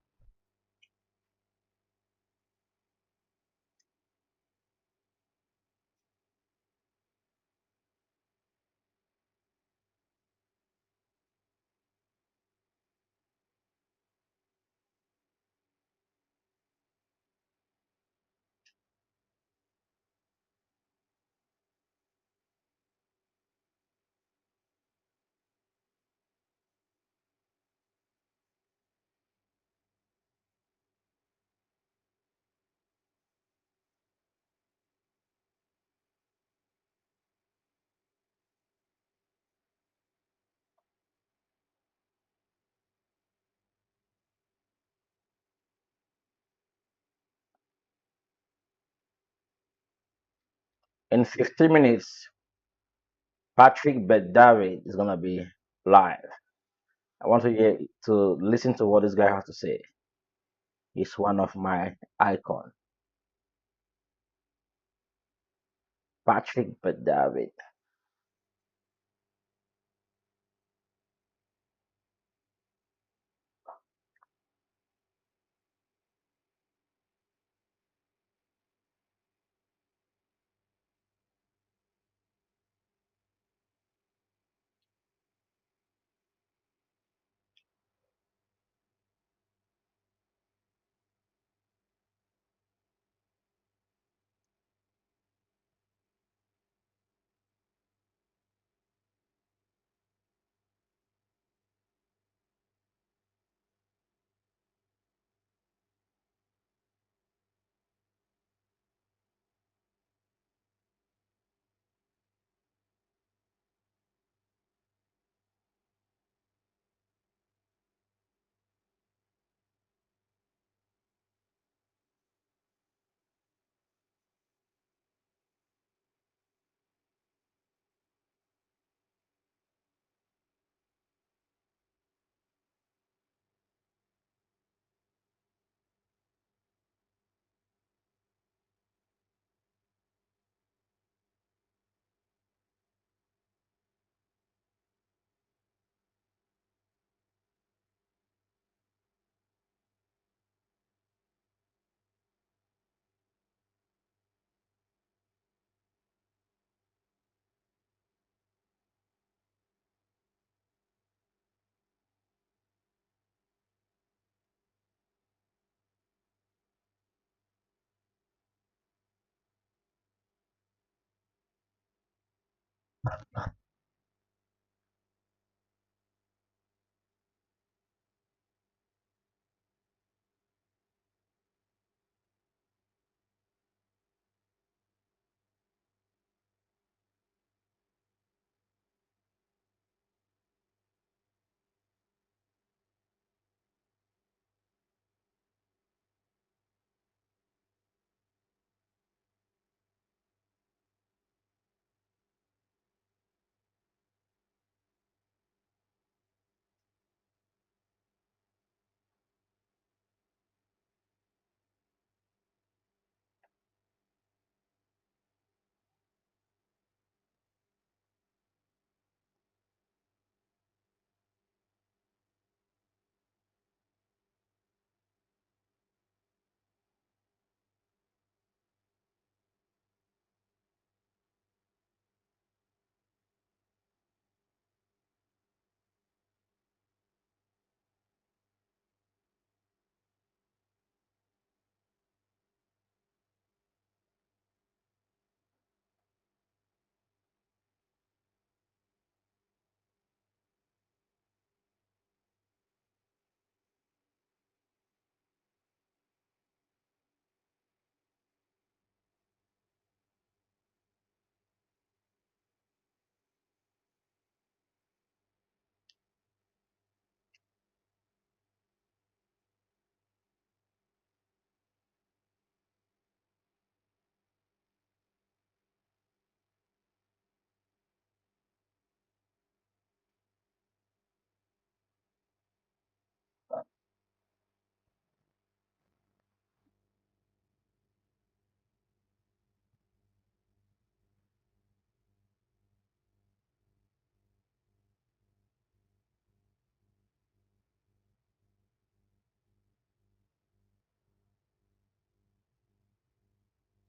In 15 minutes, Patrick Bet is gonna be live. I want to listen to what this guy has to say. He's one of my icon, Patrick Bet.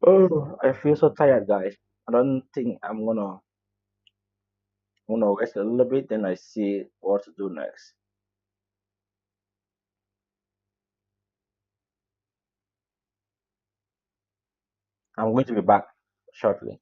Oh, I feel so tired, guys. I don't think I'm gonna rest a little bit, then I see what to do next. I'm going to be back shortly.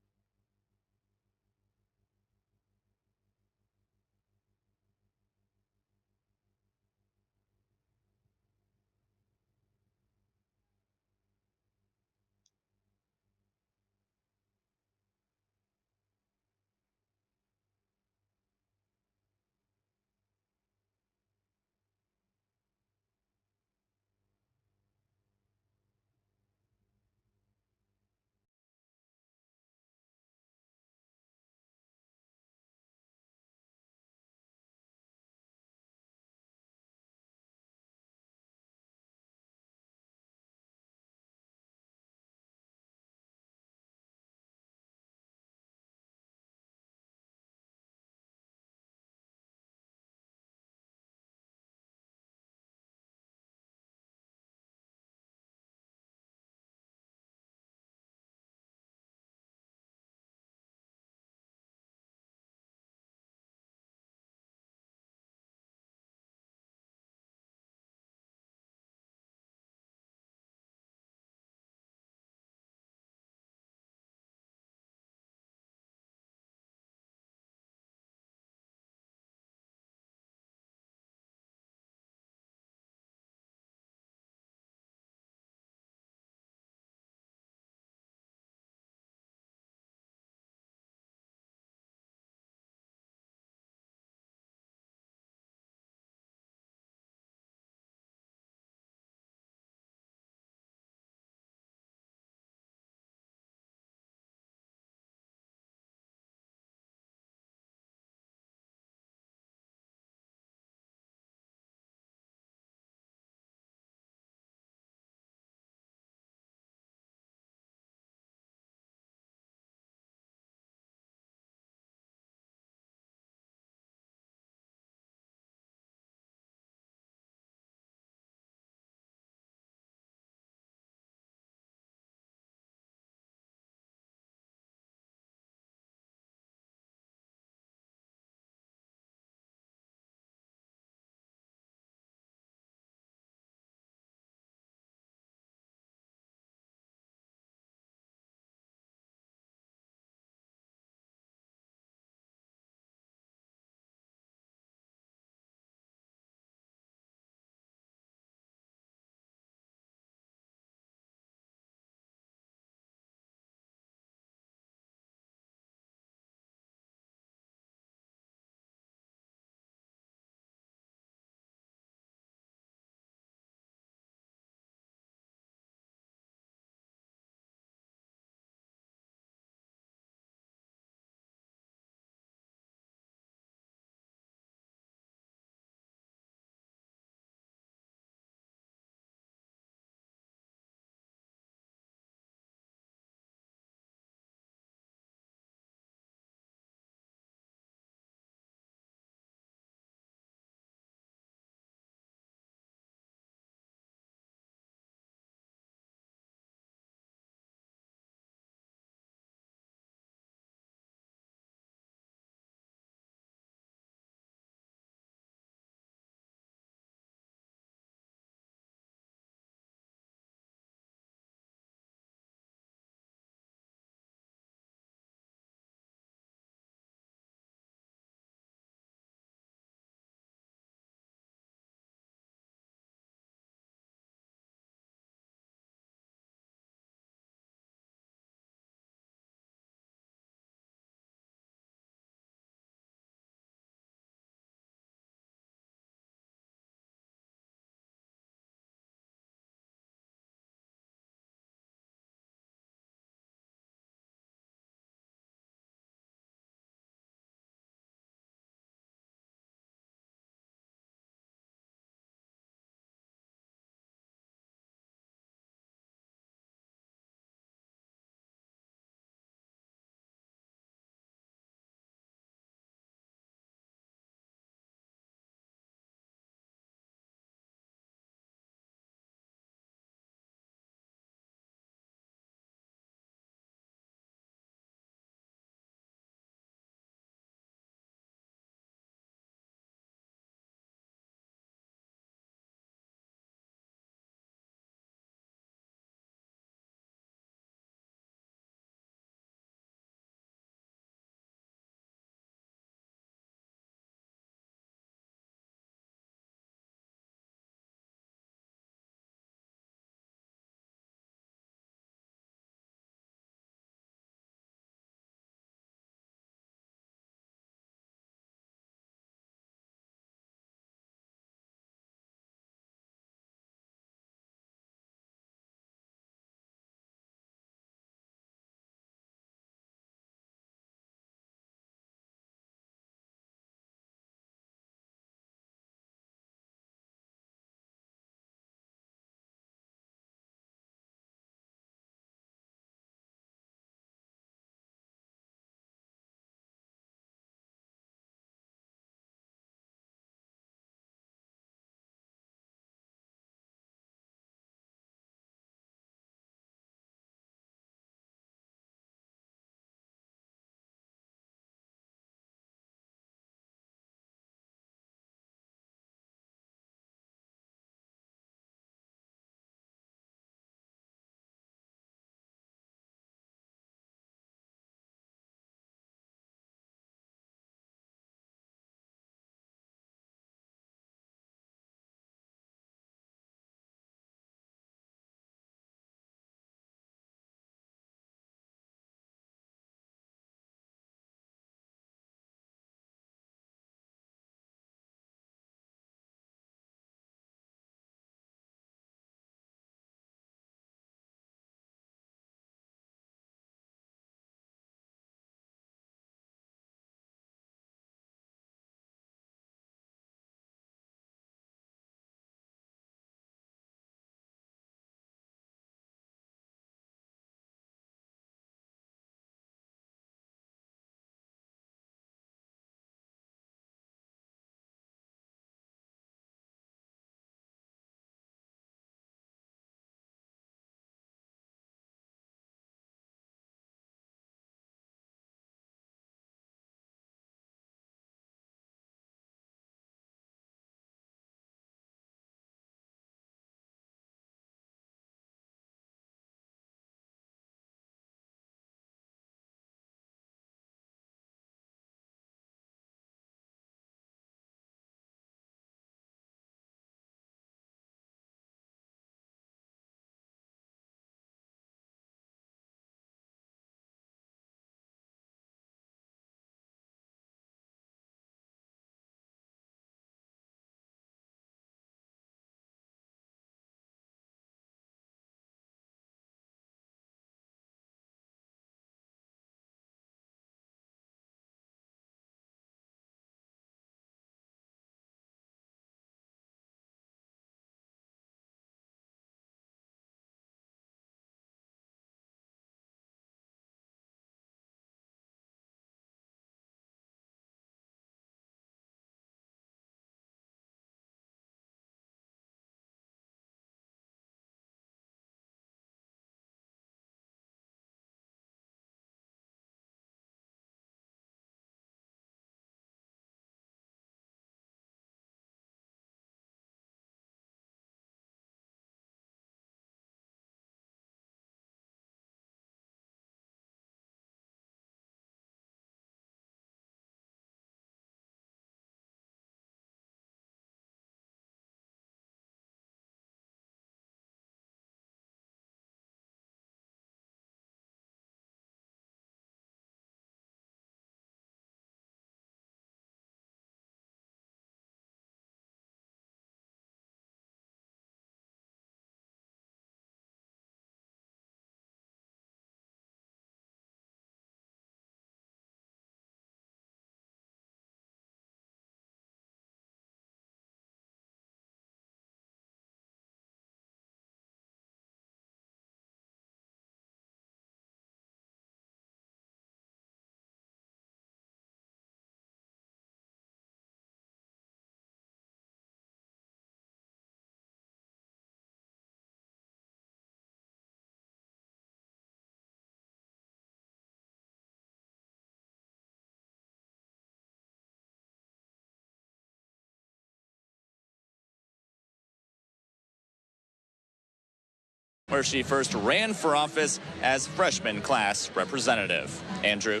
where she first ran for office as freshman class representative. Andrew.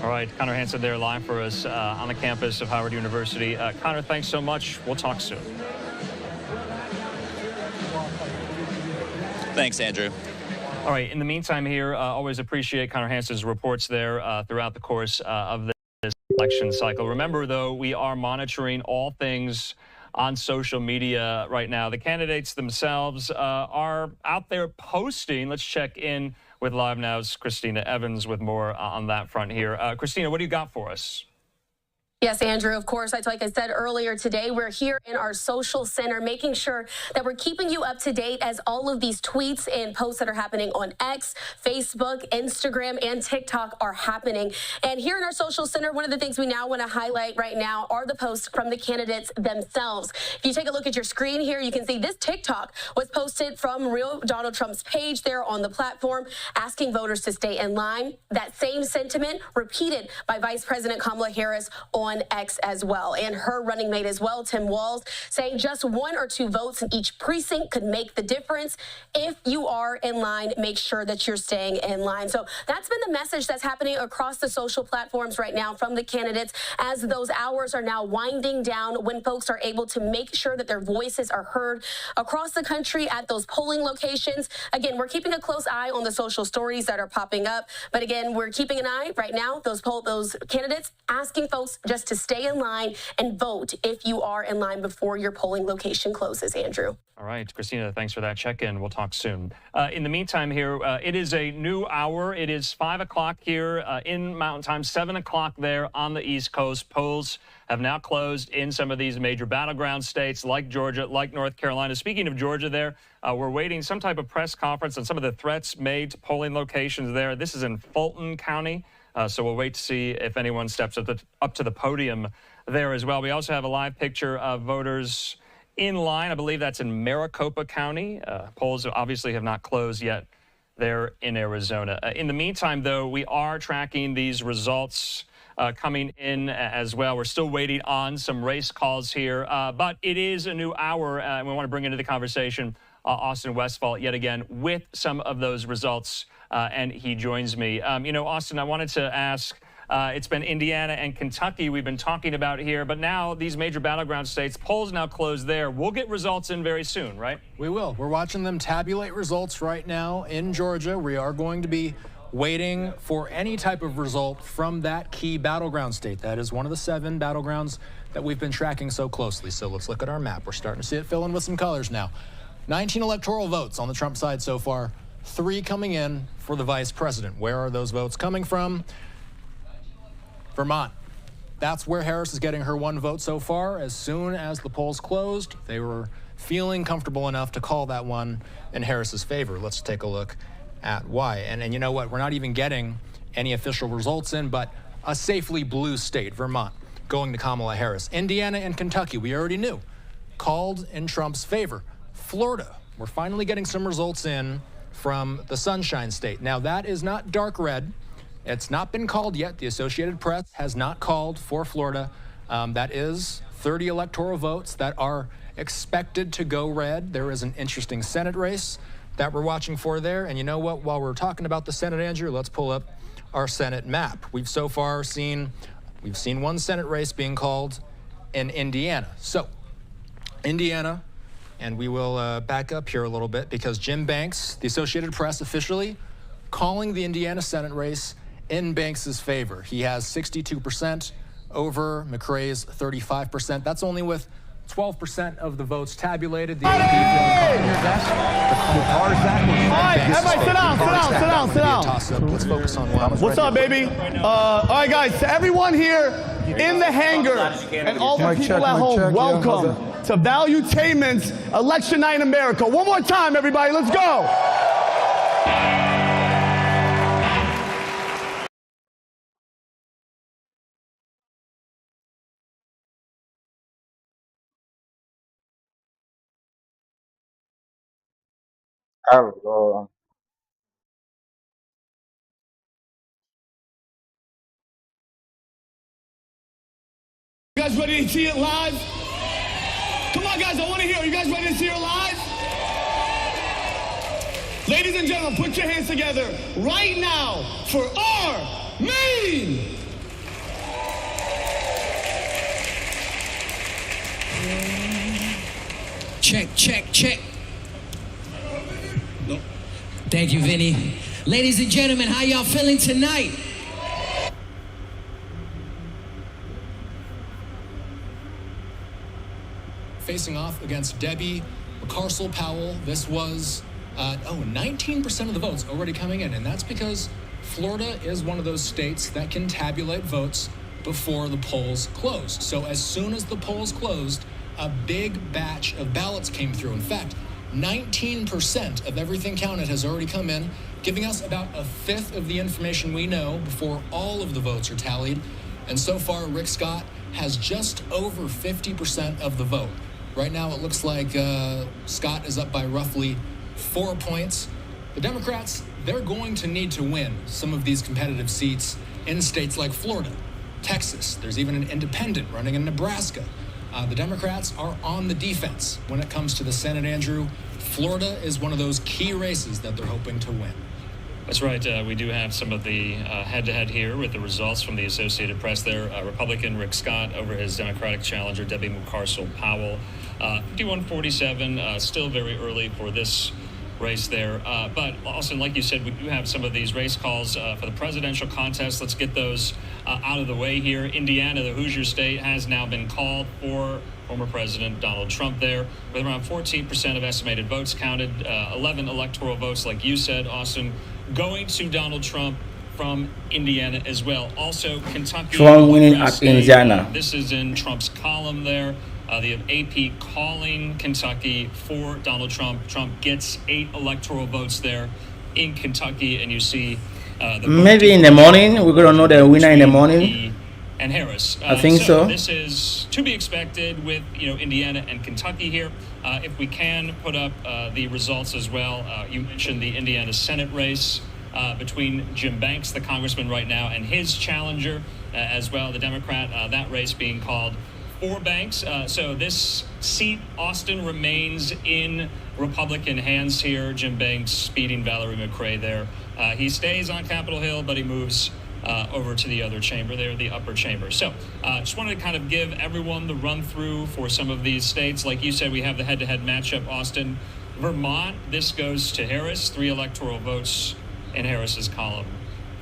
All right, Connor Hansen there live for us on the campus of Howard University. Connor, thanks so much. We'll talk soon. Thanks, Andrew. All right, in the meantime here, always appreciate Connor Hansen's reports there throughout the course of this election cycle. Remember, though, we are monitoring all things on social media right now. The candidates themselves are out there posting. Let's check in with Live Now's Christina Evans with more on that front here. Christina, what do you got for us? Yes, Andrew, of course, like I said earlier today, we're here in our social center making sure that we're keeping you up to date as all of these tweets and posts that are happening on X, Facebook, Instagram, and TikTok are happening. And here in our social center, one of the things we now want to highlight right now are the posts from the candidates themselves. If you take a look at your screen here, you can see this TikTok was posted from real Donald Trump's page there on the platform, asking voters to stay in line. That same sentiment repeated by Vice President Kamala Harris on X as well, and her running mate as well, Tim Walz, saying just 1 or 2 votes in each precinct could make the difference. If you are in line, make sure that you're staying in line. So that's been the message that's happening across the social platforms right now from the candidates as those hours are now winding down, when folks are able to make sure that their voices are heard across the country at those polling locations. Again, we're keeping a close eye on the social stories that are popping up, but again, we're keeping an eye right now, those candidates asking folks just to stay in line and vote if you are in line before your polling location closes, Andrew. All right, Christina, thanks for that check-in. We'll talk soon. In the meantime here, it is a new hour. It is 5 o'clock here in Mountain Time, 7 o'clock there on the East Coast. Polls have now closed in some of these major battleground states like Georgia, like North Carolina. Speaking of Georgia there, we're waiting some type of press conference on some of the threats made to polling locations there. This is in Fulton County. So we'll wait to see if anyone steps up to the podium there as well. We also have a live picture of voters in line. I believe that's in Maricopa County. Polls obviously have not closed yet there in Arizona. In the meantime, though, we are tracking these results coming in as well. We're still waiting on some race calls here, but it is a new hour, and we want to bring into the conversation Austin Westfall yet again with some of those results, and he joins me. Austin, I wanted to ask, it's been Indiana and Kentucky we've been talking about here, but now these major battleground states, polls now closed there. We'll get results in very soon, right? We will. We're watching them tabulate results right now in Georgia. We are going to be waiting for any type of result from that key battleground state. That is one of the 7 battlegrounds that we've been tracking so closely. So let's look at our map. We're starting to see it fill in with some colors now. 19 electoral votes on the Trump side so far, 3 coming in for the vice president. Where are those votes coming from? Vermont. That's where Harris is getting her 1 vote so far. As soon as the polls closed, they were feeling comfortable enough to call that one in Harris's favor. Let's take a look at why. And you know what? We're not even getting any official results in, but a safely blue state, Vermont, going to Kamala Harris. Indiana and Kentucky, we already knew, called in Trump's favor. Florida, we're finally getting some results in from the Sunshine State. Now, that is not dark red. It's not been called yet. The Associated Press has not called for Florida. That is 30 electoral votes that are expected to go red. There is an interesting Senate race that we're watching for there. And you know what? While we're talking about the Senate, Andrew, let's pull up our Senate map. We've so far seen 1 Senate race being called in Indiana. So, Indiana. And we will back up here a little bit because Jim Banks, the Associated Press, officially calling the Indiana Senate race in Banks's favor. He has 62% over McRae's 35%. That's only with 12% of the votes tabulated. The AP feeling your best. Everybody sit down. Toss-up. Let's focus on one. What's up, baby? All right, guys, to everyone here in the hangar and all the people at home, welcome to Valuetainment's Election Night in America. One more time, everybody, let's go. Oh, You guys ready to see it live? Come on, guys, I want to hear. Are you guys ready to see it live? Ladies and gentlemen, put your hands together right now for Armin! Check, check, check. No. Thank you, Vinny. Ladies and gentlemen, how y'all feeling tonight? Facing off against Debbie McCarcel-Powell. This was 19% of the votes already coming in, and that's because Florida is one of those states that can tabulate votes before the polls closed. So as soon as the polls closed, a big batch of ballots came through. In fact, 19% of everything counted has already come in, giving us about a fifth of the information we know before all of the votes are tallied. And so far, Rick Scott has just over 50% of the vote. Right now, it looks like Scott is up by roughly 4 points. The Democrats, they're going to need to win some of these competitive seats in states like Florida, Texas. There's even an independent running in Nebraska. The Democrats are on the defense when it comes to the Senate, Andrew. Florida is one of those key races that they're hoping to win. That's right. We do have some of the head-to-head here with the results from the Associated Press there. Republican Rick Scott over his Democratic challenger, Debbie McCarcel-Powell. 51-47, still very early for this race there. But Austin, like you said, we do have some of these race calls for the presidential contest. Let's get those out of the way here. Indiana, the Hoosier state, has now been called for former President Donald Trump there, with around 14% of estimated votes counted, 11 electoral votes, like you said, Austin, going to Donald Trump from Indiana as well. Also, Kentucky. Trump winning at Indiana. This is in Trump's column there. The AP calling Kentucky for Donald Trump. Trump gets 8 electoral votes there in Kentucky, and you see maybe in the morning we're going to know the winner in the morning. And Harris. I think so. This is to be expected with Indiana and Kentucky here. If we can put up the results as well. You mentioned the Indiana Senate race between Jim Banks, the congressman right now, and his challenger as well, the Democrat. That race being called for Banks. So this seat, Austin, remains in Republican hands here. Jim Banks beating Valerie McRae there. He stays on Capitol Hill, but he moves over to the other chamber there, the upper chamber. So just wanted to kind of give everyone the run through for some of these states. Like you said, we have the head-to-head matchup. Austin, Vermont, this goes to Harris, 3 electoral votes in Harris's column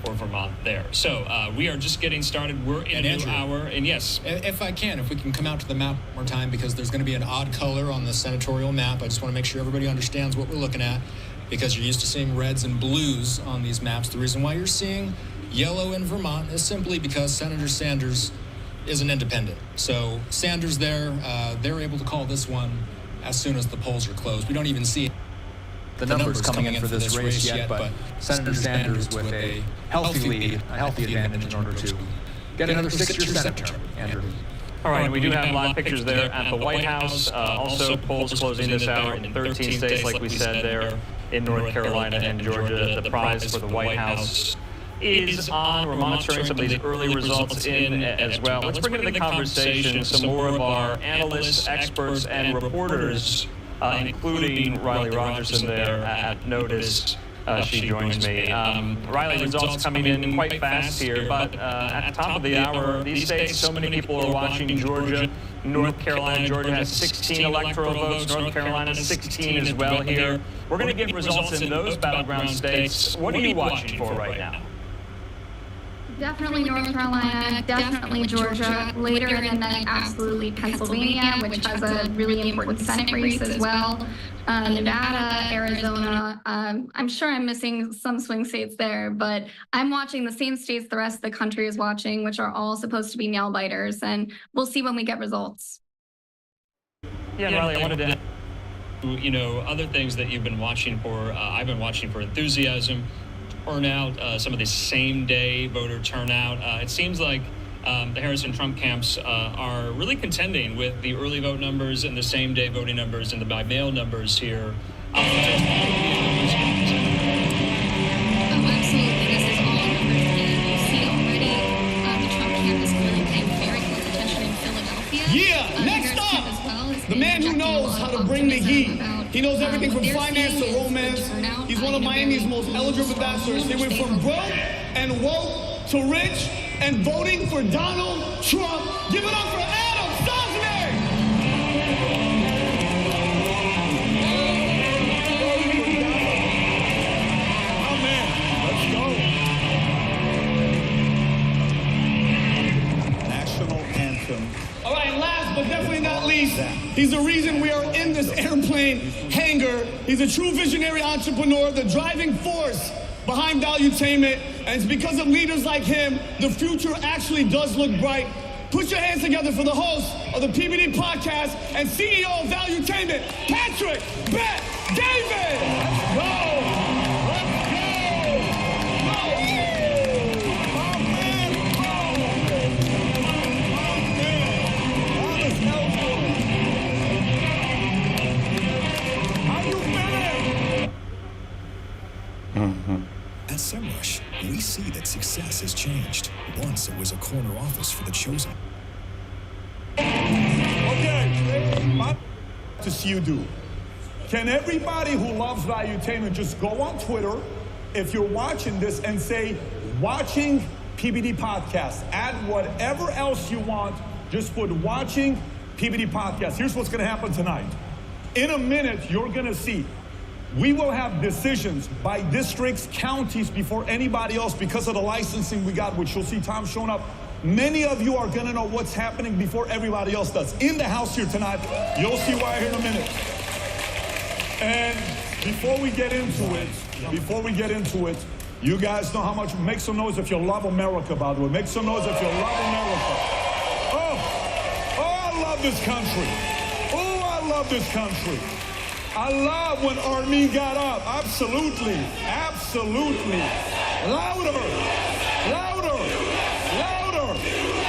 for Vermont there. So we are just getting started. We're in a new hour. And yes, if we can come out to the map one more time, because there's going to be an odd color on the senatorial map. I just want to make sure everybody understands what we're looking at, because you're used to seeing reds and blues on these maps. The reason why you're seeing yellow in Vermont is simply because Senator Sanders is an independent. So Sanders there, they're able to call this one as soon as the polls are closed. We don't even see the numbers coming in for this race yet, but Senator Sanders with a healthy lead, a healthy advantage in order to get another 6-year Senate term, Andrew. All right, we do have live pictures there at the White House. Also, polls closing this hour in 13 states, like we said there, in North Carolina and Georgia. The prize for the White House is on. We're monitoring some of these early results in as well. Let's bring into the conversation some more of our analysts, experts, and reporters, including Riley Rogerson there at Notice. She joins me. Riley, results coming in quite fast here, but at the top of the hour, these states, so many people are watching. Georgia, North Carolina. Georgia has 16 electoral votes. North Carolina 16 as well here. We're going to get results in those battleground states. What are you watching for right now? Definitely North Carolina, definitely Georgia. Later in the night, absolutely Pennsylvania, which has a really important Senate race as well. Nevada, Arizona. I'm sure I'm missing some swing states there, but I'm watching the same states the rest of the country is watching, which are all supposed to be nail biters, and we'll see when we get results. Yeah, Riley, I wanted to, other things that you've been watching for. I've been watching for enthusiasm, turnout, some of the same-day voter turnout. It seems like the Harris and Trump camps are really contending with the early vote numbers and the same-day voting numbers and the by-mail numbers here. Absolutely. This is all numbers. And you see already the Trump camp is really paying very close attention in Philadelphia. Yeah, next up, the man who knows how to bring the heat. He knows everything from They're finance to saying is romance. the turnout, He's one of in a Miami's very most eligible strong ambassadors. He room, went which from they- broke and woke to rich and voting for Donald Trump. Give it up for Adam Sosnick! Oh man, let's go. National anthem. All right, last but definitely not least, he's the reason we are in this airplane hangar. He's a true visionary entrepreneur, the driving force behind Valuetainment, and it's because of leaders like him, the future actually does look bright. Put your hands together for the host of the PBD podcast and CEO of Valuetainment, Patrick Bet David. Let's go. Let's go. At SEMrush, we see that success has changed. Once it was a corner office for the chosen. Okay, to see you do. Can everybody who loves Valuetainment just go on Twitter if you're watching this and say, watching PBD Podcast. Add whatever else you want. Just put watching PBD Podcast. Here's what's going to happen tonight. In a minute, you're going to see. We will have decisions by districts, counties before anybody else because of the licensing we got, which you'll see Tom showing up. Many of you are going to know what's happening before everybody else does. In the house here tonight, you'll see why here in a minute. And before we get into it, you guys know how much. Make some noise if you love America, by the way. Make some noise if you love America. Oh, I love this country. Oh, I love this country. I love when Armin got up. Absolutely. Absolutely. Louder. Louder. Louder.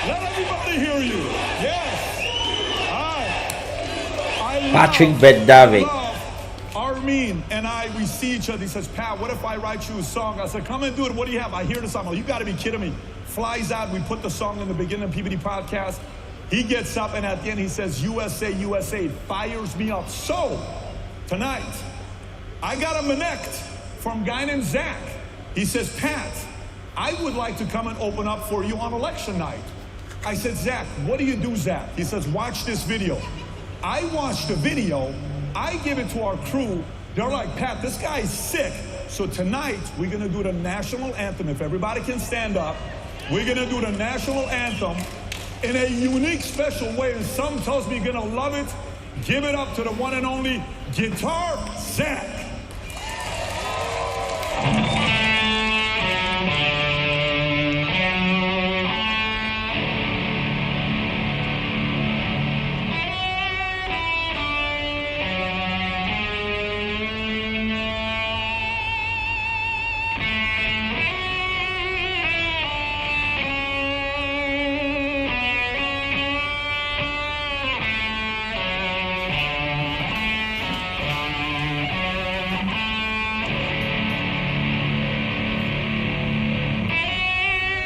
Let everybody hear you. Yes. Patrick Bet David. Armin and we see each other. He says, Pat, what if I write you a song? I said, come and do it. What do you have? I hear the song. I'm like, you got to be kidding me. Flies out. We put the song in the beginning of PBD Podcast. He gets up and at the end he says, USA, USA. Fires me up. So, tonight, I got a connect from a guy named Zach. He says, Pat, I would like to come and open up for you on election night. I said, Zach, what do you do, Zach? He says, watch this video. I watched the video. I give it to our crew. They're like, Pat, this guy's sick. So tonight, we're going to do the national anthem. If everybody can stand up, we're going to do the national anthem in a unique, special way. And some tells me you're going to love it. Give it up to the one and only Guitar Zach.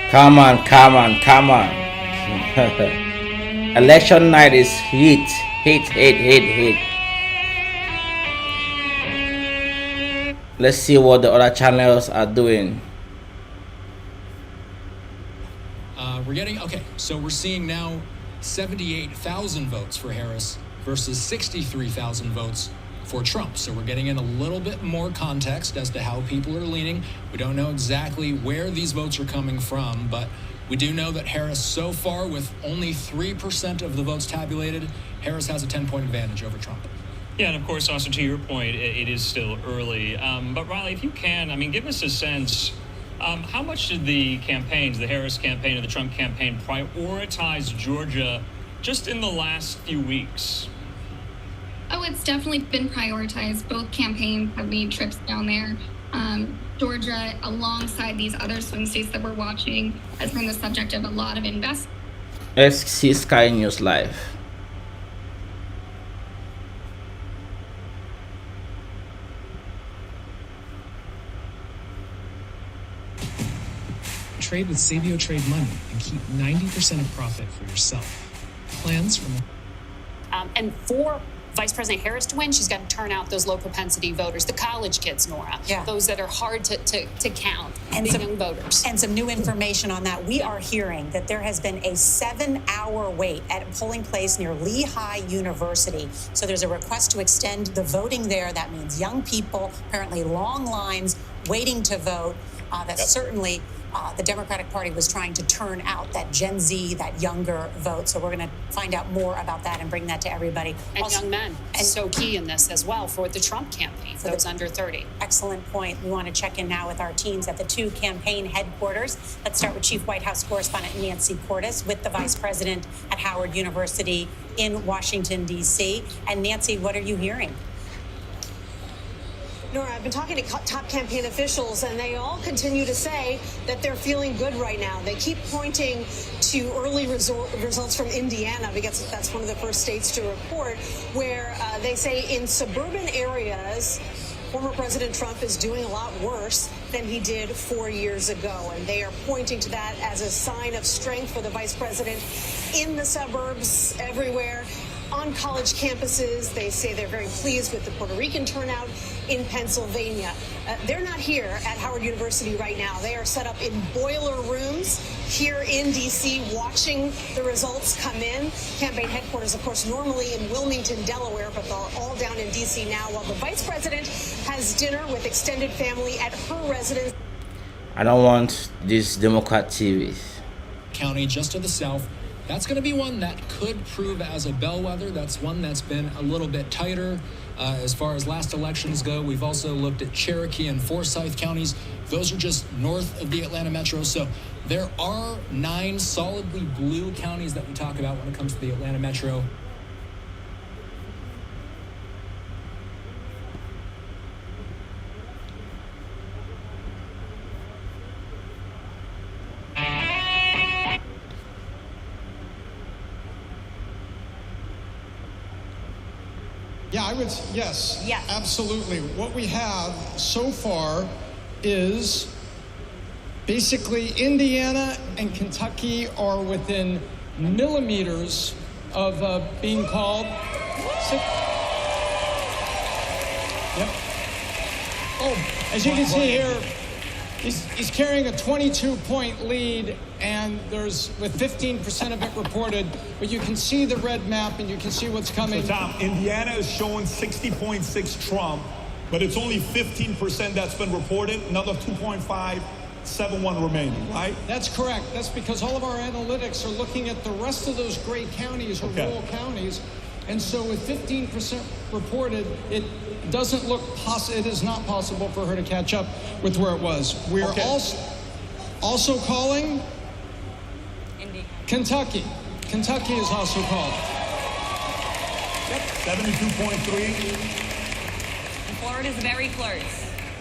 Come on, come on, come on. Election night is hit. Let's see what the other channels are doing. So we're seeing now 78,000 votes for Harris versus 63,000 votes for Trump. So we're getting in a little bit more context as to how people are leaning. We don't know exactly where these votes are coming from, but we do know that Harris so far, with only 3% of the votes tabulated, Harris has a 10-point advantage over Trump. Yeah, and of course, also to your point, it is still early. But Riley, if you can, give us a sense, how much did the campaigns, the Harris campaign and the Trump campaign, prioritize Georgia just in the last few weeks? Oh, it's definitely been prioritized. Both campaigns have made trips down there. Georgia, alongside these other swing states that we're watching, has been the subject of a lot of investment. Let's see Sky News Live. Trade with Sabio Trade Money and keep 90% of profit for yourself. Plans from... And for Vice President Harris to win, she's got to turn out those low propensity voters, the college kids, Nora, those that are hard to count, and some young voters. And some new information on that. We are hearing that there has been a 7-hour wait at a polling place near Lehigh University. So there's a request to extend the voting there. That means young people, apparently long lines waiting to vote. That's certainly the Democratic Party was trying to turn out that Gen Z, that younger vote. So we're going to find out more about that and bring that to everybody. And also, young men, and so key in this as well for the Trump campaign, for those under 30. Excellent point. We want to check in now with our teams at the 2 campaign headquarters. Let's start with Chief White House Correspondent Nancy Cordes with the Vice President at Howard University in Washington, D.C. And Nancy, what are you hearing? Nora, I've been talking to top campaign officials, and they all continue to say that they're feeling good right now. They keep pointing to early results from Indiana, because that's one of the first states to report, where they say in suburban areas, former President Trump is doing a lot worse than he did 4 years ago. And they are pointing to that as a sign of strength for the vice president in the suburbs, everywhere. On college campuses, they say they're very pleased with the Puerto Rican turnout in Pennsylvania. They're not here at Howard University right now. They are set up in boiler rooms here in D.C. watching the results come in. Campaign headquarters, of course, normally in Wilmington, Delaware, but they're all down in D.C. now, while the vice president has dinner with extended family at her residence. I don't want this Democrat TV. County just to the south. That's going to be one that could prove as a bellwether. That's one that's been a little bit tighter as far as last elections go. We've also looked at Cherokee and Forsyth counties. Those are just north of the Atlanta metro. So there are 9 solidly blue counties that we talk about when it comes to the Atlanta metro. Yeah, I would, yes, absolutely. What we have so far is basically Indiana and Kentucky are within millimeters of being called. Yep. Oh, as you can see here, he's carrying a 22-point lead, and there's with 15% of it reported, but you can see the red map and you can see what's coming. So Tom, Indiana is showing 60.6 Trump, but it's only 15% that's been reported, another 2.571 remaining, right? That's correct. That's because all of our analytics are looking at the rest of those gray counties or rural counties. And so with 15% reported, it doesn't look possible. It is not possible for her to catch up with where it was. We're also calling Kentucky. Kentucky is also called. Yep, 72.3. Florida's very close.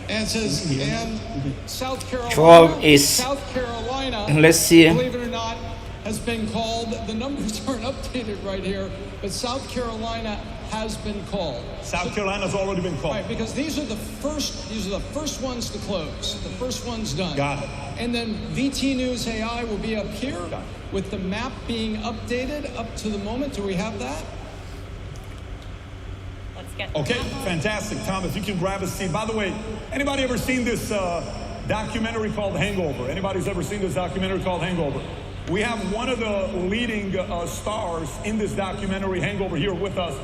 And it says, and South Carolina. Trump is. South Carolina. Let's see. Believe it or not, has been called. The numbers aren't updated right here, but South Carolina has been called. South Carolina's already been called. Right, because these are the first ones to close. The first one's done. Got it. And then VT News AI will be up here with the map being updated up to the moment. Do we have that? Let's get Okay, fantastic. Tom, if you can grab a seat. By the way, anybody ever seen this documentary called Hangover? Anybody's ever seen this documentary called Hangover? We have one of the leading stars in this documentary, Hangover, here with us.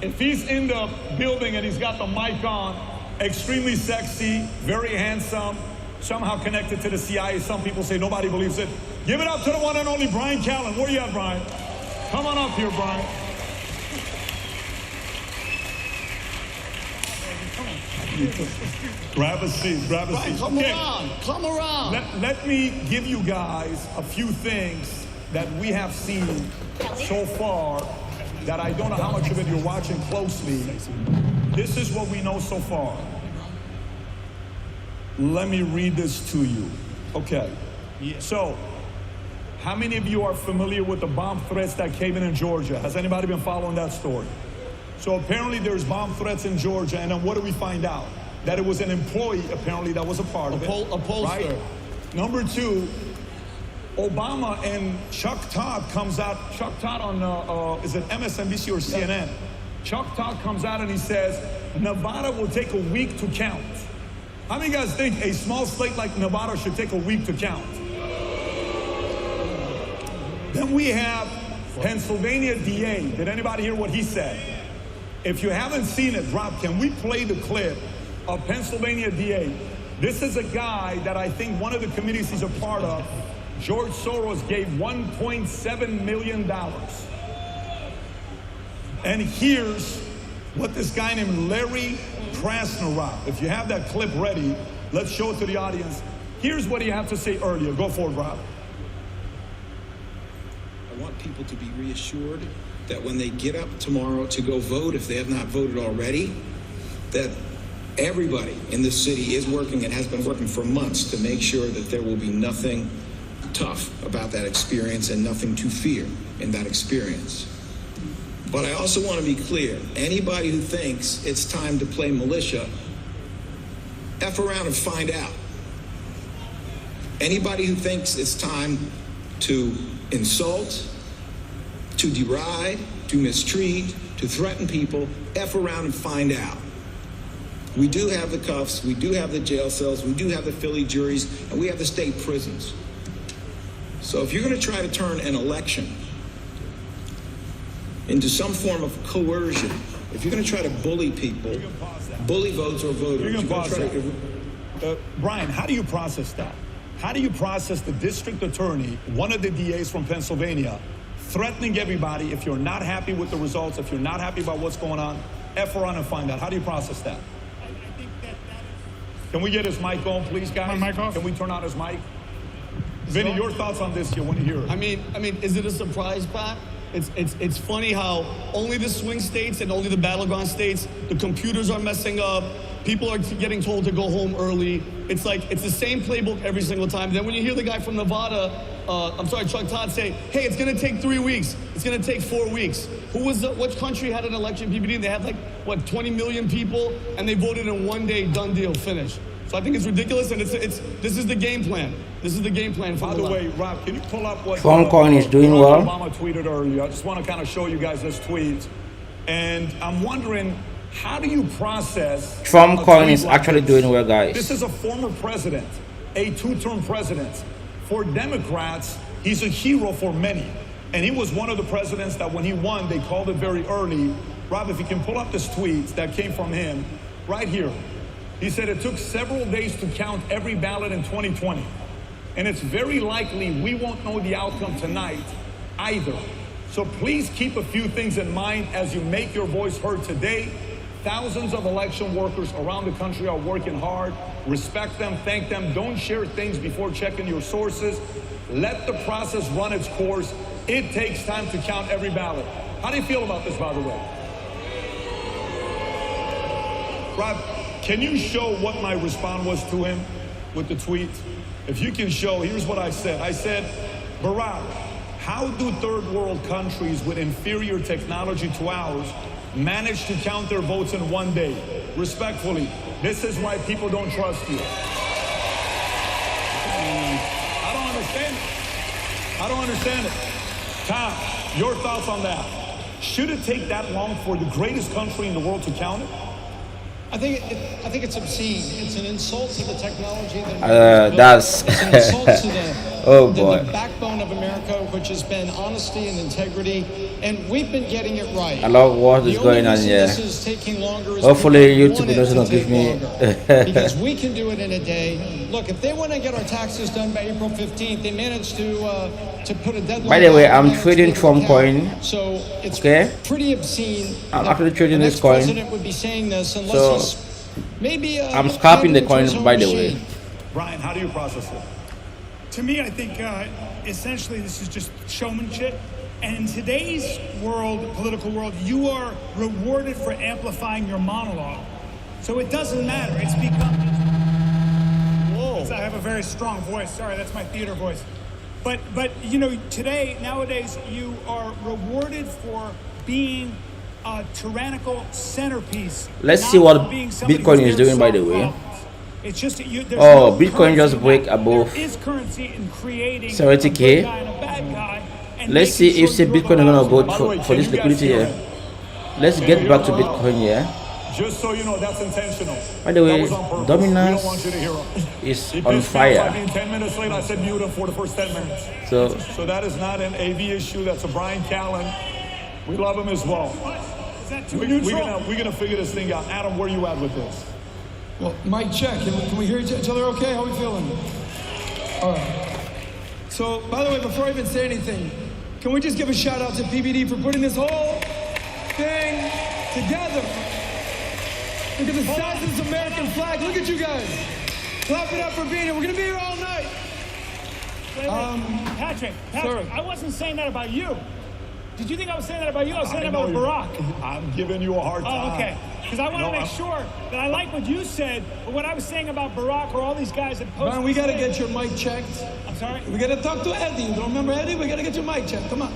If he's in the building and he's got the mic on, extremely sexy, very handsome, somehow connected to the CIA. Some people say nobody believes it. Give it up to the one and only Brian Callen. Where you at, Brian? Come on up here, Brian. Grab a seat, grab a seat. Come around, come around. Let me give you guys a few things that we have seen so far that I don't know how much of it you're watching closely. This is what we know so far. Let me read this to you. Okay. So, how many of you are familiar with the bomb threats that came in Georgia? Has anybody been following that story? So apparently there's bomb threats in Georgia, and then what do we find out? That it was an employee, apparently, that was a part of it. A pollster. Right? Number 2, Obama and Chuck Todd comes out, Chuck Todd on, is it MSNBC or CNN? Chuck Todd comes out and he says, Nevada will take a week to count. How many guys think a small state like Nevada should take a week to count? Then we have Pennsylvania DA. Did anybody hear what he said? If you haven't seen it, Rob, can we play the clip of Pennsylvania DA? This is a guy that I think one of the committees he's a part of, George Soros, gave $1.7 million. And here's what this guy named Larry Krasner, if you have that clip ready, let's show it to the audience. Here's what he had to say earlier. Go for it, Rob. I want people to be reassured that when they get up tomorrow to go vote, if they have not voted already, that everybody in this city is working and has been working for months to make sure that there will be nothing tough about that experience and nothing to fear in that experience. But I also want to be clear, anybody who thinks it's time to play militia, F around and find out. Anybody who thinks it's time to insult, to deride, to mistreat, to threaten people, F around and find out. We do have the cuffs, we do have the jail cells, we do have the Philly juries, and we have the state prisons. So if you're going to try to turn an election into some form of coercion, if you're going to try to bully people, bully votes or voters, Brian, how do you process that? How do you process the district attorney, one of the DAs from Pennsylvania, threatening everybody? If you're not happy with the results, if you're not happy about what's going on, F around and find out. How do you process that? Can we get his mic on, please, guys? My mic off? Can we turn on his mic? Vinny, your thoughts on this? You want to hear it? I mean, is it a surprise, Pat? It's funny how only the swing states and only the battleground states, the computers are messing up. People are getting told to go home early. It's like, it's the same playbook every single time. Then when you hear the guy from Nevada, Chuck Todd say, hey, it's gonna take 3 weeks. It's gonna take 4 weeks. Which country had an election, PBD? They had 20 million people, and they voted in 1 day, done deal, finish. So I think it's ridiculous, and this is the game plan. This is the game plan. By the way, Rob, can you pull up what Trump coin is doing well? Obama tweeted earlier. I just want to kind of show you guys this tweet. And I'm wondering, how do you process... Trump coin is actually doing well, guys. This is a former president, a two-term president. For Democrats, he's a hero for many. And he was one of the presidents that when he won, they called it very early. Rob, if you can pull up this tweet that came from him, right here. He said it took several days to count every ballot in 2020. And it's very likely we won't know the outcome tonight either. So please keep a few things in mind as you make your voice heard today. Thousands of election workers around the country are working hard. Respect them, thank them. Don't share things before checking your sources. Let the process run its course. It takes time to count every ballot. How do you feel about this, by the way? Rob, can you show what my response was to him with the tweet? If you can show, here's what I said. I said, Barack, how do third world countries with inferior technology to ours manage to count their votes in 1 day? Respectfully, this is why people don't trust you. I don't understand it. I don't understand it. Tom, your thoughts on that? Should it take that long for the greatest country in the world to count it? I think it's obscene. It's an insult to the technology that that's it's an insult to oh boy. the backbone of America, which has been honesty and integrity, and we've been getting it right. I love what is going on here. This is taking longer. Hopefully YouTube doesn't give me because we can do it in a day. Look, if they want to get our taxes done by April 15th, they managed to put a deadline. By the way, I'm trading Trump coin. So it's pretty obscene. I'm actually trading this coin. The president would be saying this unless he's maybe I'm scalping the coin, by the way. Brian, how do you process it? To me, I think essentially this is just showmanship. And in today's world, political world, you are rewarded for amplifying your monologue. So it doesn't matter. It's become... Whoa. I have a very strong voice. Sorry, that's my theater voice. But you know, nowadays, you are rewarded for being a tyrannical centerpiece. Let's see what Bitcoin is doing, by the way. It's just Bitcoin just break above 70K. Let's see if Bitcoin is gonna go for this liquidity here. let's get back to Bitcoin, yeah? Just so you know, that's intentional. By the way, Dominance we don't want you to hear him. is on fire. 10 minutes late, I said mute him for the first 10 minutes. So that is not an AV issue. That's a Brian Callen. We love him as well. Is that too We're gonna figure this thing out. Adam, where you at with this? Well, mic check. Can we hear each other okay? How are we feeling? All right. So, by the way, before I even say anything, can we just give a shout out to PBD for putting this whole thing together? Look at the size of this American flag. Look at you guys. Clap it up for being here. We're going to be here all night. Patrick, I wasn't saying that about you. Did you think I was saying that about you? I was saying that about Barack. I'm giving you a hard time. Oh, okay. Because I want to make sure that I like what you said, but what I was saying about Barack or all these guys that posted. Man, we got to get your mic checked. I'm sorry? We got to talk to Eddie. Don't remember Eddie? We got to get your mic checked. Come on.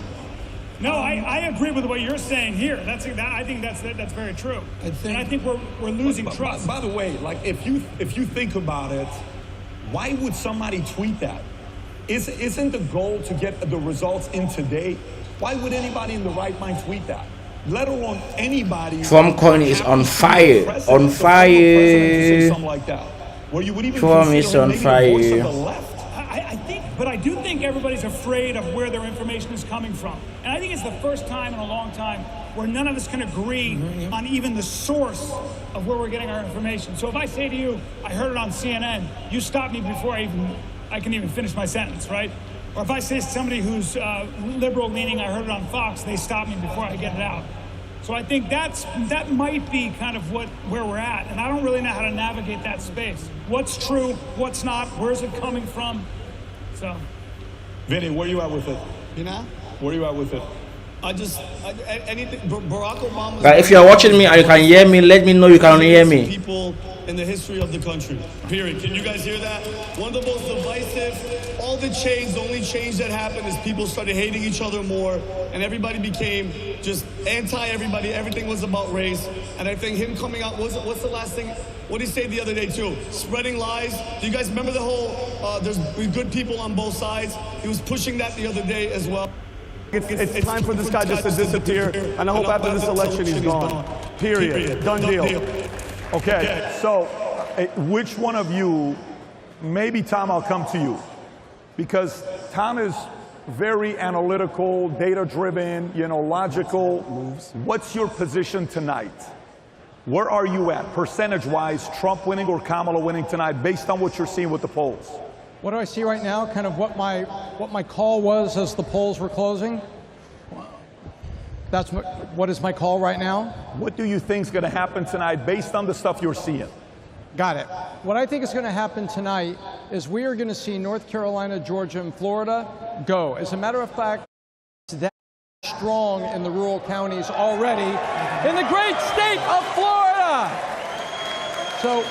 No, I agree with what you're saying here. I think that's very true. I think we're losing trust. By the way, like if you think about it, why would somebody tweet that? Isn't the goal to get the results in today? Why would anybody in the right mind tweet that? Let alone anybody. Trump coin is on fire. On fire. Something like that. Where you would even Trump is on fire. I think, but I do think everybody's afraid of where their information is coming from. And I think it's the first time in a long time where none of us can agree on even the source of where we're getting our information. So if I say to you, I heard it on CNN, you stop me before I can even finish my sentence, right? Or if I say to somebody who's liberal leaning, I heard it on Fox, they stop me before I get it out. So I think that might be kind of where we're at, and I don't really know how to navigate that space. What's true, what's not, where's it coming from? So, Vinny, where you at with it? You know? Where you at with it? Anything. Barack Obama. If you're watching me and you can hear me, let me know you can hear me. People in the history of the country. Period. Can you guys hear that? One of the most divisive. All the only change that happened is people started hating each other more, and everybody became just anti-everybody. Everything was about race. And I think him coming out, what's the last thing? What did he say the other day too? Spreading lies. Do you guys remember the whole, there's good people on both sides? He was pushing that the other day as well. It's time for this guy just to disappear, and I hope after this election he's gone. Period. Done deal. Okay, so which one of you, maybe Tom, I'll come to you, because Tom is very analytical, data-driven, logical. What's your position tonight? Where are you at, percentage-wise, Trump winning or Kamala winning tonight, based on what you're seeing with the polls? What do I see right now? Kind of what my call was as the polls were closing. That's what is my call right now. What do you think is going to happen tonight based on the stuff you're seeing? Got it. What I think is going to happen tonight is we are going to see North Carolina, Georgia, and Florida go. As a matter of fact, that strong in the rural counties already in the great state of Florida. So,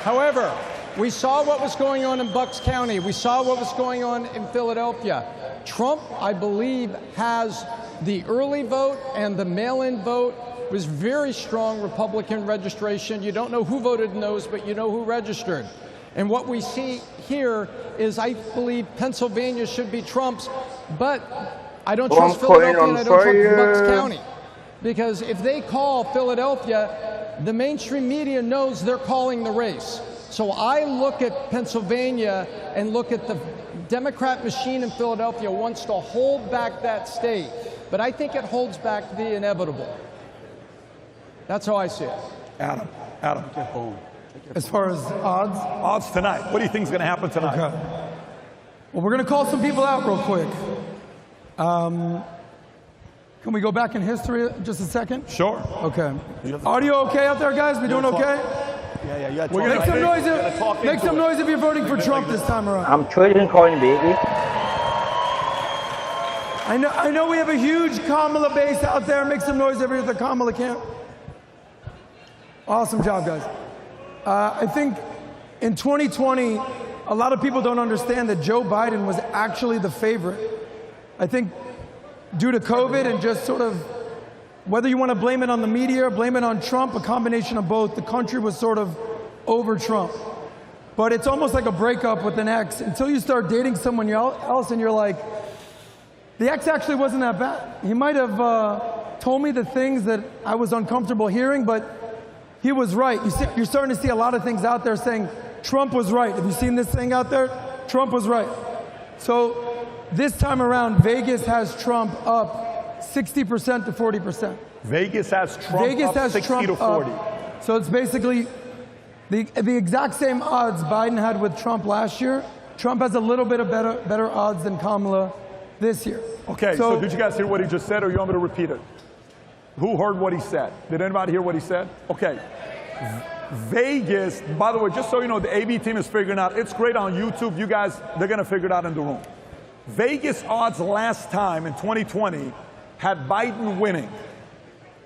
however, we saw what was going on in Bucks County. We saw what was going on in Philadelphia. Trump, I believe, has the early vote and the mail-in vote. Was very strong Republican registration. You don't know who voted in those, but you know who registered. And what we see here is, I believe Pennsylvania should be Trump's, but I don't trust Philadelphia and I don't trust Bucks County. Because if they call Philadelphia, the mainstream media knows they're calling the race. So I look at Pennsylvania and look at the Democrat machine in Philadelphia wants to hold back that state. But I think it holds back the inevitable. That's how I see it. Adam. As far as odds? Odds tonight. What do you think is going to happen tonight? Okay. Well, we're going to call some people out real quick. Can we go back in history just a second? Sure. Okay. Audio okay out there, guys? We doing okay? Yeah. Make some noise if you're voting for Trump this time around. I'm trading coin, baby. I know we have a huge Kamala base out there. Make some noise if you're at the Kamala camp. Awesome job, guys. I think in 2020, a lot of people don't understand that Joe Biden was actually the favorite. I think due to COVID and just sort of, whether you want to blame it on the media or blame it on Trump, a combination of both, the country was sort of over Trump. But it's almost like a breakup with an ex. Until you start dating someone else and you're like, the ex actually wasn't that bad. He might have told me the things that I was uncomfortable hearing, but he was right. You're starting to see a lot of things out there saying Trump was right. Have you seen this thing out there? Trump was right. So this time around, Vegas has Trump up 60% to 40%. Vegas has Trump up 60 to 40. So it's basically the exact same odds Biden had with Trump last year. Trump has a little bit of better odds than Kamala this year. Okay, so did you guys hear what he just said, or you want me to repeat it? Who heard what he said? Did anybody hear what he said? Okay. Vegas, by the way, just so you know, the AB team is figuring out, it's great on YouTube. You guys, they're going to figure it out in the room. Vegas odds last time in 2020 had Biden winning.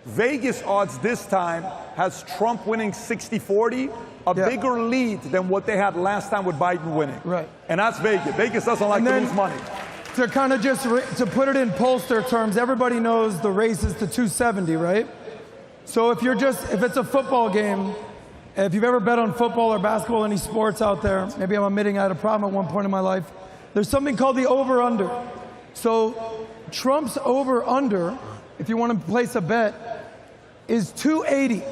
Vegas odds this time has Trump winning 60-40, a bigger lead than what they had last time with Biden winning. Right. And that's Vegas. Vegas doesn't like to lose money. To kind of just, to put it in pollster terms, everybody knows the race is to 270, right? So if it's a football game, if you've ever bet on football or basketball, any sports out there, maybe I'm admitting I had a problem at one point in my life, there's something called the over-under. So Trump's over-under, if you want to place a bet, is 280,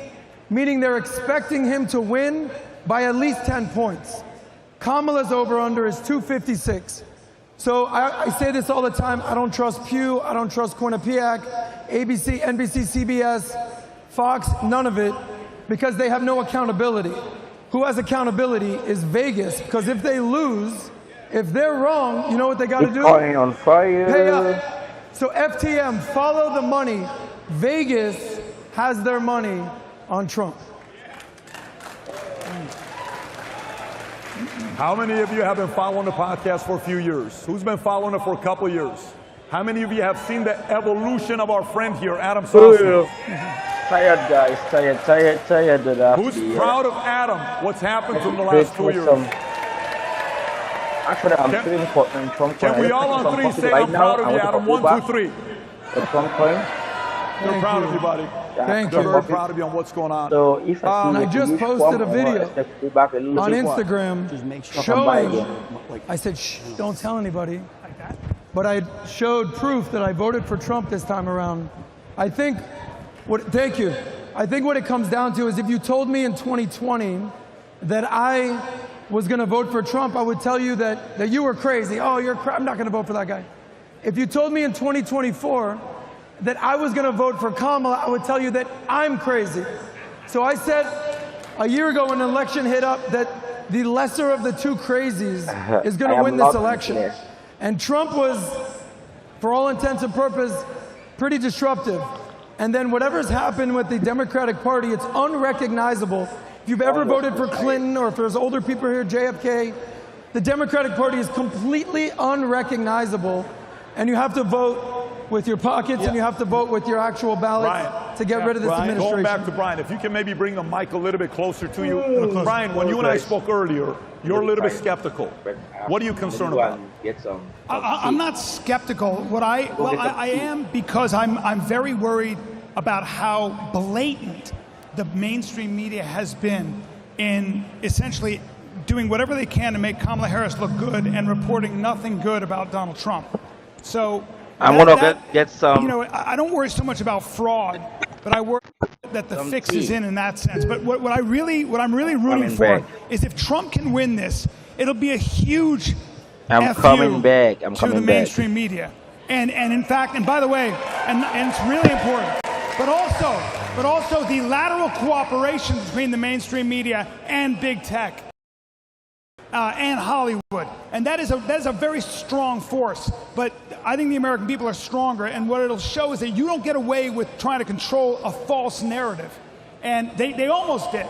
meaning they're expecting him to win by at least 10 points. Kamala's over-under is 256. So I say this all the time, I don't trust Pew, I don't trust Quinnipiac, ABC, NBC, CBS, Fox, none of it, because they have no accountability. Who has accountability is Vegas, because if they lose, if they're wrong, you know what they got to do? Bitcoin on fire. Pay up. So FTM, follow the money. Vegas has their money on Trump. How many of you have been following the podcast for a few years? Who's been following it for a couple of years? How many of you have seen the evolution of our friend here, Adam Sosnick? Tired, guys. Tired. Who's proud of Adam? What's happened to him the last 2 years? Actually, I'm feeling important. Trump coin. Can we all on three say, I'm proud of you, Adam? 1, 2, 3. The Trump coin. We're proud of you, buddy. Thank They're you. very proud of you on what's going on. So if I just posted a video on Instagram showing, I said, shh, don't tell anybody. But I showed proof that I voted for Trump this time around. Thank you. I think what it comes down to is if you told me in 2020 that I was going to vote for Trump, I would tell you that you were crazy. Oh, I'm not going to vote for that guy. If you told me in 2024 that I was going to vote for Kamala, I would tell you that I'm crazy. So I said a year ago when the election hit up that the lesser of the two crazies is going to win this election. And Trump was, for all intents and purposes, pretty disruptive. And then whatever's happened with the Democratic Party, it's unrecognizable. If you've ever voted for Clinton, or if there's older people here, JFK, the Democratic Party is completely unrecognizable. And you have to vote with your pockets, and you have to vote with your actual ballot to get rid of this administration. Going back to Brian, if you can maybe bring the mic a little bit closer to you. Brian, when you and I spoke earlier, you're a little bit skeptical. What are you concerned about? I'm not skeptical. I am because I'm very worried about how blatant the mainstream media has been in essentially doing whatever they can to make Kamala Harris look good and reporting nothing good about Donald Trump. So I'm gonna get some. You know, I don't worry so much about fraud, but I worry that the fix is in that sense. But what I'm really rooting for is if Trump can win this, it'll be a huge I'm coming back. to the mainstream media. And in fact, and by the way, and it's really important, but also the lateral cooperation between the mainstream media and big tech. And Hollywood, and that is a very strong force. But I think the American people are stronger, and what it'll show is that you don't get away with trying to control a false narrative, and they almost did.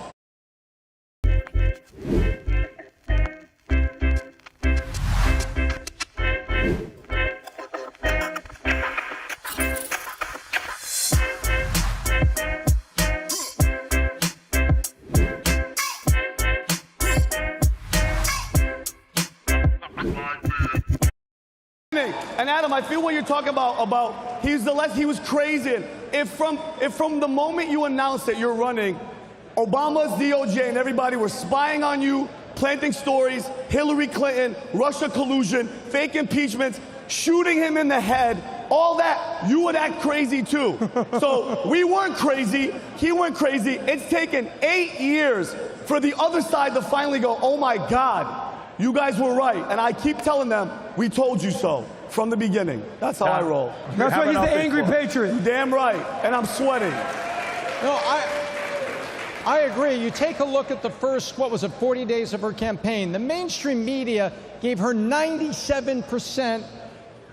And Adam, I feel what you're talking about he was crazy. If from the moment you announced that you're running, Obama's DOJ and everybody were spying on you, planting stories, Hillary Clinton, Russia collusion, fake impeachments, shooting him in the head, all that, you would act crazy too. So we weren't crazy, he went crazy. It's taken 8 years for the other side to finally go, oh my God, you guys were right. And I keep telling them, we told you so from the beginning. That's how I roll. That's why he's the angry patriot. You're damn right, and I'm sweating. No, I agree. You take a look at the first, 40 days of her campaign. The mainstream media gave her 97%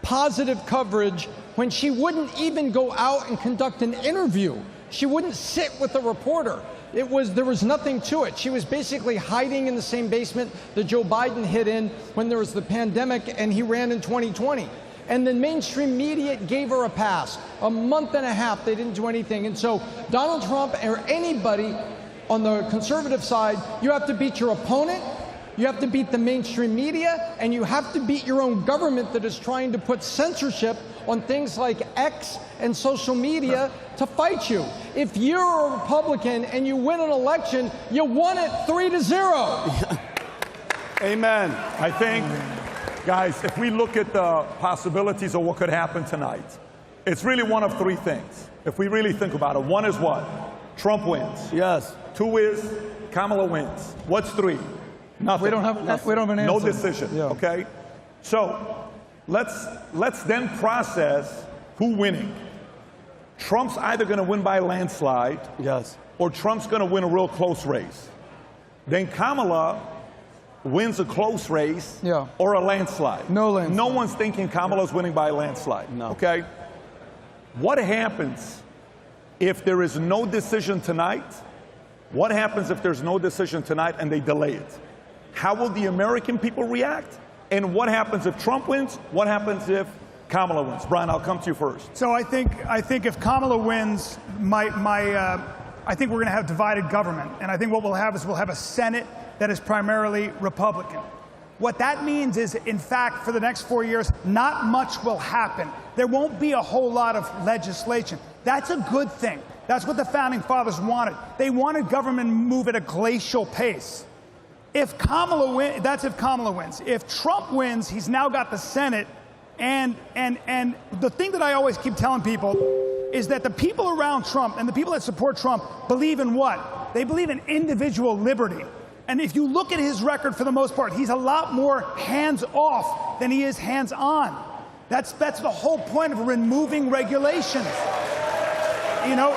positive coverage when she wouldn't even go out and conduct an interview. She wouldn't sit with a reporter. There was nothing to it. She was basically hiding in the same basement that Joe Biden hid in when there was the pandemic and he ran in 2020. And the mainstream media gave her a pass. A month and a half, they didn't do anything. And so Donald Trump or anybody on the conservative side, you have to beat your opponent, you have to beat the mainstream media, and you have to beat your own government that is trying to put censorship on things like X and social media to fight you. If you're a Republican and you win an election, you won it 3-0. Amen. I think, guys, if we look at the possibilities of what could happen tonight, it's really one of three things. If we really think about it, one is what? Trump wins. Yes. 2 is Kamala wins. What's 3? Nothing. We don't have an answer. No decision. Yeah. Okay. So let's then process who winning. Trump's either going to win by a landslide, yes, or Trump's going to win a real close race. Then Kamala wins a close race, yeah, or a landslide. No landslide. No one's thinking Kamala's winning by a landslide. No. Okay. What happens if there is no decision tonight? What happens if there's no decision tonight and they delay it? How will the American people react? And what happens if Trump wins? What happens if Kamala wins? Brian, I'll come to you first. So I think if Kamala wins, I think we're going to have divided government. And I think what we'll have is we'll have a Senate that is primarily Republican. What that means is, in fact, for the next 4 years, not much will happen. There won't be a whole lot of legislation. That's a good thing. That's what the Founding Fathers wanted. They wanted government to move at a glacial pace. If Kamala wins, that's if Kamala wins. If Trump wins, he's now got the Senate. And the thing that I always keep telling people is that the people around Trump and the people that support Trump believe in what? They believe in individual liberty. And if you look at his record, for the most part, he's a lot more hands-off than he is hands-on. That's the whole point of removing regulations. You know,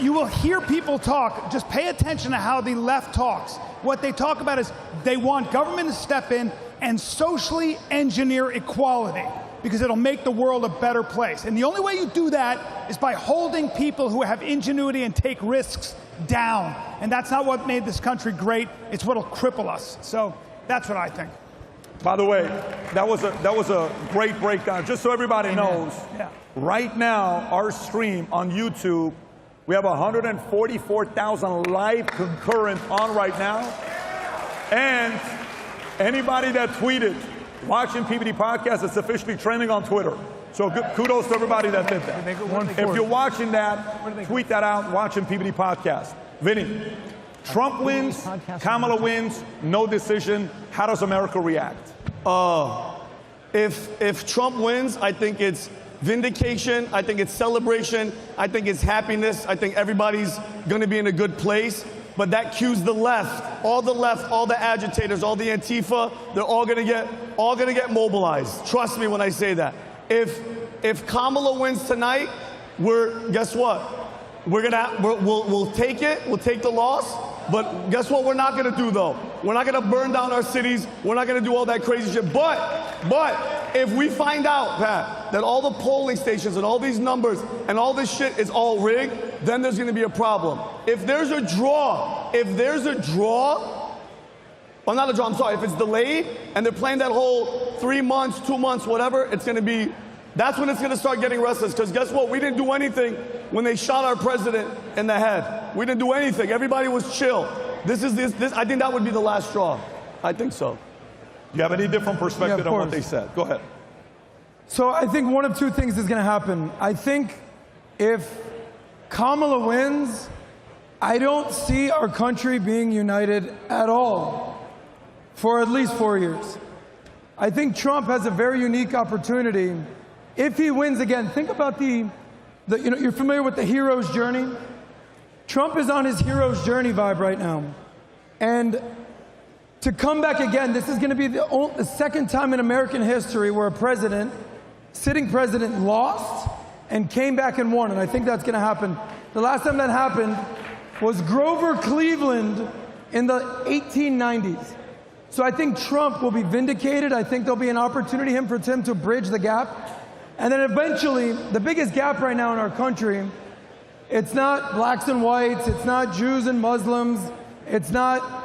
you will hear people talk. Just pay attention to how the left talks. What they talk about is they want government to step in and socially engineer equality, because it'll make the world a better place. And the only way you do that is by holding people who have ingenuity and take risks down. And that's not what made this country great. It's what'll cripple us. So that's what I think. By the way, that was a great breakdown. Just so everybody knows, right now, our stream on YouTube, we have 144,000 live concurrent on right now. And anybody that tweeted, watching PBD Podcast, it's officially trending on Twitter. So kudos to everybody that did that. If you're watching that, tweet that out, watching PBD Podcast. Vinny, Trump wins, Kamala wins, no decision. How does America react? If Trump wins, I think it's vindication, I think it's celebration, I think it's happiness, I think everybody's gonna be in a good place. But that cues the left, all the agitators, all the Antifa, they're all gonna get mobilized. Trust me when I say that. If Kamala wins tonight, guess what? We'll take it, we'll take the loss. But guess what we're not gonna do though? We're not gonna burn down our cities. We're not gonna do all that crazy shit. But if we find out, Pat, that all the polling stations and all these numbers and all this shit is all rigged, then there's gonna be a problem. If there's a draw, well, not a draw, I'm sorry, if it's delayed and they're playing that whole 3 months, 2 months, whatever, that's when it's gonna start getting restless. Because guess what? We didn't do anything when they shot our president in the head. We didn't do anything. Everybody was chill. This. I think that would be the last straw. I think so. Do you have any different perspective on what they said? Go ahead. So I think one of two things is going to happen. I think if Kamala wins, I don't see our country being united at all for at least 4 years. I think Trump has a very unique opportunity. If he wins again, think about you're familiar with the hero's journey? Trump is on his hero's journey vibe right now. And to come back again, this is going to be the second time in American history where a sitting president lost and came back and won. And I think that's going to happen. The last time that happened was Grover Cleveland in the 1890s. So I think Trump will be vindicated. I think there'll be an opportunity for him to bridge the gap. And then eventually, the biggest gap right now in our country, it's not blacks and whites, it's not Jews and Muslims, it's not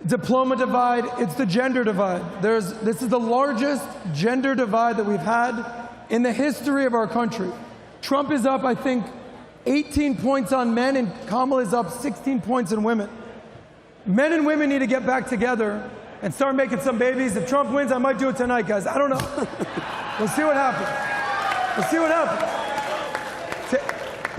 diploma divide, it's the gender divide. This is the largest gender divide that we've had in the history of our country. Trump is up, I think, 18 points on men, and Kamala is up 16 points in women. Men and women need to get back together and start making some babies. If Trump wins, I might do it tonight, guys. I don't know. We'll see what happens. We'll see what happens.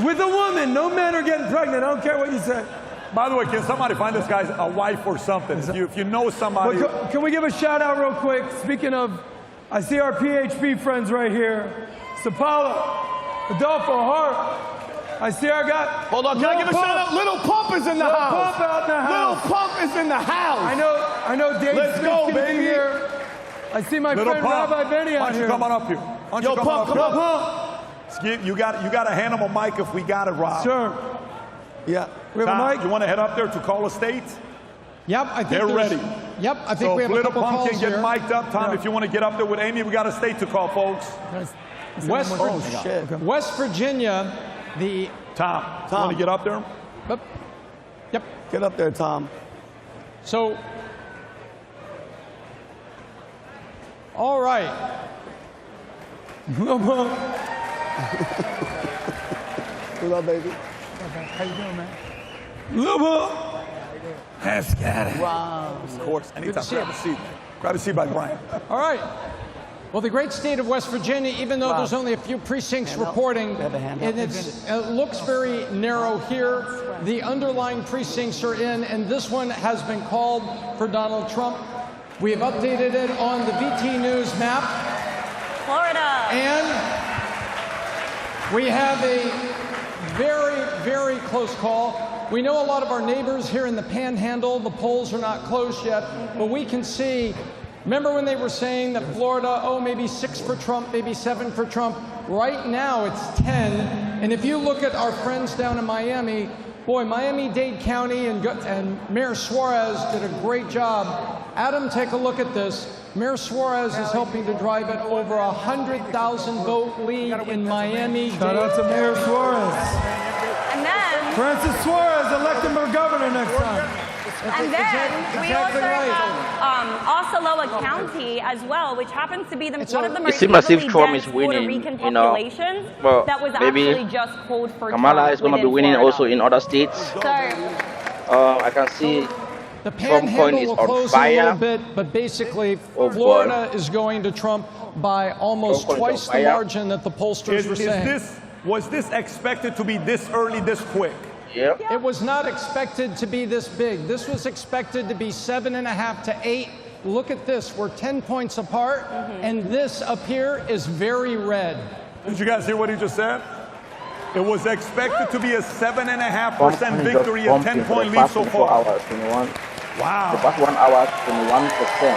With a woman, no men are getting pregnant. I don't care what you say. By the way, can somebody find this guy a wife or something? If you know somebody. Can we give a shout out real quick? Speaking of, I see our PHP friends right here. Sapala, Adolfo Hart. I see our guy. Hold on, can I give a shout out? Little Pump is in the house. Pump out in the house. Little Pump is in the house. I know Dave Let's Smith go, can baby. be here. I see my Little friend Pump. Rabbi Benny out here. Come on up here. Yo, Pump, come on. You got to hand him a mic if we got it, Rob. Sure. Yeah. We have Tom, a mic. you want to head up there to call a state? Yep, I think they're ready. Yep, I think so we have a Little couple Pump calls can get here. mic'd up. Tom, if you want to get up there with Amy, we got a state to call, folks. West Virginia, Tom, you want to get up there? Yep. Get up there, Tom. So, all right. What up, baby? How you doing, man? Let's get it. Wow. Of course. Anytime. Grab a seat. Grab a seat by Brian. All right. Well, the great state of West Virginia, even though there's only a few precincts reporting, and it looks very narrow here, the underlying precincts are in, and this one has been called for Donald Trump. We have updated it on the VT News map. Florida. And we have a very, very close call. We know a lot of our neighbors here in the Panhandle, the polls are not closed yet, but we can see. Remember when they were saying that Florida, maybe 6 for Trump, maybe 7 for Trump? Right now it's 10. And if you look at our friends down in Miami, boy, Miami-Dade County and Mayor Suarez did a great job. Adam, take a look at this. Mayor Suarez is helping to drive it over 100,000 vote lead in Miami. Shout out to Mayor Suarez. And then Francis Suarez, elect him for governor next time. And then we also have Osceola County as well, which happens to be one of the most massive Trump is dense winning, Puerto Rican you know, populations well, that was maybe actually just called for Kamala Trump is going to be within winning Florida. also in other states. So I can see the Trump coin Panhandle is will on close fire. a little bit, but basically Oh, Florida is going to Trump by almost Trump coin is twice on the fire. margin that the pollsters were saying. Was this expected to be this early, this quick? Yep. It was not expected to be this big. This was expected to be 7.5 to 8. Look at this, we're 10 points apart, and this up here is very red. Did you guys hear what he just said? It was expected to be a 7.5% victory and 10-point lead so far. Hours, 21. Wow. The past 1 hour, 21%.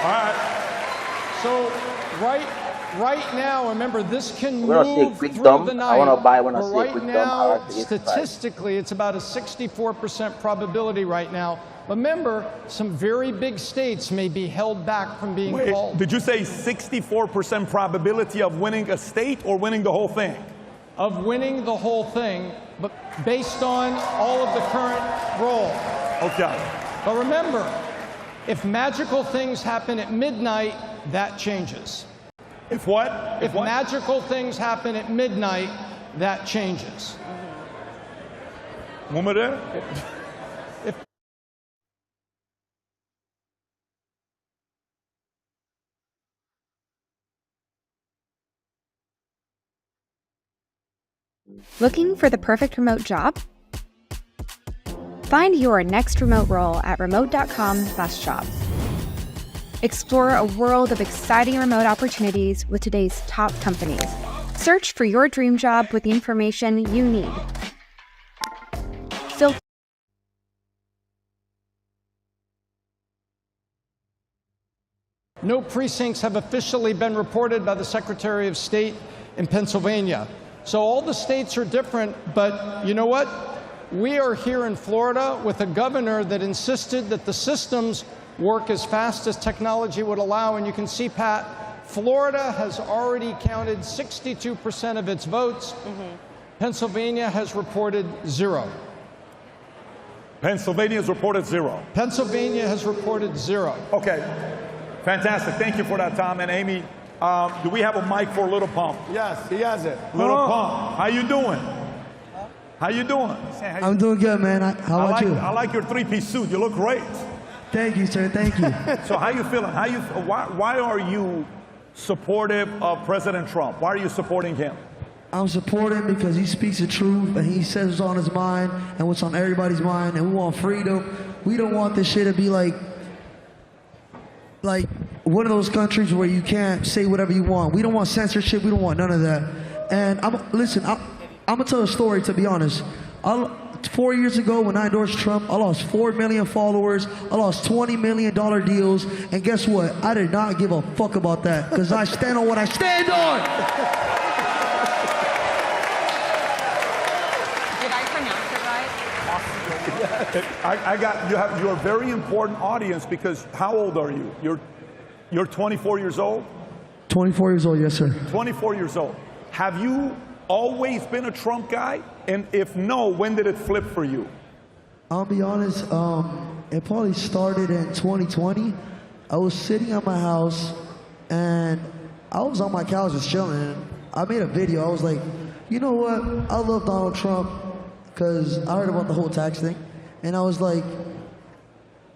All right. So right now, remember, this can We're gonna see a move quick through dump. the I wanna night. buy when I But see a right quick dump. now, I actually get statistically, it's about a 64% probability right now. Remember, some very big states may be held back from being Wait, called. did you say 64% probability of winning a state or winning the whole thing? Of winning the whole thing, but based on all of the current roll. Okay. But remember, if magical things happen at midnight, that changes. If what? If magical things happen at midnight, that changes. One more there? Looking for the perfect remote job? Find your next remote role at remote.com/jobs. Explore a world of exciting remote opportunities with today's top companies. Search for your dream job with the information you need. No precincts have officially been reported by the Secretary of State in Pennsylvania. So all the states are different, but you know what? We are here in Florida with a governor that insisted that the systems work as fast as technology would allow. And you can see, Pat, Florida has already counted 62% of its votes. Pennsylvania has reported 0. Pennsylvania has reported 0. Pennsylvania has reported 0. Okay. Fantastic. Thank you for that, Tom. And Amy, do we have a mic for Little Pump? Yes, he has it. Little Pump, how you doing? How you doing? I'm doing good, man. How about you? I like your three-piece suit. You look great. Thank you, sir. Thank you. So how you feeling? Why are you supportive of President Trump? Why are you supporting him? I'm supporting him because he speaks the truth and he says what's on his mind and what's on everybody's mind, and we want freedom. We don't want this shit to be like one of those countries where you can't say whatever you want. We don't want censorship. We don't want none of that. And I'm gonna tell a story, to be honest. 4 years ago when I endorsed Trump, I lost 4 million followers. I lost $20 million deals. And guess what? I did not give a fuck about that because I stand on what I stand on. Did I pronounce it right? You're a very important audience because how old are you? You're 24 years old? 24 years old, yes, sir. 24 years old. Have you always been a Trump guy? And if no, when did it flip for you? I'll be honest, it probably started in 2020. I was sitting at my house and I was on my couch just chilling. I made a video. I was like, you know what? I love Donald Trump because I heard about the whole tax thing. And I was like,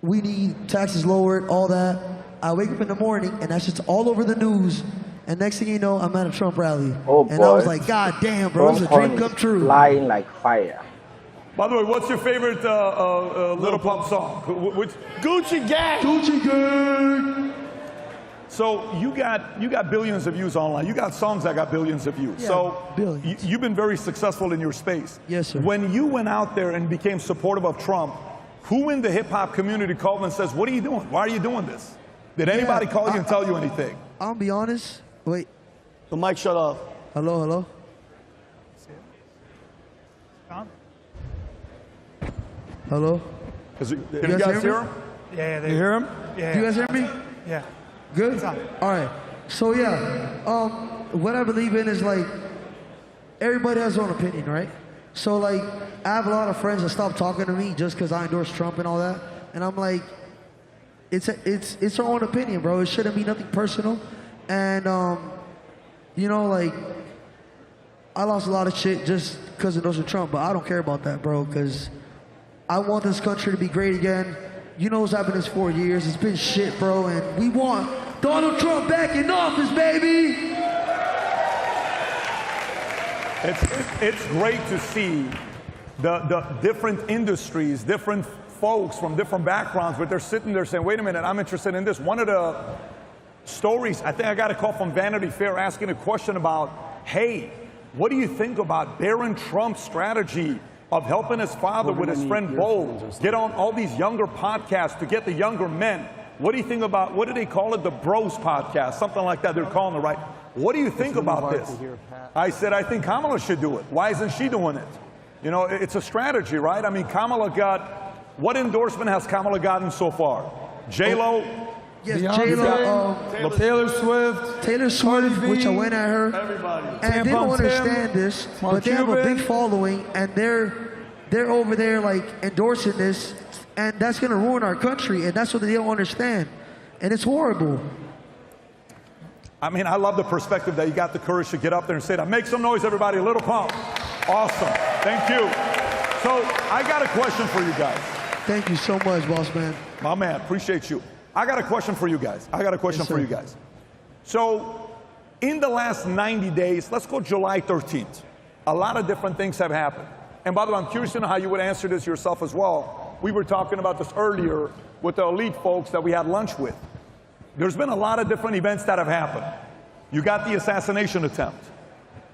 we need taxes lowered, all that. I wake up in the morning and that's just all over the news. And next thing you know, I'm at a Trump rally. Oh, and boy. I was like, God damn, bro, it's a dream come true. Flying like fire. By the way, what's your favorite Little Pump song? Which? Gucci Gang! Gucci Gang! So you got billions of views online. You got songs that got billions of views. Yeah, so billions. You've been very successful in your space. Yes, sir. When you went out there and became supportive of Trump, who in the hip-hop community called and says, what are you doing? Why are you doing this? Did anybody call you and tell you anything? I'll be honest. Wait. The mic shut off. Hello, hello? Hello? Can you guys hear him? Yeah, You hear him? Yeah. You guys hear me? Yeah. Good? All right. So yeah, what I believe in is like, everybody has their own opinion, right? So like, I have a lot of friends that stop talking to me just because I endorse Trump and all that. And I'm like, it's our own opinion, bro. It shouldn't be nothing personal. And, you know, like, I lost a lot of shit just because of Donald Trump, but I don't care about that, bro, because I want this country to be great again. You know what's happened this 4 years. It's been shit, bro, and we want Donald Trump back in office, baby! It's great to see the different industries, different folks from different backgrounds, but they're sitting there saying, wait a minute, I'm interested in this. One of the stories, I think I got a call from Vanity Fair asking a question about, hey, what do you think about Barron Trump's strategy of helping his father with his friend Bo get on all these younger podcasts to get the younger men? What do you think about, what do they call it, the Bros podcast, something like that, they're calling it, right? What do you think about this? I said, I think Kamala should do it. Why isn't she doing it? You know, it's a strategy, right? I mean, Kamala got, what endorsement has Kamala gotten so far? J-Lo? Yes, J-Lo, Taylor Swift, which I went at her. Everybody. And they don't understand this, but they have a big following, and they're over there like endorsing this, and that's gonna ruin our country, and that's what they don't understand, and it's horrible. I mean, I love the perspective that you got the courage to get up there and say that. Make some noise, everybody. A little pump. Awesome. Thank you. So I got a question for you guys. Thank you so much, boss man. My man, appreciate you. I got a question for you guys. So in the last 90 days, let's go July 13th. A lot of different things have happened. And by the way, I'm curious to know how you would answer this yourself as well. we were talking about this earlier with the elite folks that we had lunch with. There's been a lot of different events that have happened. You got the assassination attempt.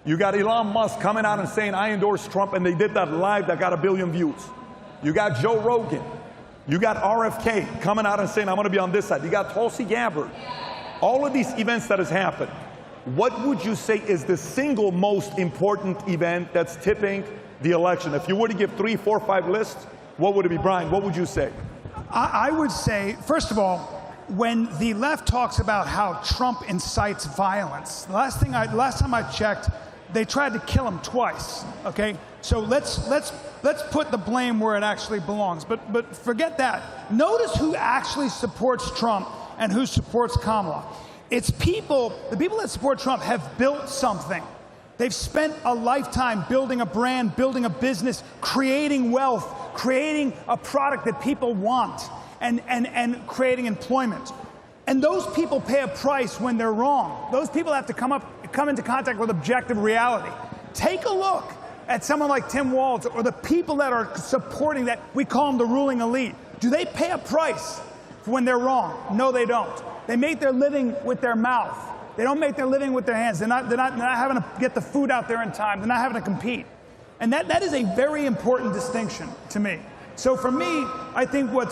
You got Elon Musk coming out and saying, I endorse Trump, and they did that live that got 1 billion views. You got Joe Rogan. You got RFK coming out and saying, I'm going to be on this side. You got Tulsi Gabbard. All of these events that has happened, what would you say is the single most important event that's tipping the election? If you were to give 3, 4, 5 lists, what would it be, Brian? What would you say? I would say, first of all, when the left talks about how Trump incites violence, the last time I checked, they tried to kill him twice. Okay, so let's put the blame where it actually belongs. But forget that. Notice who actually supports Trump and who supports Kamala. It's people. The people that support Trump have built something. They've spent a lifetime building a brand, building a business, creating wealth, creating a product that people want, and creating employment. And those people pay a price when they're wrong. Those people have to come into contact with objective reality. Take a look at someone like Tim Walz or the people that are supporting that. We call them the ruling elite. Do they pay a price for when they're wrong? No, they don't. They make their living with their mouth. They don't make their living with their hands. They're not having to get the food out there in time. They're not having to compete. And that is a very important distinction to me. So for me, I think what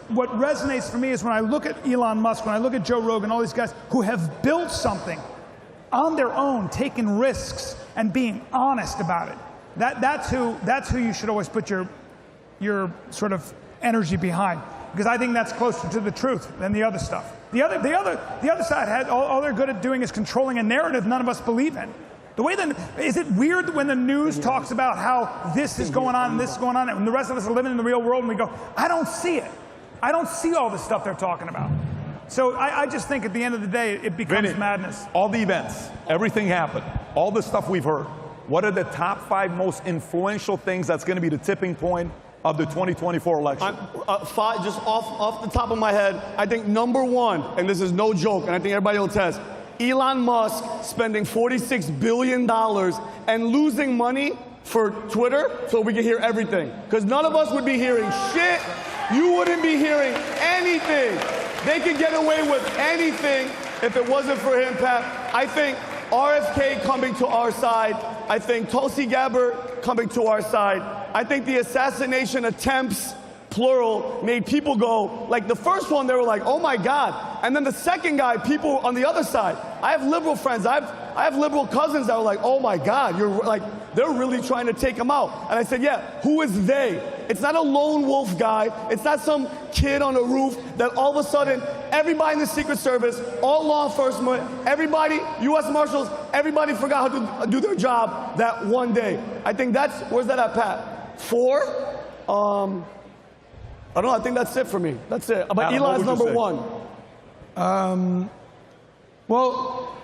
resonates for me is when I look at Elon Musk, when I look at Joe Rogan, all these guys who have built something on their own, taking risks and being honest about it. That's who you should always put your sort of energy behind, because I think that's closer to the truth than the other stuff. The other side all they're good at doing is controlling a narrative none of us believe in. Is it weird when the news talks about how this is going on and this is going on, and the rest of us are living in the real world and we go, I don't see it. I don't see all the stuff they're talking about. So I just think at the end of the day, it becomes madness. All the events, everything happened, all the stuff we've heard. What are the top 5 most influential things that's going to be the tipping point of the 2024 election? Just off the top of my head, I think number 1, and this is no joke, and I think everybody will attest, Elon Musk spending $46 billion and losing money for Twitter so we can hear everything. Because none of us would be hearing shit. You wouldn't be hearing anything. They could get away with anything if it wasn't for him, Pat. I think RFK coming to our side. I think Tulsi Gabbard coming to our side. I think the assassination attempts, plural, made people go, like the first one, they were like, oh my God. And then the second guy, people on the other side. I have liberal friends. I have liberal cousins that were like, oh my God, they're really trying to take him out. And I said, yeah, who is they? It's not a lone wolf guy. It's not some kid on a roof that all of a sudden, everybody in the Secret Service, all law enforcement, everybody, U.S. Marshals, everybody forgot how to do their job that one day. I think where's that at, Pat? 4? I don't know, I think that's it for me. That's it. But Adam, Elon's number 1. Well,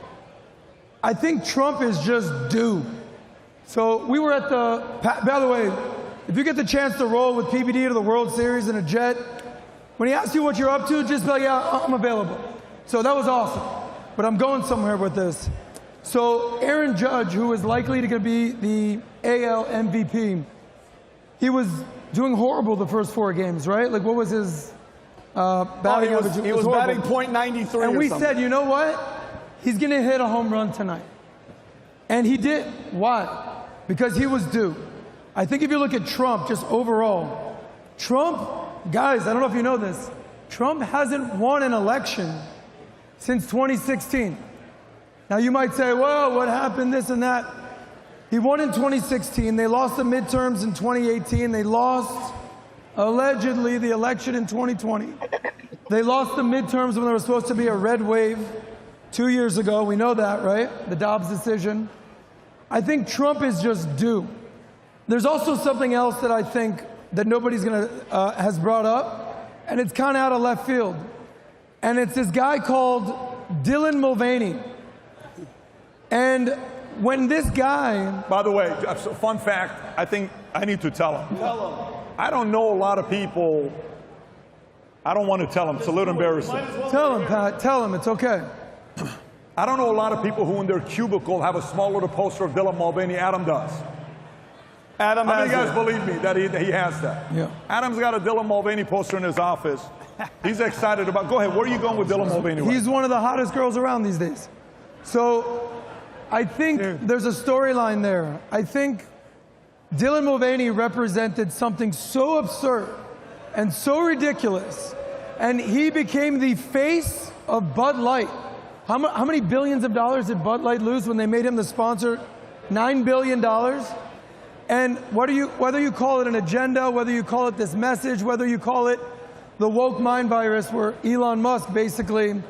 I think Trump is just due. So we were at by the way, if you get the chance to roll with PBD to the World Series in a jet, when he asks you what you're up to, just be like, yeah, I'm available. So that was awesome. But I'm going somewhere with this. So Aaron Judge, who is likely to be the AL MVP, he was doing horrible the first 4 games, right? Like, what was his batting average? He was batting .93 and we said, you know what? He's going to hit a home run tonight. And he did. Why? Because he was due. I think if you look at Trump, just overall, Trump, guys, I don't know if you know this, Trump hasn't won an election since 2016. Now you might say, well, what happened, this and that. He won in 2016. They lost the midterms in 2018. They lost, allegedly, the election in 2020. They lost the midterms when there was supposed to be a red wave 2 years ago. We know that, right? The Dobbs decision. I think Trump is just due. There's also something else that I think that nobody's has brought up, and it's kind of out of left field. And it's this guy called Dylan Mulvaney. And when this guy... By the way, fun fact, I think I need to tell him. I don't know a lot of people. I don't want to tell him. It's a little embarrassing. Tell him, Pat. Tell him. It's okay. I don't know a lot of people who in their cubicle have a small little poster of Dylan Mulvaney. Adam does. Adam, how many guys believe me that he has that? Yeah. Adam's got a Dylan Mulvaney poster in his office. He's excited about. Go ahead. Where are you going with Dylan Mulvaney? He's one of the hottest girls around these days. So I think there's a storyline there. I think Dylan Mulvaney represented something so absurd and so ridiculous, and he became the face of Bud Light. How many billions of dollars did Bud Light lose when they made him the sponsor? $9 billion. And whether you call it an agenda, whether you call it this message, whether you call it the woke mind virus, where Elon Musk basically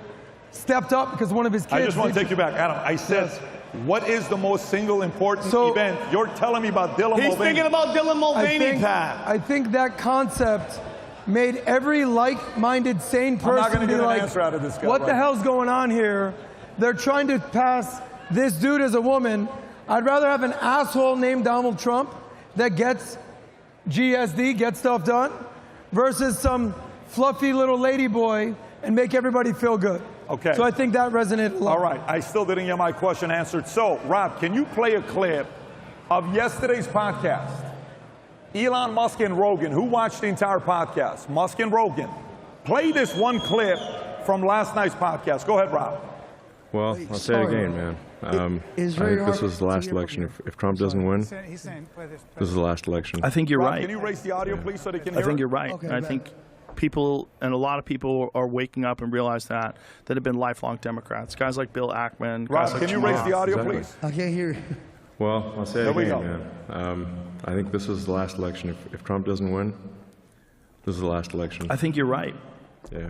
stepped up because one of his kids... I just want to take you back. Adam, I said, what is the most single important event? You're telling me about Dylan Mulvaney. He's thinking about Dylan Mulvaney, Pat. I think that concept made every like-minded, sane person be like, what the hell's going on here? They're trying to pass this dude as a woman. I'd rather have an asshole named Donald Trump that gets GSD, gets stuff done, versus some fluffy little lady boy and make everybody feel good. Okay. So I think that resonated a lot. All right. I still didn't get my question answered. So, Rob, can you play a clip of yesterday's podcast? Elon Musk and Rogan. Who watched the entire podcast? Musk and Rogan. Play this one clip from last night's podcast. Go ahead, Rob. Well, I'll say it again, man. I think this is the last election. If Trump doesn't win, this is the last election. I think you're Rob, right. Can you raise the audio, please, so they can hear I think it? you're right. Okay, I think people, and a lot of people are waking up and realize that have been lifelong Democrats. Guys like Bill Ackman. Rob, guys like can you raise the audio, Exactly. please? I can't hear you. Well, I'll say it There we again, man. I think this is the last election. If Trump doesn't win, this is the last election. I think you're right. Yeah.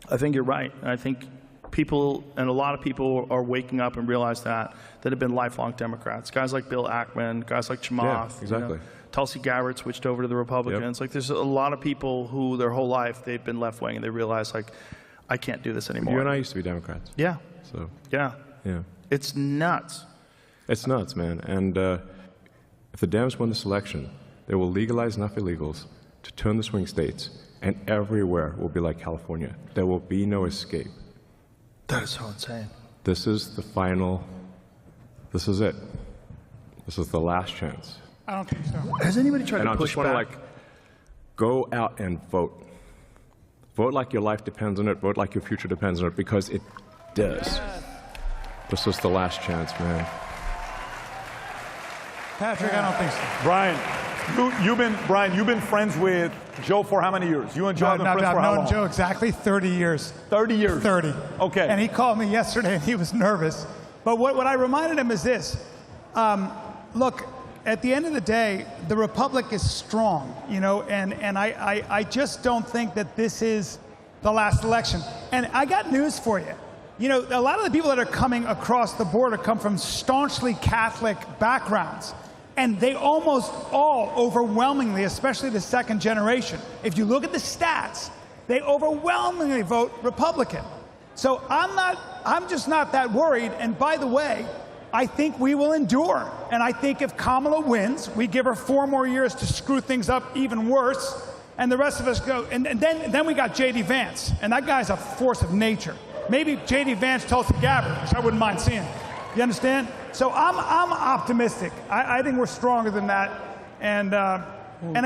I think you're right. I think people, and a lot of people are waking up and realize that have been lifelong Democrats. Guys like Bill Ackman, guys like Chamath. Yeah, exactly. Tulsi Gabbard switched over to the Republicans. Yep. Like, there's a lot of people who their whole life they've been left-wing, and they realize, like, I can't do this anymore. You and I used to be Democrats. Yeah. So. Yeah. Yeah. It's nuts. It's nuts, man. And if the Dems win this election, they will legalize enough illegals to turn the swing states, and everywhere will be like California. There will be no escape. That is so insane. This is the final. This is it. This is the last chance. I don't think so. Has anybody tried to push just want back? to, like, go out and vote. Vote like your life depends on it. Vote like your future depends on it, because it does. This is the last chance, man. Patrick, I don't think so. Brian, you've been friends with Joe for how many years? You and Joe have been friends for how long? I've known Joe exactly 30 years. 30 years? 30. Okay. And he called me yesterday and he was nervous. But what I reminded him is this. Look, at the end of the day, the Republic is strong, you know, and I just don't think that this is the last election. And I got news for you. You know, a lot of the people that are coming across the border come from staunchly Catholic backgrounds. And they almost all overwhelmingly, especially the second generation, if you look at the stats, they overwhelmingly vote Republican. So I'm just not that worried. And by the way, I think we will endure. And I think if Kamala wins, we give her 4 more years to screw things up even worse. And the rest of us go. And then we got J.D. Vance. And that guy's a force of nature. Maybe J.D. Vance, Tulsi Gabbard, which I wouldn't mind seeing. You understand? So I'm optimistic. I think we're stronger than that. And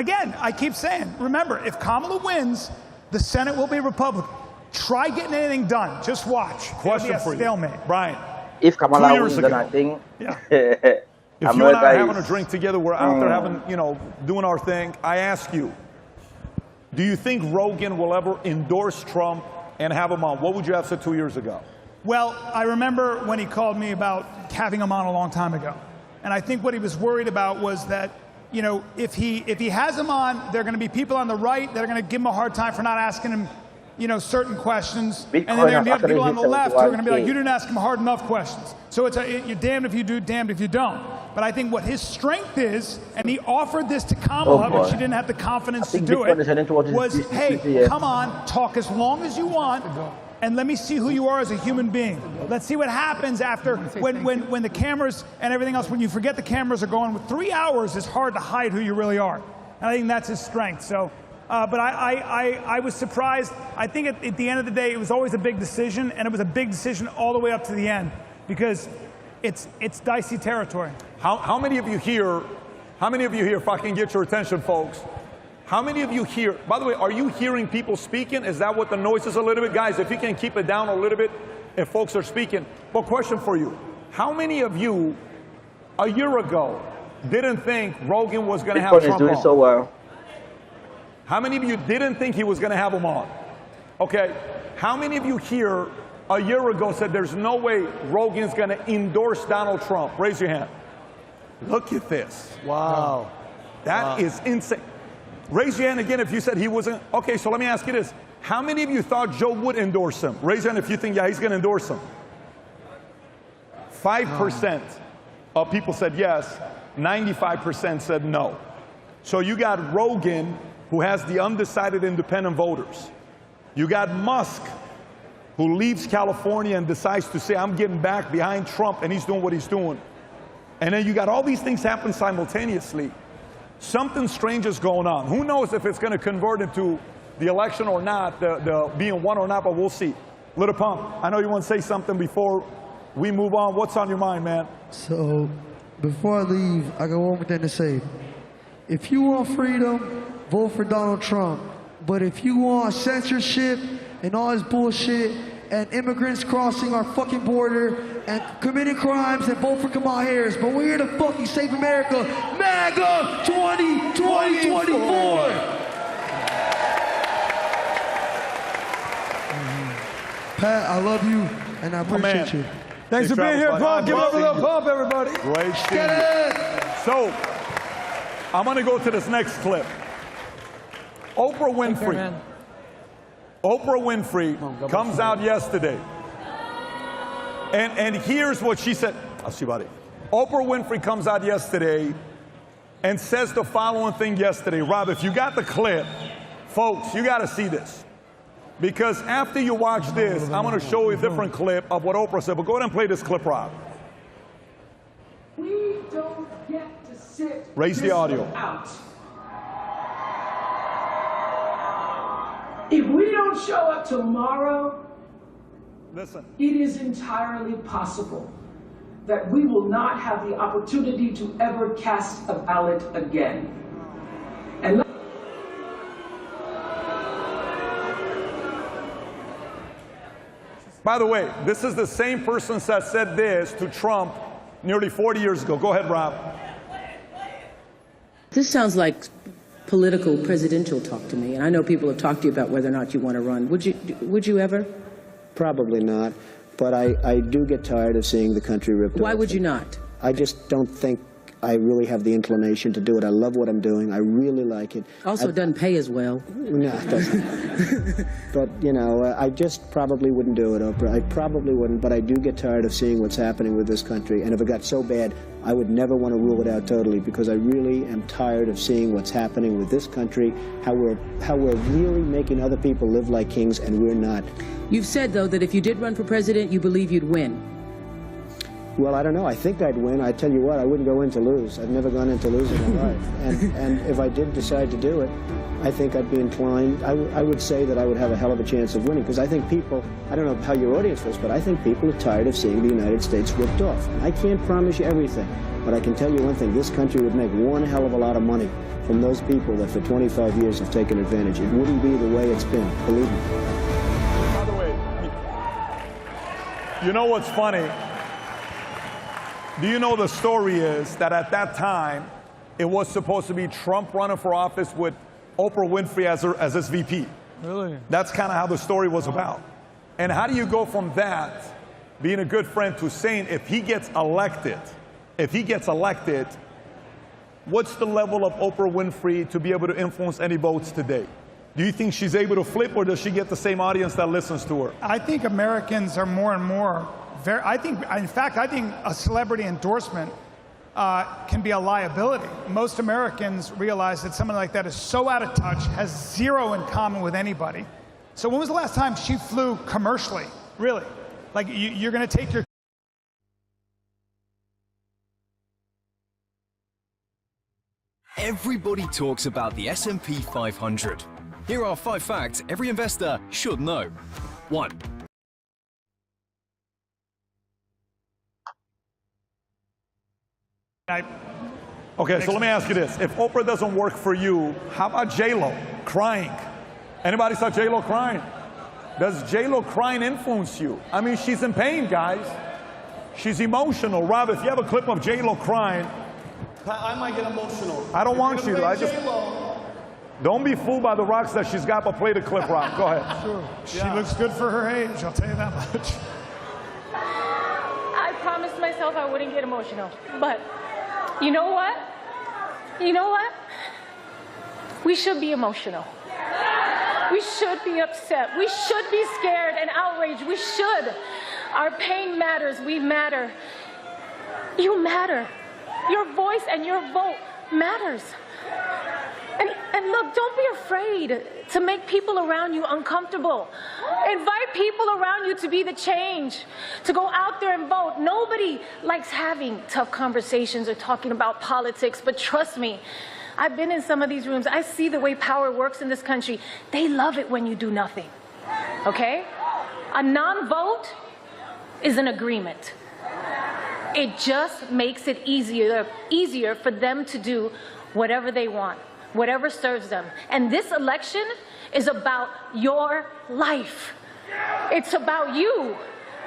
again, I keep saying, remember, if Kamala wins, the Senate will be Republican. Try getting anything done. Just watch. Question for you, stalemate. Brian. If Kamala wins, then I think. Yeah. If you and I are having a drink together, we're out there having, doing our thing. I ask you, do you think Rogan will ever endorse Trump and have him on? What would you have said 2 years ago? Well, I remember when he called me about having him on a long time ago. And I think what he was worried about was that, if he has him on, there are going to be people on the right that are going to give him a hard time for not asking him, certain questions. Bitcoin, and then there are going to be people on the left who are going to be like, you didn't ask him hard enough questions. So you're damned if you do, damned if you don't. But I think what his strength is, and he offered this to Kamala, but she didn't have the confidence to do it, was, hey, come on, talk as long as you want, and let me see who you are as a human being. Let's see what happens after, when the cameras and everything else, when you forget the cameras are going. With 3 hours, it's hard to hide who you really are. And I think that's his strength. So, but I was surprised. I think at the end of the day, it was always a big decision, and it was a big decision all the way up to the end, because it's dicey territory. How many of you here How many of you here, if I can get your attention, folks? How many of you here, by the way, are you hearing people speaking? Is that what the noise is a little bit? Guys, if you can keep it down a little bit, if folks are speaking. But question for you, how many of you a year ago didn't think Rogan was going to have Trump on? So well. How many of you didn't think he was going to have him on? Okay, how many of you here a year ago said there's no way Rogan's going to endorse Donald Trump? Raise your hand. Look at this. Wow. That is insane. Raise your hand again if you said he wasn't. Okay, so let me ask you this. How many of you thought Joe would endorse him? Raise your hand if you think, yeah, he's going to endorse him. 5% of people said yes. 95% said no. So you got Rogan, who has the undecided independent voters. You got Musk, who leaves California and decides to say, I'm getting back behind Trump, and he's doing what he's doing. And then you got all these things happen simultaneously. Something strange is going on. Who knows if it's going to convert into the election or not, the being won or not, but we'll see. Little Pump, I know you want to say something before we move on. What's on your mind, man? So, before I leave, I got one more thing to say. If you want freedom, vote for Donald Trump. But if you want censorship and all this bullshit and immigrants crossing our fucking border and committing crimes, and vote for Kamala Harris. But we're here to fucking save America. MAGA 2024. Pat, I love you and I appreciate you. Thanks for being here, Pump. Give up a little pump, everybody. Great seeing you. So, I'm going to go to this next clip. Oprah Winfrey. Oprah Winfrey comes out yesterday. And here's what she said. I'll see about it. Oprah Winfrey comes out yesterday and says the following thing yesterday. Rob, if you got the clip, folks, you got to see this. Because after you watch this, I'm going to show you a different clip of what Oprah said. But go ahead and play this clip, Rob. We don't get to sit Raise the audio. Out. If we don't show up tomorrow, listen, it is entirely possible that we will not have the opportunity to ever cast a ballot again. And by the way, this is the same person that said this to Trump nearly 40 years ago. Go ahead, Rob. This sounds like political presidential talk to me, and I know people have talked to you about whether or not you want to run. Would you ever? Probably not, but I do get tired of seeing the country ripped off. Why would you not? I just don't think I really have the inclination to do it. I love what I'm doing. I really like it. Also, it doesn't pay as well. No, it doesn't. But, you know, I just probably wouldn't do it, Oprah. I probably wouldn't, but I do get tired of seeing what's happening with this country. And if it got so bad, I would never want to rule it out totally, because I really am tired of seeing what's happening with this country, how we're really making other people live like kings, and we're not. You've said, though, that if you did run for president, you believe you'd win. Well, I don't know. I think I'd win. I tell you what, I wouldn't go in to lose. I've never gone in to lose in my life. And if I did decide to do it, I think I'd be inclined. I would say that I would have a hell of a chance of winning, because I think people, I don't know how your audience feels, but I think people are tired of seeing the United States ripped off. I can't promise you everything, but I can tell you one thing. This country would make one hell of a lot of money from those people that for 25 years have taken advantage. It wouldn't be the way it's been, believe me. By the way, you know what's funny? Do you know the story is that at that time, it was supposed to be Trump running for office with Oprah Winfrey as his VP. Really? That's kind of how the story was about. And how do you go from that, being a good friend, to saying if he gets elected, what's the level of Oprah Winfrey to be able to influence any votes today? Do you think she's able to flip, or does she get the same audience that listens to her? I think Americans are more and more I think a celebrity endorsement can be a liability. Most Americans realize that someone like that is so out of touch, has zero in common with anybody. So when was the last time she flew commercially? Really? Like, you're going to take your... Everybody talks about the S&P 500. Here are 5 facts every investor should know. 1. Okay, so let me ask you this. If Oprah doesn't work for you, how about J-Lo crying? Anybody saw J-Lo crying? Does J-Lo crying influence you? I mean, she's in pain, guys. She's emotional. Rob, if you have a clip of J-Lo crying, I might get emotional. I don't want you to. I just don't be fooled by the rocks that she's got, but play the clip, Rob. Go ahead. Sure. She looks good for her age, I'll tell you that much. I promised myself I wouldn't get emotional, but you know what? You know what? We should be emotional. We should be upset. We should be scared and outraged. We should. Our pain matters. We matter. You matter. Your voice and your vote matters. And look, don't be afraid to make people around you uncomfortable. Invite people around you to be the change, to go out there and vote. Nobody likes having tough conversations or talking about politics, but trust me, I've been in some of these rooms. I see the way power works in this country. They love it when you do nothing, okay? A non-vote is an agreement. It just makes it easier for them to do whatever they want, whatever serves them. And this election is about your life. It's about you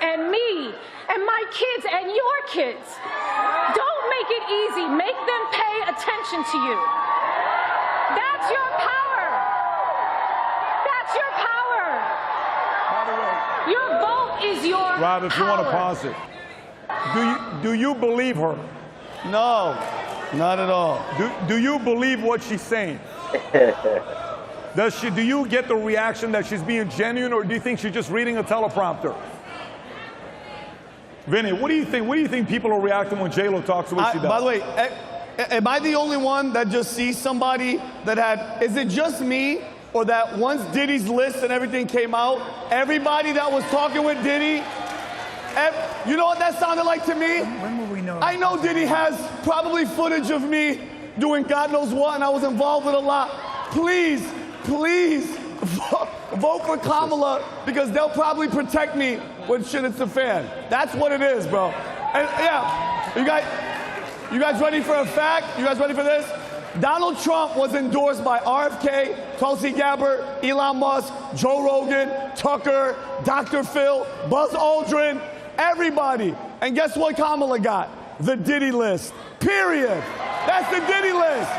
and me and my kids and your kids. Don't make it easy. Make them pay attention to you. That's your power. That's your power. By the way, your vote is your Rob, if you want to pause it. Do you believe her? No, not at all. Do you believe what she's saying? Do you get the reaction that she's being genuine, or do you think she's just reading a teleprompter? Vinny, what do you think? What do you think people are reacting when J-Lo talks to what she does? By the way, am I the only one that just sees somebody that had, is it just me, or that once Diddy's list and everything came out, everybody that was talking with Diddy, you know what that sounded like to me? When will we know? I know Diddy has probably footage of me doing God knows what, and I was involved with a lot. Please, please, vote for Kamala, because they'll probably protect me when shit hits the fan. That's what it is, bro. And yeah, you guys ready for a fact? You guys ready for this? Donald Trump was endorsed by RFK, Tulsi Gabbard, Elon Musk, Joe Rogan, Tucker, Dr. Phil, Buzz Aldrin, everybody. And guess what Kamala got? The Diddy list. Period. That's the Diddy list.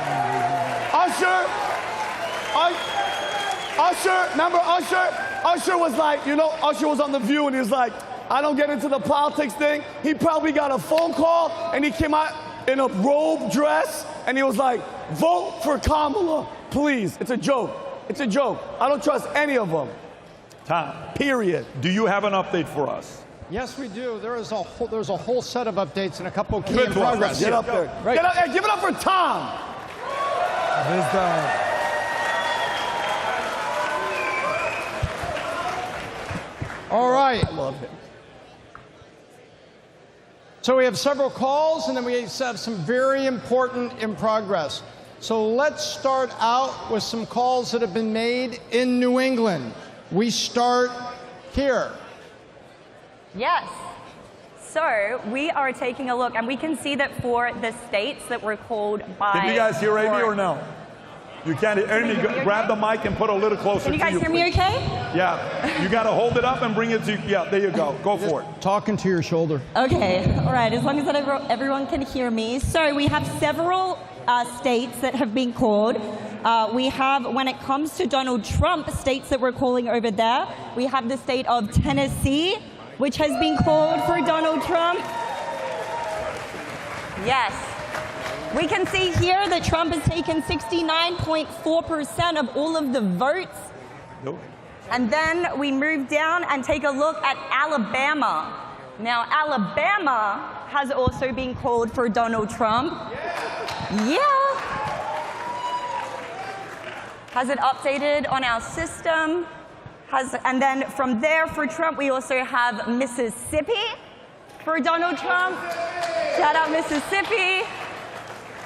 Usher, remember Usher? Usher was like, you know, Usher was on The View and he was like, I don't get into the politics thing. He probably got a phone call and he came out in a robe dress and he was like, vote for Kamala, please. It's a joke. It's a joke. I don't trust any of them. Tom, period. Do you have an update for us? Yes, we do. There's a whole set of updates and a couple key in Good progress. Get up there. Right. Get up, hey, give it up for Tom. All right. I love it. So we have several calls, and then we have some very important in progress. So let's start out with some calls that have been made in New England. We start here. Yes. So we are taking a look, and we can see that for the states that were called by... Can you guys hear Amy or no? You can't. Ernie, grab the mic and put it a little closer to you. Can you guys hear me okay? Yeah. You got to hold it up and bring it to... Yeah, there you go. Go for it. Talking to your shoulder. Okay. All right. As long as everyone can hear me. So we have several states that have been called. We have, when it comes to Donald Trump, states that we're calling over there. We have the state of Tennessee, which has been called for Donald Trump. Yes. We can see here that Trump has taken 69.4% of all of the votes. Nope. And then we move down and take a look at Alabama. Now, Alabama has also been called for Donald Trump. Yeah. Has it updated on our system? And then from there for Trump, we also have Mississippi for Donald Trump. Shout out Mississippi.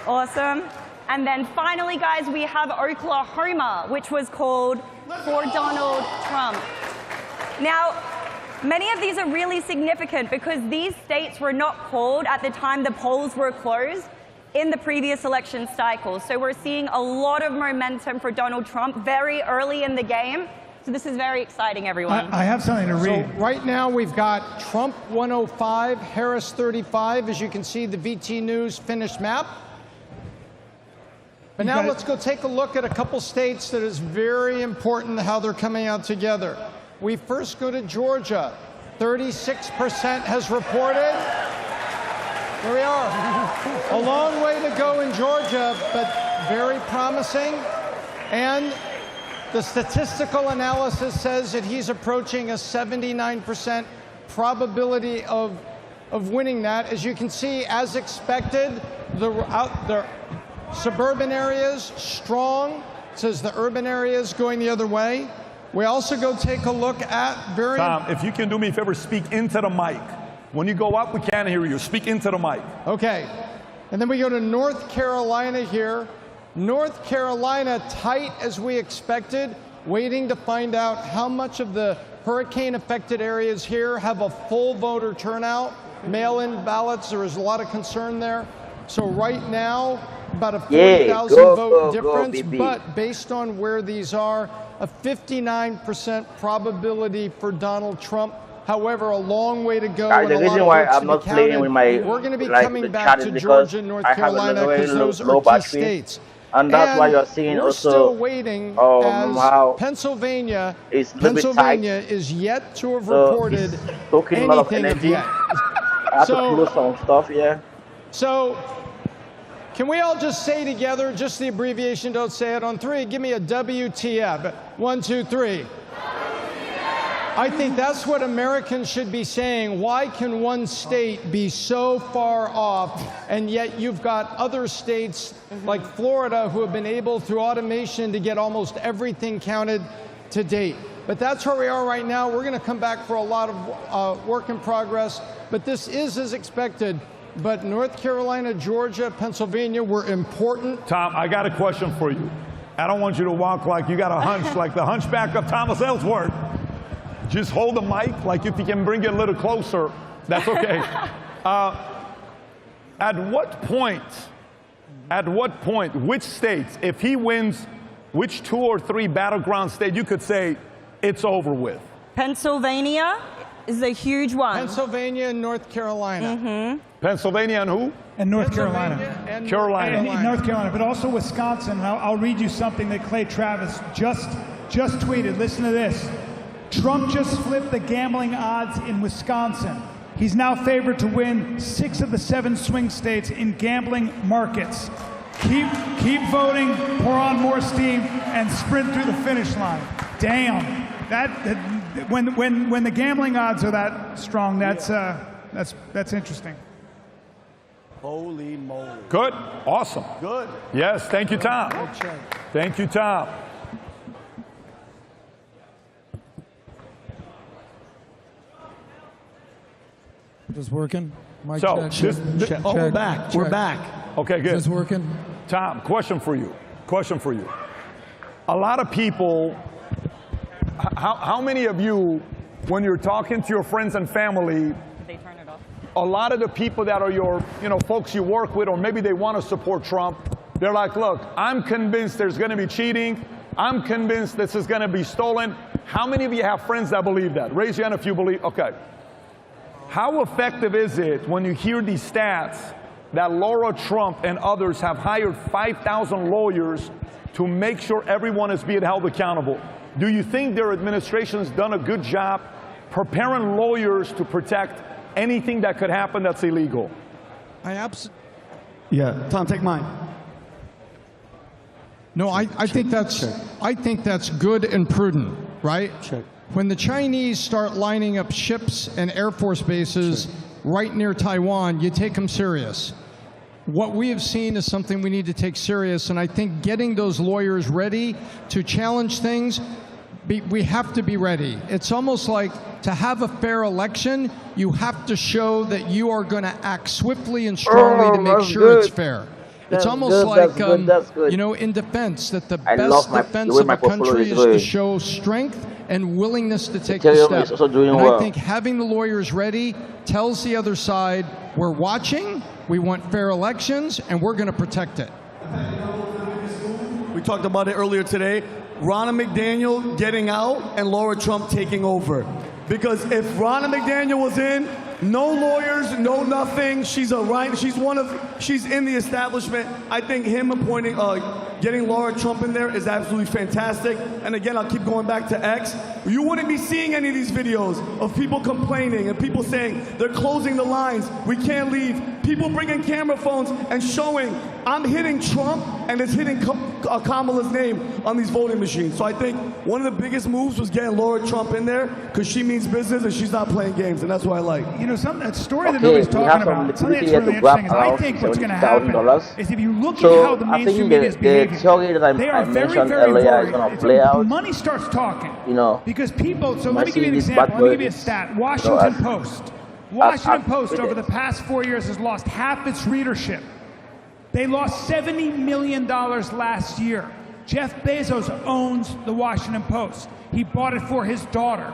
Awesome. And then finally, guys, we have Oklahoma, which was called for Donald Trump. Now, many of these are really significant because these states were not called at the time the polls were closed. in the previous election cycle. So we're seeing a lot of momentum for Donald Trump very early in the game. So this is very exciting, everyone. I have something to read. So right now we've got Trump 105, Harris 35. As you can see, the VT News finished map. But now let's go take a look at a couple states that is very important how they're coming out together. We first go to Georgia. 36% has reported. Here we are. A long way to go in Georgia, but very promising. And the statistical analysis says that he's approaching a 79% probability of winning that. As you can see, as expected, the suburban areas strong, says the urban areas going the other way. We also go take a look at Tom, if you can do me a favor, speak into the mic. When you go up, we can't hear you. Speak into the mic. Okay. And then we go to North Carolina here. North Carolina tight as we expected, waiting to find out how much of the hurricane-affected areas here have a full voter turnout. Mail-in ballots, there is a lot of concern there. So right now, about a 40,000 vote difference, but based on where these are, a 59% probability for Donald Trump. However, a long way to go. The reason why I'm not playing with my we're going to be coming back to Georgia and North Carolina because those are key states. And that's why you're seeing we're also still waiting as how Pennsylvania is yet to have so reported talking a lot of anything energy. yet. I have to close some stuff, yeah. So can we all just say together, just the abbreviation, don't say it on three. Give me a WTF. 1, 2, 3. I think that's what Americans should be saying. Why can one state be so far off, and yet you've got other states like Florida who have been able, through automation, to get almost everything counted to date. But that's where we are right now. We're going to come back for a lot of work in progress, but this is as expected. But North Carolina, Georgia, Pennsylvania were important. Tom, I got a question for you. I don't want you to walk like you got a hunch, like the hunchback of Thomas Ellsworth. Just hold the mic, like if you can bring it a little closer, that's okay. At what point, which states, if he wins, which 2 or 3 battleground states you could say it's over with? Pennsylvania is a huge one. Pennsylvania and North Carolina. Pennsylvania and who? And North Carolina. And Carolina. And North Carolina, but also Wisconsin. I'll read you something that Clay Travis just tweeted. Listen to this. Trump just flipped the gambling odds in Wisconsin. He's now favored to win 6 of the 7 swing states in gambling markets. Keep voting, pour on more steam, and sprint through the finish line. Damn, when the gambling odds are that strong, that's interesting. Holy moly! Good, awesome. Good. Yes, thank you, Tom. Thank you, Tom. Just working? Mic So, check. we're back. We're back. Okay, good. Is this working? Tom, question for you. A lot of people, how many of you, when you're talking to your friends and family, They turn it off. a lot of the people that are your, folks you work with, or maybe they want to support Trump, they're like, look, I'm convinced there's going to be cheating. I'm convinced this is going to be stolen. How many of you have friends that believe that? Raise your hand if you believe. Okay. How effective is it when you hear these stats that Laura Trump and others have hired 5,000 lawyers to make sure everyone is being held accountable? Do you think their administration has done a good job preparing lawyers to protect anything that could happen that's illegal? Yeah, Tom, take mine. No, I think that's good and prudent, right? Check. When the Chinese start lining up ships and Air Force bases right near Taiwan, you take them serious. What we have seen is something we need to take serious, and I think getting those lawyers ready to challenge things, we have to be ready. It's almost like to have a fair election, you have to show that you are going to act swiftly and strongly to make sure it's fair. It's almost like, in defense, that the best defense of a country is to show strength and willingness to take the Ethereum step. is also doing And well. I think having the lawyers ready tells the other side, we're watching, we want fair elections, and we're going to protect it. We talked about it earlier today. Ronna McDaniel getting out and Laura Trump taking over. Because if Ronna McDaniel was in, no lawyers, no nothing. She's in the establishment. I think him appointing, getting Laura Trump in there is absolutely fantastic. And again, I'll keep going back to X. You wouldn't be seeing any of these videos of people complaining and people saying they're closing the lines, we can't leave. People bringing camera phones and showing, I'm hitting Trump and it's hitting Kamala's name on these voting machines. So I think one of the biggest moves was getting Laura Trump in there because she means business and she's not playing games, and that's what I like. You know, that story that nobody's talking about, something that's really interesting is I think what's going to happen is if you look at how the mainstream media is behaving, they are very, very worried. When money starts talking, because people, so let me give you an example, let me give you a stat. Washington Post over the past 4 years has lost half its readership. They lost $70 million last year. Jeff Bezos owns the Washington Post. He bought it for his daughter.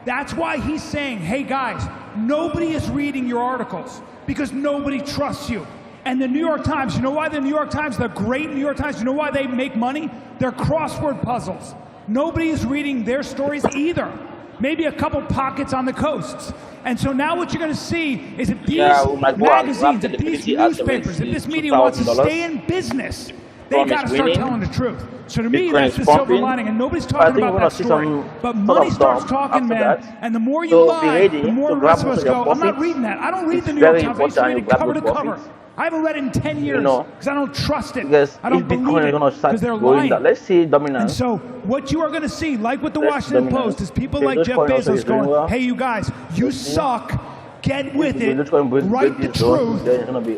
That's why he's saying, hey guys, nobody is reading your articles because nobody trusts you. And the New York Times, you know why the New York Times, the great New York Times, you know why they make money? They're crossword puzzles. Nobody is reading their stories either. Maybe a couple pockets on the coasts. And so now what you're going to see is if these magazines, if these newspapers, if this media wants to stay in business, they got to start telling the truth. So to me, that's the silver lining, and nobody's talking about that story. But money starts talking, man, and the more you lie, the more the rest of us go, I'm not reading that. I don't read the New York Times. I used to read it cover to cover. I haven't read it in 10 years because I don't trust it. I don't believe it because they're lying. Let's see dominance. And so what you are going to see, like with the Washington Post, is people like Jeff Bezos going, hey, you guys, you suck. Get with it, write the truth,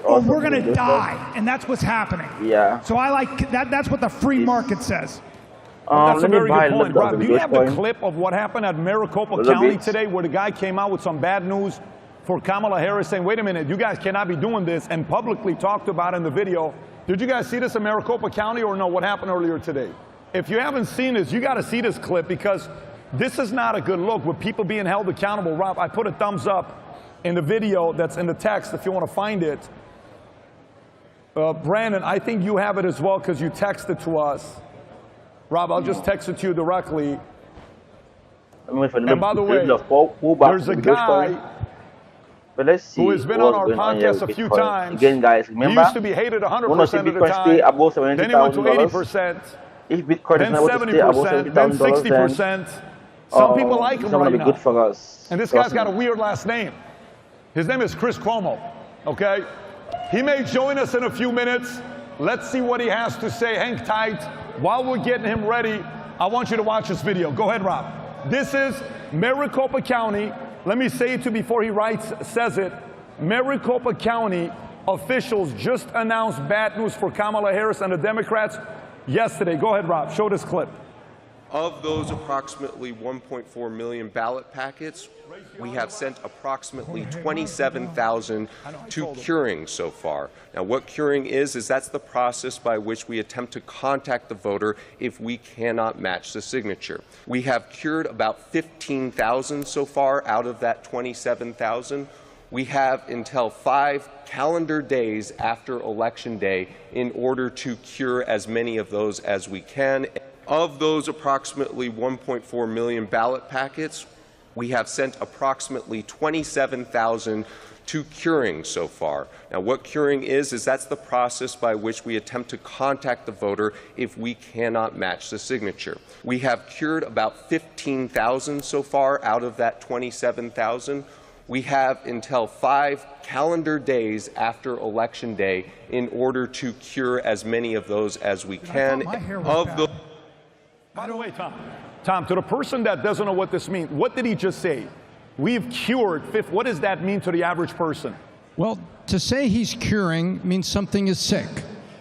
or we're going to die. And that's what's happening. Yeah. So I like that. That's what the free market says. That's a very good point, Rob. Do you have the clip of what happened at Maricopa County today where the guy came out with some bad news for Kamala Harris saying, wait a minute, you guys cannot be doing this, and publicly talked about in the video? Did you guys see this in Maricopa County or no? What happened earlier today? If you haven't seen this, you got to see this clip because this is not a good look with people being held accountable. Rob, I put a thumbs up in the video that's in the text if you want to find it. Brandon, I think you have it as well because you texted to us. Rob, I'll just text it to you directly. And by the way, there's a guy who has been on our podcast a few times. Again, guys, remember, he used to be hated 100% of the time. Then he went to 80%, then 70%, then 60%. Some people like him right now. And this guy's got a weird last name. His name is Chris Cuomo, okay? He may join us in a few minutes. Let's see what he has to say. Hang tight. While we're getting him ready, I want you to watch this video. Go ahead, Rob. This is Maricopa County. Let me say it to you before he says it. Maricopa County officials just announced bad news for Kamala Harris and the Democrats yesterday. Go ahead, Rob. Show this clip. Of those approximately 1.4 million ballot packets, we have sent approximately 27,000 to curing so far. Now, what curing is that's the process by which we attempt to contact the voter if we cannot match the signature. We have cured about 15,000 so far out of that 27,000. We have until 5 calendar days after Election Day in order to cure as many of those as we can. Of those approximately 1.4 million ballot packets, we have sent approximately 27,000 to curing so far. Now, what curing is that's the process by which we attempt to contact the voter if we cannot match the signature. We have cured about 15,000 so far out of that 27,000. We have until 5 calendar days after Election Day in order to cure as many of those as we can. By the way, Tom, to the person that doesn't know what this means, what did he just say? We've cured. What does that mean to the average person? Well, to say he's curing means something is sick.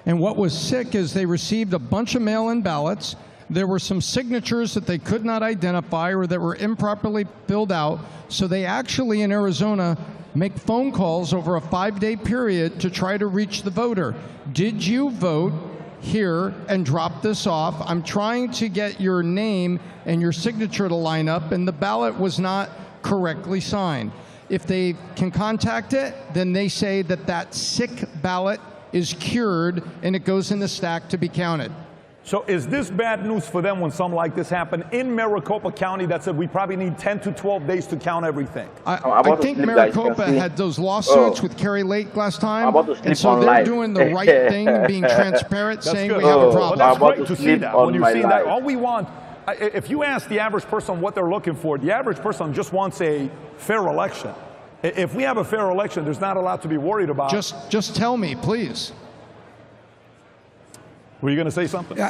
And what was sick is they received a bunch of mail-in ballots. There were some signatures that they could not identify or that were improperly filled out. So they actually, in Arizona, make phone calls over a 5-day period to try to reach the voter. Did you vote? here and drop this off. I'm trying to get your name and your signature to line up, and the ballot was not correctly signed. If they can contact it, then they say that that sick ballot is cured and it goes in the stack to be counted. So is this bad news for them when something like this happened in Maricopa County that said we probably need 10 to 12 days to count everything? I think Maricopa had those lawsuits with Kerry Lake last time, and so they're doing the right thing and being transparent, saying we have a problem. Well, that's great to see that. When you see that, all we want, if you ask the average person what they're looking for, the average person just wants a fair election. If we have a fair election, there's not a lot to be worried about. Just tell me, please. Were you going to say something? Can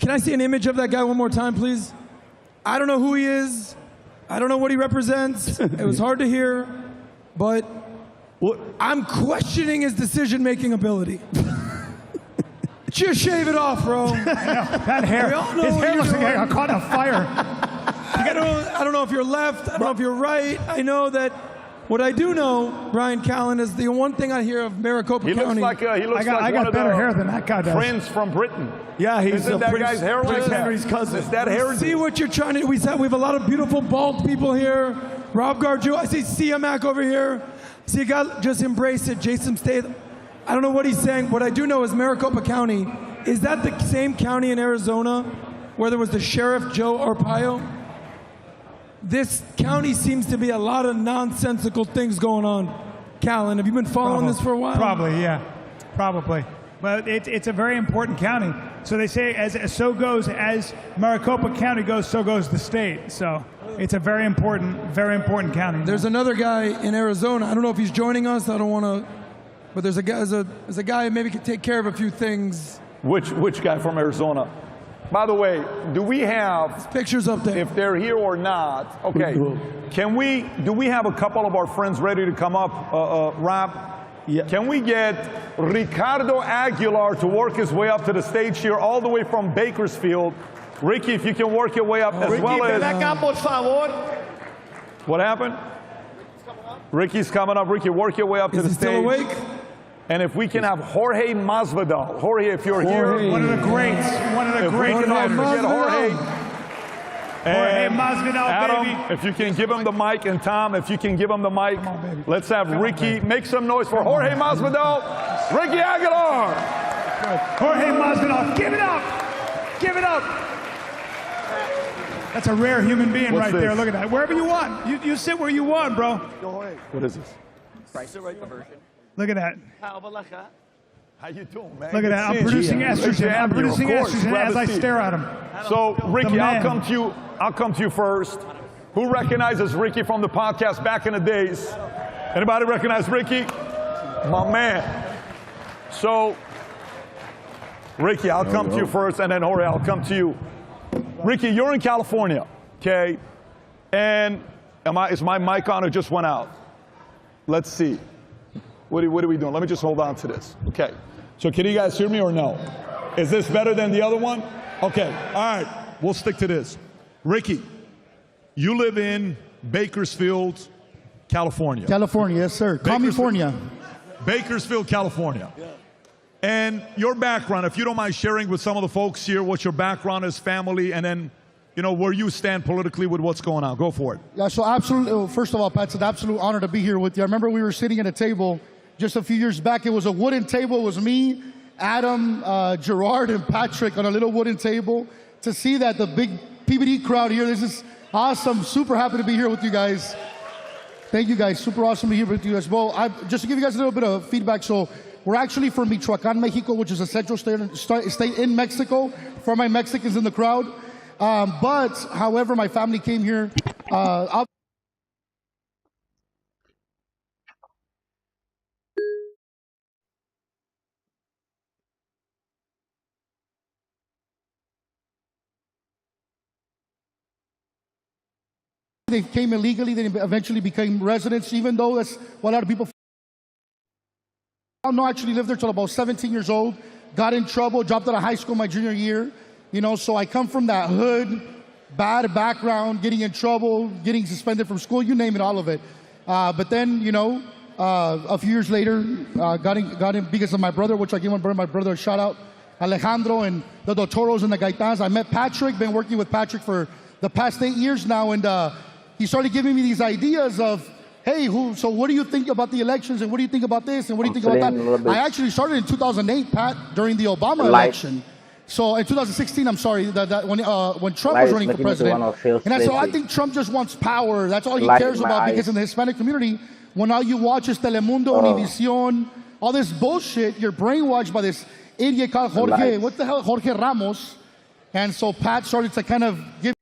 I see an image of that guy one more time, please? I don't know who he is. I don't know what he represents. It was hard to hear, but I'm questioning his decision-making ability. Just shave it off, bro. I know. That hair, his hair looks like I caught on fire. I don't know if you're left. I don't know if you're right. I know that. What I do know, Ryan Callen, is the one thing I hear of Maricopa County. I got better hair than that guy does. Prince from Britain. Yeah, Isn't that guy's hair like that? Henry's cousin. Is that hair? See what you're trying to. We have a lot of beautiful bald people here. Rob Gargiu. I see Siamak over here. See a guy just embrace it. Jason Statham. I don't know what he's saying. What I do know is Maricopa County. Is that the same county in Arizona where there was the Sheriff Joe Arpaio? This county seems to be a lot of nonsensical things going on. Callen, have you been following this for a while? Probably, yeah. Probably. But it's a very important county. So they say as Maricopa County goes, so goes the state. So it's a very important county. There's another guy in Arizona. I don't know if he's joining us. I don't want to, but there's a guy who maybe could take care of a few things. Which guy from Arizona? By the way, do we have pictures up there? If they're here or not? Okay. Do we have a couple of our friends ready to come up, Rob? Yeah. Can we get Ricardo Aguilar to work his way up to the stage here, all the way from Bakersfield? Ricky, if you can work your way up as well as. What happened? Ricky's coming up. Ricky, work your way up to the stage. Still awake? And if we can have Jorge Masvidal. Jorge, if you're here. One of the greats. One of the great fighters. Jorge. Jorge Masvidal, Adam, baby. if you can give him the mic, and Tom, if you can give him the mic, let's have Ricky make some noise for Jorge Masvidal. Ricky Aguilar. Jorge Masvidal, give it up. Give it up. That's a rare human being right there. Look at that. Wherever you want. You sit where you want, bro. What is this? Look at that. How you doing, man? Look at that. I'm producing estrogen. I'm producing estrogen as I stare at him. So, Ricky, I'll come to you first. Who recognizes Ricky from the podcast back in the days? Anybody recognize Ricky? My man. So, Ricky, I'll come to you first, and then Jorge, I'll come to you. Ricky, you're in California, okay? And is my mic on or just went out? Let's see. What are we doing? Let me just hold on to this. Okay. So can you guys hear me or no? Is this better than the other one? Okay. All right. We'll stick to this. Ricky, you live in Bakersfield, California. California, yes, sir. California. Bakersfield, California. Yeah. And your background, if you don't mind sharing with some of the folks here what your background is, family, and then, where you stand politically with what's going on. Go for it. Yeah, so absolutely. First of all, Pat, it's an absolute honor to be here with you. I remember we were sitting at a table just a few years back. It was a wooden table. It was me, Adam, Gerard, and Patrick on a little wooden table. To see that, the big PBD crowd here, this is awesome. Super happy to be here with you guys. Thank you, guys. Super awesome to be here with you as well. Just to give you guys a little bit of feedback, so we're actually from Michoacán, Mexico, which is a central state in Mexico, for my Mexicans in the crowd. But, however, my family came here. They came illegally, they eventually became residents, even though that's what a lot of people. I actually lived there till about 17 years old, got in trouble, dropped out of high school my junior year. So I come from that hood, bad background, getting in trouble, getting suspended from school, you name it, all of it. But then, a few years later, got in because of my brother, which I gave my brother a shout out, Alejandro, and the Dotoros and the Gaitans. I met Patrick, been working with Patrick for the past 8 years now, and he started giving me these ideas of, hey, so what do you think about the elections, and what do you think about this, and what do you think about that? I actually started in 2008, Pat, during the Obama election. So in 2016, I'm sorry, when Trump was running for president. And so I think Trump just wants power. That's all he cares about, because in the Hispanic community, when all you watch is Telemundo, Univision, all this bullshit, you're brainwashed by this idiot called Jorge, what the hell, Jorge Ramos. And so Pat started to kind of give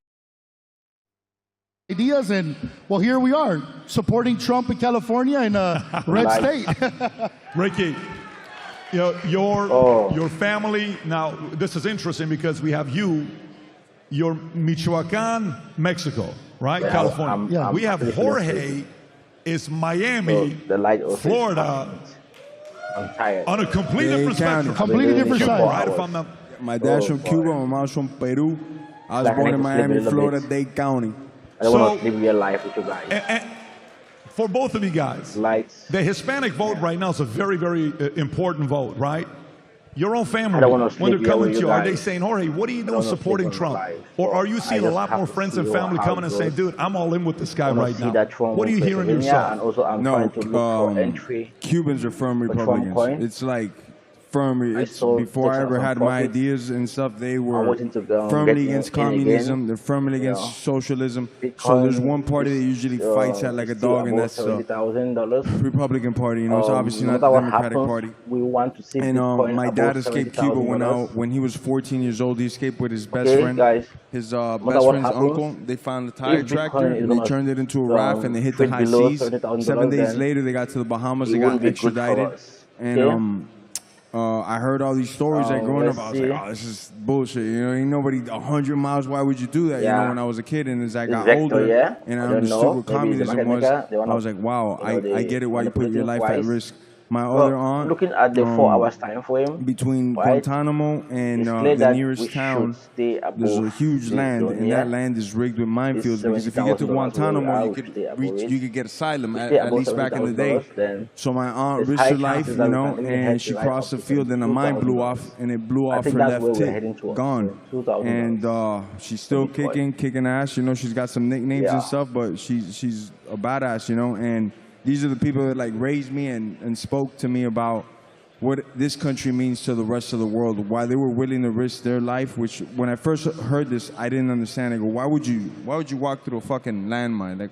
ideas, and well, here we are, supporting Trump in California in a red state. Ricky, your family, now this is interesting because we have you're Michoacan, Mexico, right? California. We have Jorge is Miami, Florida, on a completely different spectrum. Completely different Cuba, side. right? If I'm not, my dad's from Cuba, my mom's from Peru. I was born in Miami, Florida, Dade County. I don't want to live real life with you guys. And for both of you guys, the Hispanic vote right now is a very, very important vote, right? Your own family, when they're coming to you, are they saying, Jorge, what are you doing supporting Trump? Or are you seeing a lot more friends and family coming and saying, dude, I'm all in with this guy right now? What are you hearing yourself? No, Cubans are firm Republicans. It's like firmly, before I ever had my ideas and stuff, they were firmly against communism, they're firmly against socialism. So there's one party that usually fights at like a dog, and that's the Republican Party, you know, it's obviously not the Democratic Party. And my dad escaped Cuba when he was 14 years old. He escaped with his best friend, his best friend's uncle. They found a tire tractor, and they turned it into a raft, and they hit the high seas. 7 days later, they got to the Bahamas, they got extradited. And I heard all these stories like growing up. I was like, oh, this is bullshit. You know, ain't nobody 100 miles. Why would you do that? You know, when I was a kid, and as I got older and I understood what communism was, I was like, wow, I get it why you put your life at risk. My other aunt, looking at the 4 hours time frame, between Guantanamo and the nearest town, there's a huge land, and that land is rigged with minefields, because if you get to Guantanamo, you could get asylum, at least back in the day. So my aunt risked her life, you know, and she crossed the field, and a mine blew off, and it blew off her left tip, gone. And she's still kicking ass, you know, she's got some nicknames and stuff, but she's a badass, you know. And these are the people that like raised me and spoke to me about what this country means to the rest of the world, why they were willing to risk their life, which when I first heard this, I didn't understand. I go, why would you walk through a fucking landmine? Like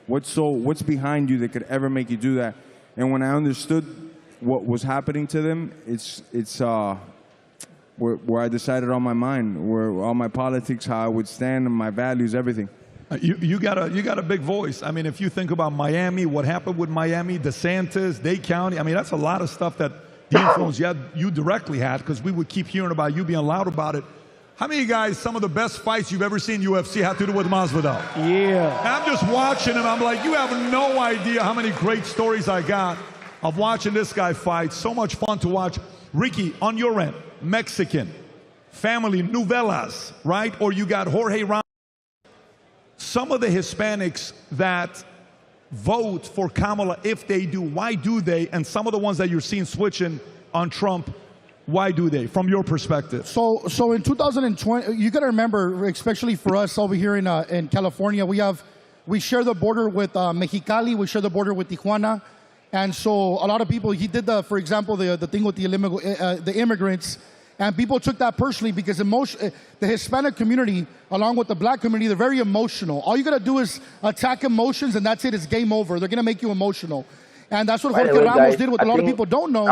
what's behind you that could ever make you do that? And when I understood what was happening to them, it's where I decided on my mind, where all my politics, how I would stand, and my values, everything. You got a big voice. I mean, if you think about Miami, what happened with Miami, DeSantis, Dade County, I mean, that's a lot of stuff that the influence you directly had, because we would keep hearing about you being loud about it. How many guys, some of the best fights you've ever seen UFC have to do with Masvidal? Yeah. And I'm just watching him. I'm like, you have no idea how many great stories I got of watching this guy fight. So much fun to watch. Ricky, on your end, Mexican, family, novelas, right? Or you got Jorge Ramos. Some of the Hispanics that vote for Kamala, if they do, why do they? And some of the ones that you're seeing switching on Trump, why do they, from your perspective? So in 2020, you got to remember, especially for us over here in California, we share the border with Mexicali, we share the border with Tijuana, and so a lot of people, he did for example, the thing with the immigrants. And people took that personally because the Hispanic community, along with the black community, they're very emotional. All you got to do is attack emotions, and that's it. It's game over. They're going to make you emotional. And that's what Jorge Ramos did. What a lot of people don't know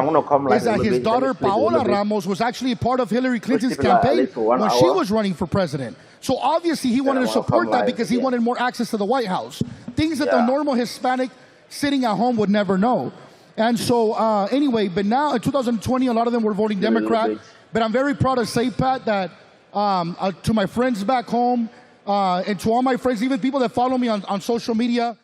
is that his daughter, Paola Ramos, was actually a part of Hillary Clinton's campaign when she was running for president. So obviously he wanted to support that because he wanted more access to the White House. Things that the normal Hispanic sitting at home would never know. And so anyway, but now in 2020, a lot of them were voting Democrat. But I'm very proud to say, Pat, that to my friends back home and to all my friends, even people that follow me on social media,